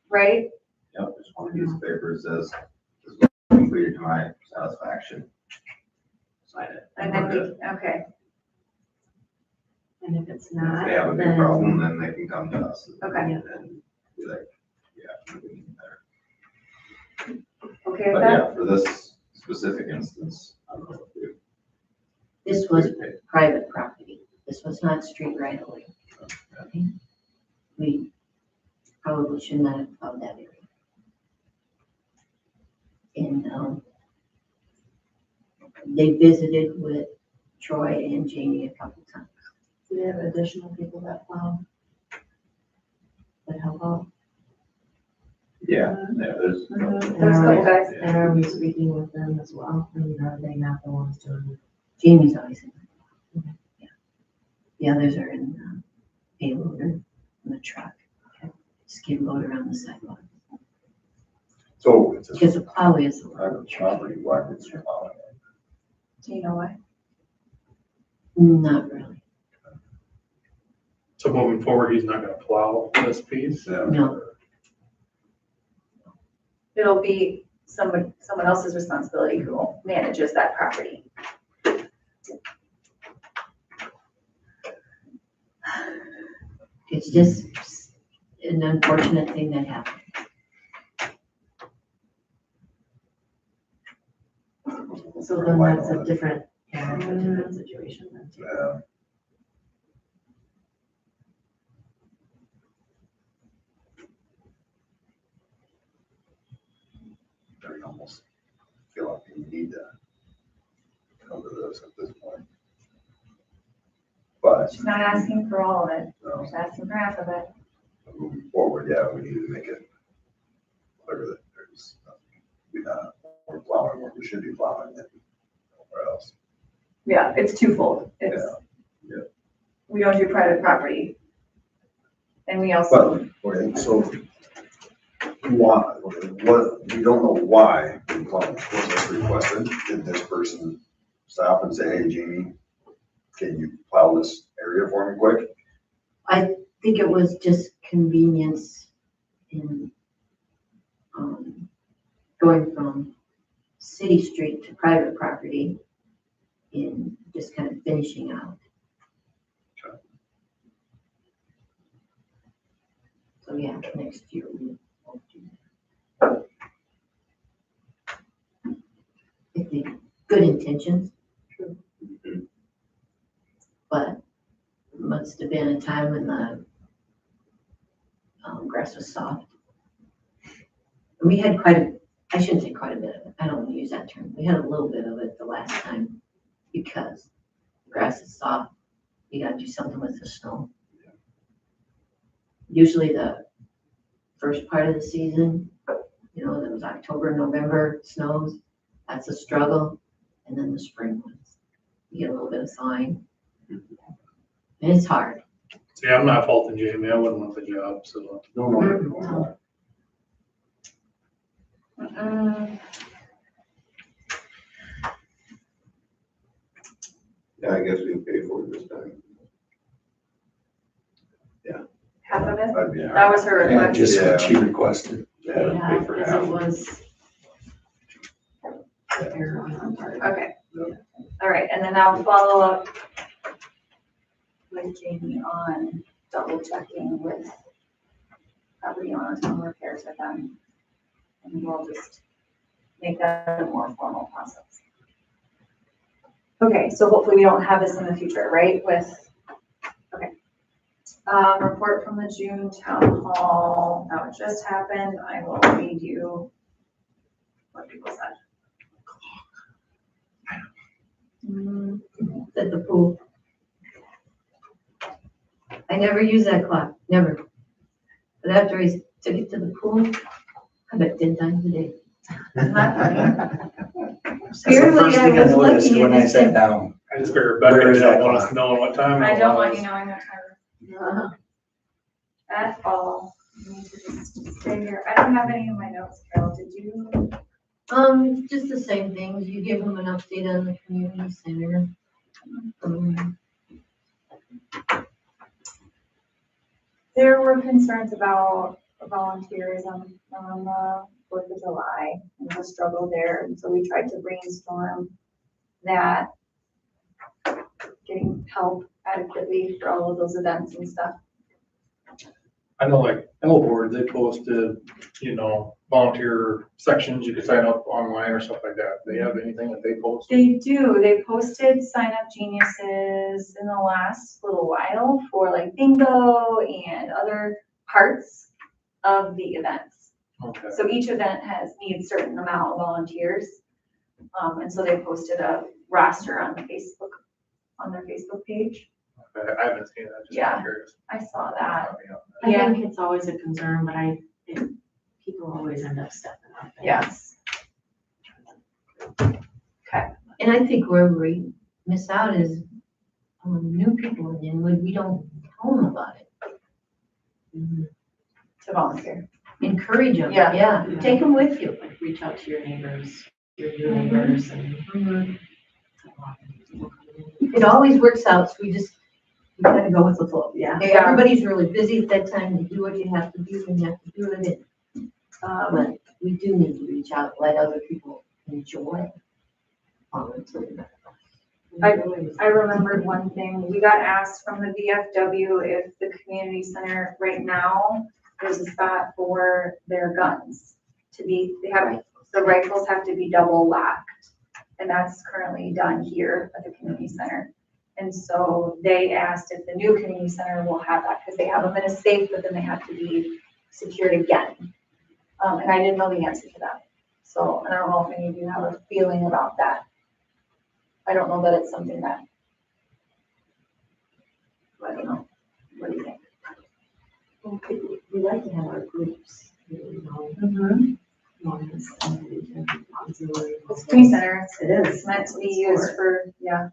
right? Yep, just one piece of paper says, this was completed to my satisfaction. Sign it. And then we, okay, And if it's If not, they have a big then. problem, then they can come to us. Okay. And be like, yeah, we need better. okay with But that? yeah, for this specific instance, I don't know if we. This was private property. This was not street right away. Okay. We probably should not have plowed that area. And, they visited with Troy and Jamie a couple times. Do they have additional people that plow? That help out? Yeah, there's. There's a couple guys. And are we speaking with them as well? I mean, are they not the ones doing it? Jamie's always in. Yeah. The others are in, payloader, in the truck, skid loader on the sidewalk. So it's Because the plow is. private property, why would you allow it? Do you know why? Not really. So moving forward, he's not gonna plow this piece. Yeah. No. It'll be someone else's responsibility who manages that property. It's just an unfortunate thing that happened. So then that's a different situation then too. Yeah. I almost feel like you need to come to this at this point. But She's not asking for all of it, no, she's asking for half of it. moving forward, yeah, we need to make it clear that there's nothing, we're plowing where we should be plowing and nowhere else. Yeah, it's twofold. It's, Yeah. we don't do private property. And we also, But, okay, so why, what, we don't know why the plowing was requested. Did this person stop and say, hey, Jamie, can you plow this area for me quick? I think it was just convenience in, going from city street to private property in just kind of finishing out. Okay. So yeah, next year we won't do that. I think good intentions. But it must have been a time when the grass was soft. And we had I shouldn't say quite a bit of it, I don't want to use that term. We had a little bit of it the last time because the grass is soft. You gotta do something with the snow. Usually the first part of the season, you know, that was October, November snows, that's a struggle. And then the spring ones, you get a little bit of thawing. And it's hard. See, I'm not faulting Jamie, I wouldn't want the job, so. No. Yeah, I guess we can pay for it this time. half of it, I'd be- that was her Yeah, request. just what she requested. Yeah, pay for Because half. it was. Error on our part. Okay, all right, and then I'll follow up with Jamie on double checking with property owners on repairs with them. And we'll just make that a more formal process. Okay, so hopefully we don't have this in the future, right, okay. Report from the June town hall, that would just happened, I will read you what people said. At the pool. I never use that clock, never. But after I took it to the pool, I bet 10 times a day. Isn't that funny? That's the first thing I noticed when I sat down. I just figured Rebecca just don't want us knowing what time. I it don't was. want you knowing what time at all. You need to just stay here. I don't have any of my notes, Carol, did you? Just the same things. You give them an update on the community center. There were concerns about volunteers on the 4th of July and the struggle there. And so we tried to brainstorm that, getting help adequately for all of those events and stuff. I know like L Board, they posted, you know, volunteer sections, you could sign up online or stuff like that. They have anything that they post? They do. They posted Sign Up Geniuses in the last little while for like bingo and other parts of the events. Okay. So each event needs certain amount of volunteers. And so they posted a roster on Facebook, on their Facebook page. Okay, I haven't seen that, just Yeah. curious. I saw that. I Yeah. think it's always a concern, but people always end up stepping up. Yes. And I think where we miss out is new people in Inwood, we don't tell them about it. To volunteer. Encourage them, Yeah. yeah, take them with you. Like reach out to your neighbors, your new neighbors and. It always works out, so we gotta go with the flow. Yeah. Everybody's really busy at that time, you do what you have to do, and you have to do it. But we do need to reach out, let other people enjoy volunteering. I remembered one thing. We got asked from the VFW if the community center right now, there's a spot for their guns to be, the rifles have to be double locked. And that's currently done here at the community center. And so they asked if the new community center will have that, because they have them in a safe, but then they have to be secured again. And I didn't know the answer to that. So I don't know if any of you have a feeling about that. I don't know that it's something that, I don't know. What do you think? Well, we like to have our groups, you know, It's community center. It is. It's meant to be used for, yeah.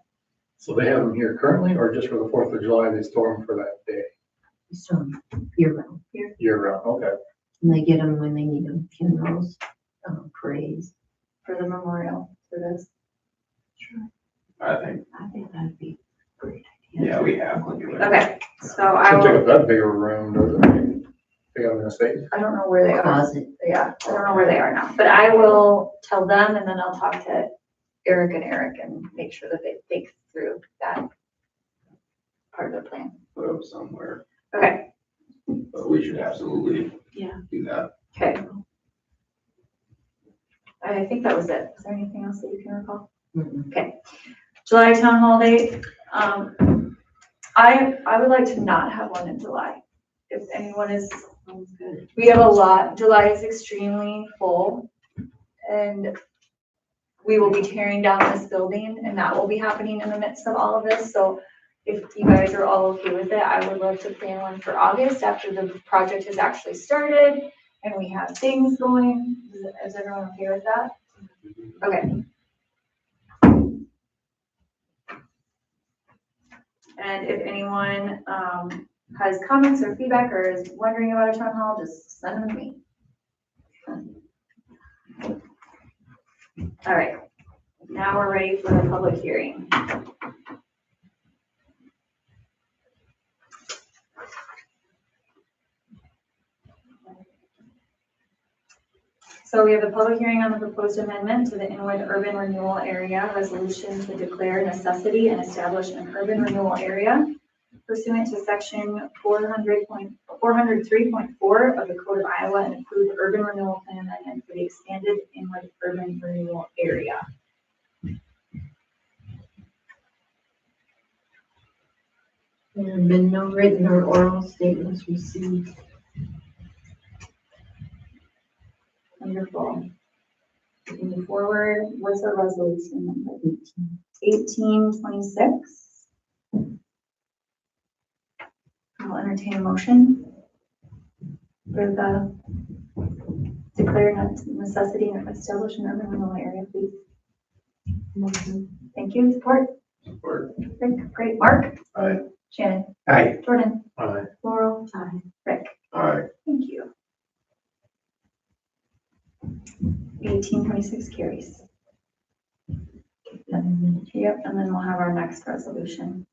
So they have them here currently, or just for the 4th of July, they store them for that day? So year round, Year round, okay. and they get them when they need them, funerals, parades. For the memorial for this. I think, I think that'd be great. yeah, we have to do it. Okay, so I Should take up will, that bigger room, doesn't it? They have them in a safe? I don't know where they are. Closet. Yeah, I don't know where they are now, but I will tell them and then I'll talk to Eric and make sure that they think through that part of the plan. Put them somewhere, Okay, but we should absolutely do that. okay. I think that was it. Is there anything else that you can recall? Okay. July town hall date. I would like to not have one in July. If anyone is, we have a lot. July is extremely full. And we will be tearing down this building and that will be happening in the midst of all of this. So if you guys are all okay with it, I would love to plan one for August after the project has actually started and we have things going. Is everyone okay with that? Okay. And if anyone has comments or feedback or is wondering about a town hall, just send them to me. All right, now we're ready for the public hearing. So we have a public hearing on the proposed amendment to the Inwood Urban Renewal Area Resolution to declare necessity and establish an urban renewal area pursuant to section 403.4 of the Code of Iowa and approve urban renewal plan amendment for the expanded Inwood Urban Renewal Area. There have been no written or oral statements received. Wonderful. Moving forward, what's our resolution number? 1826. I'll entertain a motion for the declaring a necessity and establish an urban renewal area, please. Motion. Thank you. Support? Support. Great. Mark? Aye. Shannon? Aye. Jordan? Aye. Laurel? Aye. Rick? Aye. Thank you. 1826 carries. Yep, and then we'll have our next resolution.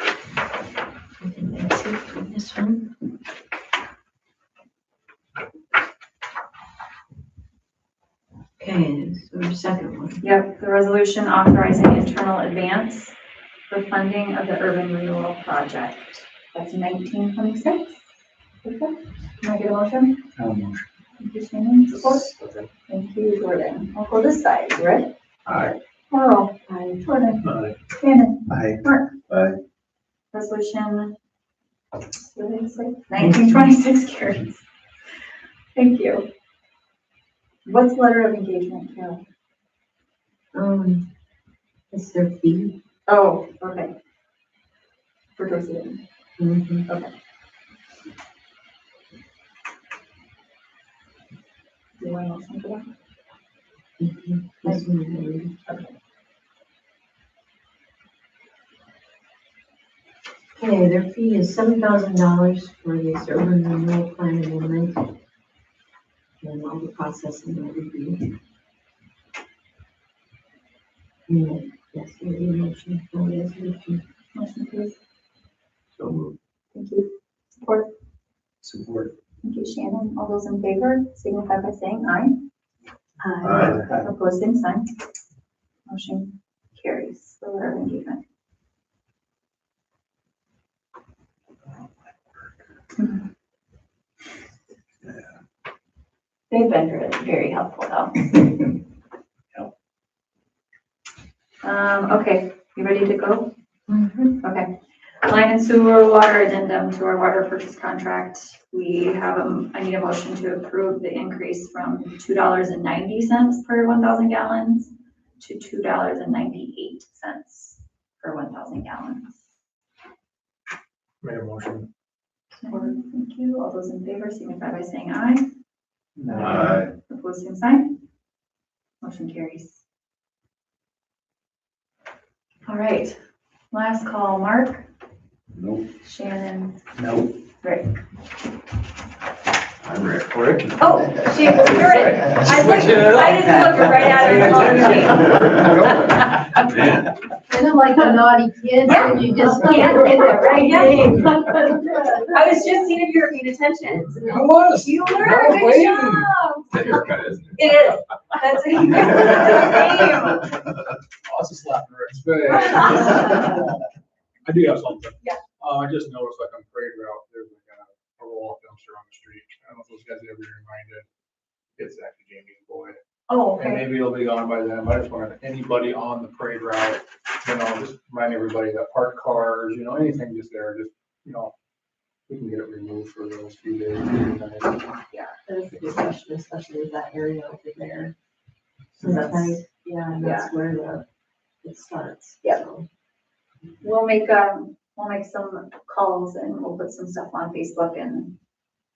I think that's it for this one. Okay, so the second one. Yep, the resolution authorizing internal advance for funding of the urban renewal project. That's 1926. Okay. Can I get a motion? Motion. Thank you, Shannon. Support? Thank you, Jordan. I'll go this side. You ready? Aye. Laurel? Aye. Jordan? Aye. Shannon? Aye. Mark? Aye. Resolution, what did I say? 1926 carries. Thank you. What's letter of engagement, Carol? It's their fee. Oh, okay. For proceeding. Mm-hmm. Okay. Do you want a motion for that? Mm-hmm. This one, Okay. okay, their fee is $7,000 for this urban renewal plan amendment. And all the processing and review. And Yes, we need a motion for the resolution. Motion please. So moved. Thank you. Support. Support. Thank you, Shannon. All those in favor signify by saying aye. Aye. Opposed, same sign. Motion carries for letter of engagement. They've been very helpful though. Okay, you ready to go? Okay. Line and sewer water addendum to our water purchase contract. We have, I need a motion to approve the increase from $2.90 per 1,000 gallons to $2.98 per 1,000 gallons. Made a motion. Thank you. All those in favor signify by saying aye. Aye. Opposed, same sign. Motion carries. All right, last call, Mark, Nope. Shannon, Nope. Rick. I'm Rick. Rick? Oh, you're it. I just looked right at it and called you. Man, Kind of like a naughty kid, and you just can't get the right name. I was just seeing if you were paying attention. I was. You were, I was good waiting. job. the haircut, isn't it? It is. That's a name. Also slapping Rick's face. I do have something. Yeah. I just noticed like on parade route, there's like a roll-off dumpster on the street. I don't know if those guys ever reminded. It's actually Jamie's boy. Oh, And okay. maybe it'll be gone by then. I just wanted anybody on the parade route, just remind everybody that parked cars, anything just there, we can get it removed for those few days. Yeah, that is a good question, especially with that area over there. So That's that's, nice. yeah, and that's where it starts. Yep. So, We'll make some calls and we'll put some stuff on Facebook and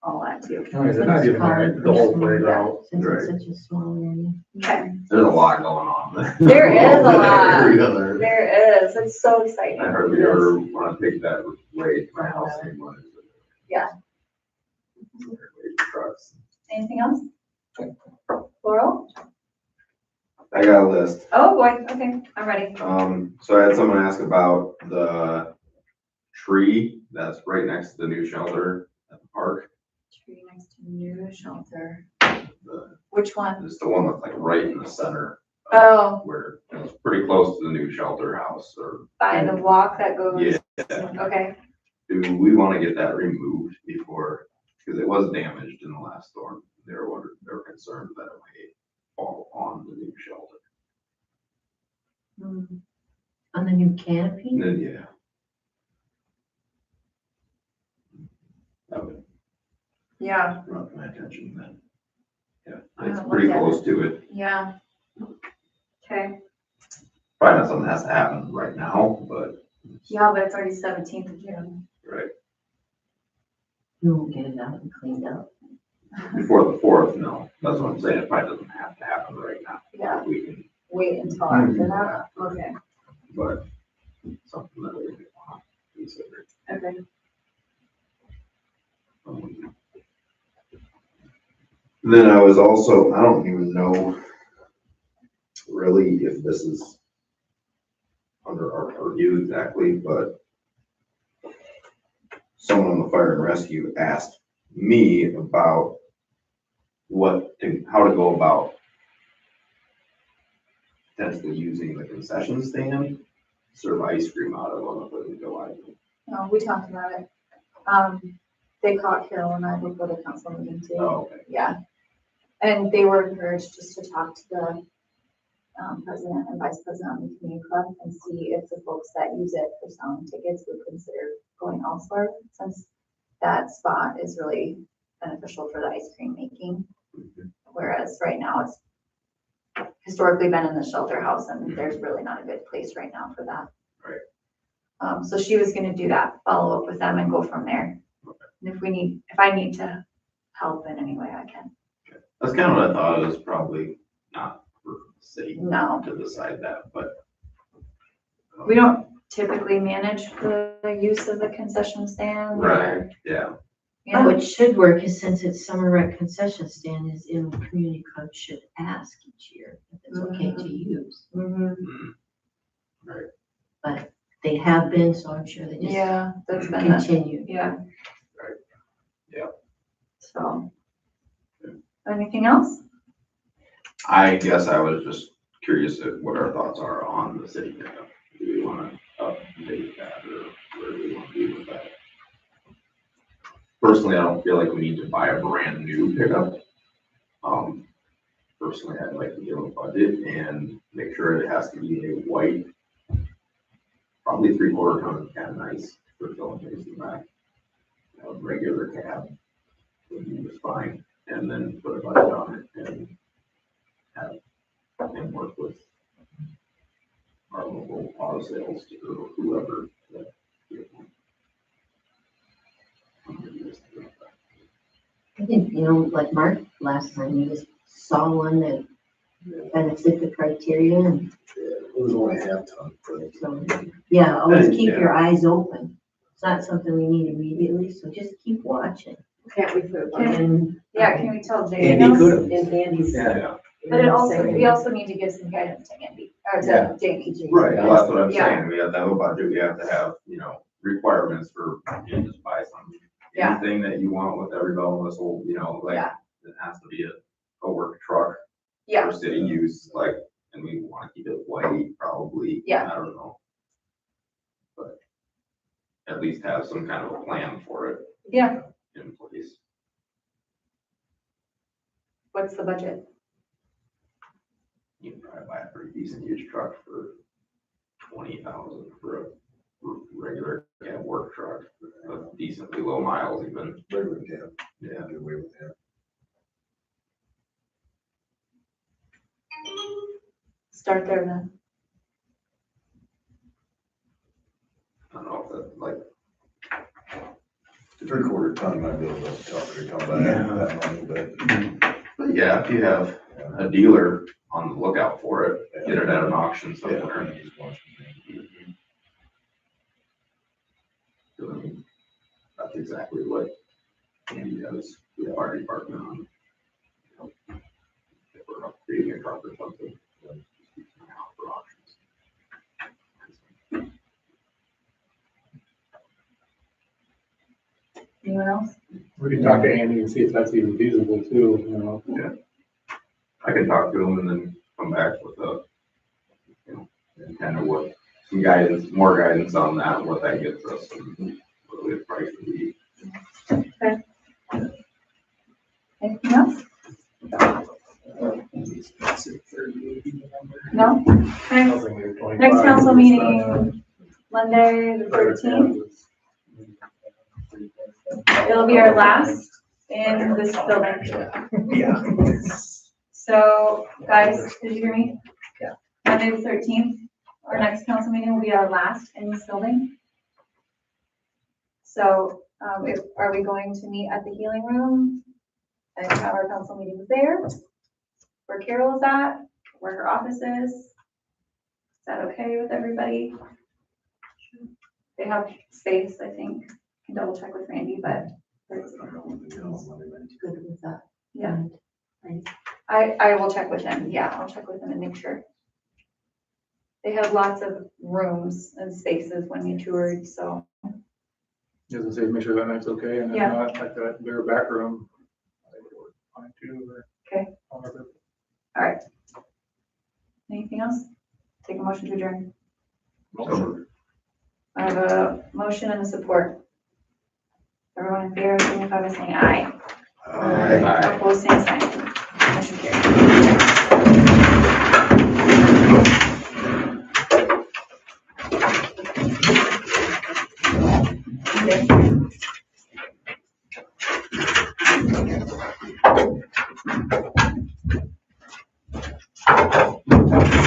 all that too. They're not even there, the whole parade route. Since Right. it's such a small area. Okay, There's a lot going on. there is a lot. Every other- There is. It's so exciting. I hardly ever want to take that way to my house anymore. Yeah. Trucks. Anything else? Laurel? I got a list. Oh, boy. Okay, I'm ready. So I had someone ask about the tree that's right next to the new shelter at the park. Tree next to new shelter. The, Which one? it's the one that's like right in the center. Oh, Where it's pretty close to the new shelter house or, by the walk that goes. yeah. Okay. Do we want to get that removed before, because it was damaged in the last storm. They were concerned that it may fall on the new shelter. On the new canopy? And then, yeah. That would Yeah, draw my attention then. Yeah, I it's haven't pretty looked at close to it. yeah. Okay. Probably not something that has to happen right now, but. Yeah, but it's already 17th of June. Right, You won't get it out and cleaned up. before the 4th, no, that's what I'm saying, it probably doesn't have to happen right now. Yeah, We can, wait until after that. Okay, but something that we want to consider. okay. Then I was also, I don't even know really if this is under our purview exactly, but someone on the fire and rescue asked me about how to go about potentially using the concession stand, to serve ice cream out of on the 4th of July. No, we talked about it. They caught Carol and I before the council meeting too. Oh, okay. Yeah. And they were encouraged just to talk to the president and vice president of the community club and see if the folks that use it for selling tickets would consider going elsewhere, since that spot is really beneficial for the ice cream making. Whereas right now it's historically been in the shelter house and there's really not a good place right now for that. Right. So she was gonna do that, follow up with them and go from there. And if I need to help in any way, I can. That's kind of what I thought. It was probably not for the city No. to decide that, but. We don't typically manage the use of the concession stand. Right, yeah. Oh, it should work, is since it's summer rec concession stand, is in the community club should ask each year if it's okay to use. Mhm. Right. But they have been, so I'm sure they just Yeah, that's been, that- continue. yeah. Right. Yeah. So. Anything else? I guess I was just curious at what our thoughts are on the city pickup. Do we want to update that or where do we want to be with that? Personally, I don't feel like we need to buy a brand new pickup. Personally, I'd like to give a budget and make sure it has to be a white, probably 3/4 ton, kind of nice for filling things in the back. A regular cab would be just fine, and then put a budget on it and have him work with our local auto sales or whoever. that gives them. I think, like Mark last time, you just saw one that kind of fit the criteria and It was only a half ton for the. so, yeah, always keep Yeah. your eyes open. It's not something we need immediately, so just keep watching. Can't we put one And, Yeah, can we tell Jay? Andy else? could have. and Andy's. Yeah, But it also, we also need to give some guidance to Andy, or Yeah. to Jamie. right, well, that's what I'm Yeah. saying, we have to have a budget, we have to have, requirements for, just buy some. Yeah. Anything that you want with every bell and whistle, like, Yeah. it has to be a work truck Yeah, for city use, and we wanna keep it white, probably. Yeah. I don't know. But at least have some kind of a plan for it yeah. in place. What's the budget? You can probably buy a pretty decent used truck for 20,000 for a regular cab work truck, decently low miles even. Regular cab. Yeah. Do away with that. Start there then. I don't know if that, The 3/4 ton might be a little tougher to come by that money, but yeah, if you have a dealer on the lookout for it, get it at an auction somewhere. So, I mean, that's exactly what Andy does with our department on. If we're upgrading a truck or something, then just keep them out for auctions. Anyone else? We can talk to Andy and see if that's even feasible too. Yeah. I can talk to him and then come back with and kind of what, some guidance, more guidance on that, what that gets us and what the price would be. Anything else? No? Okay. Next council meeting, Monday, the 13th. It'll be our last in this building. Yeah. So, guys, did you hear me? Yeah. Monday, the 13th, our next council meeting will be our last in this building. So, are we going to meet at the healing room and have our council meetings there? Where Carol is at, where her office is? Is that okay with everybody? They have space, I think. Can double check with Randy, but Good with that. yeah, Right. I will check with him. Yeah, I'll check with him and make sure. They have lots of rooms and spaces when we toured, so. As I say, make sure that night's okay, and if Yeah. not, like that bigger back room. I think it would be fine too, or Okay. however. All right. Anything else? Take a motion to adjourn. So, I have a motion and a support. Everyone in favor, signify by saying aye. Aye. Opposed, same sign. Motion carried. Okay.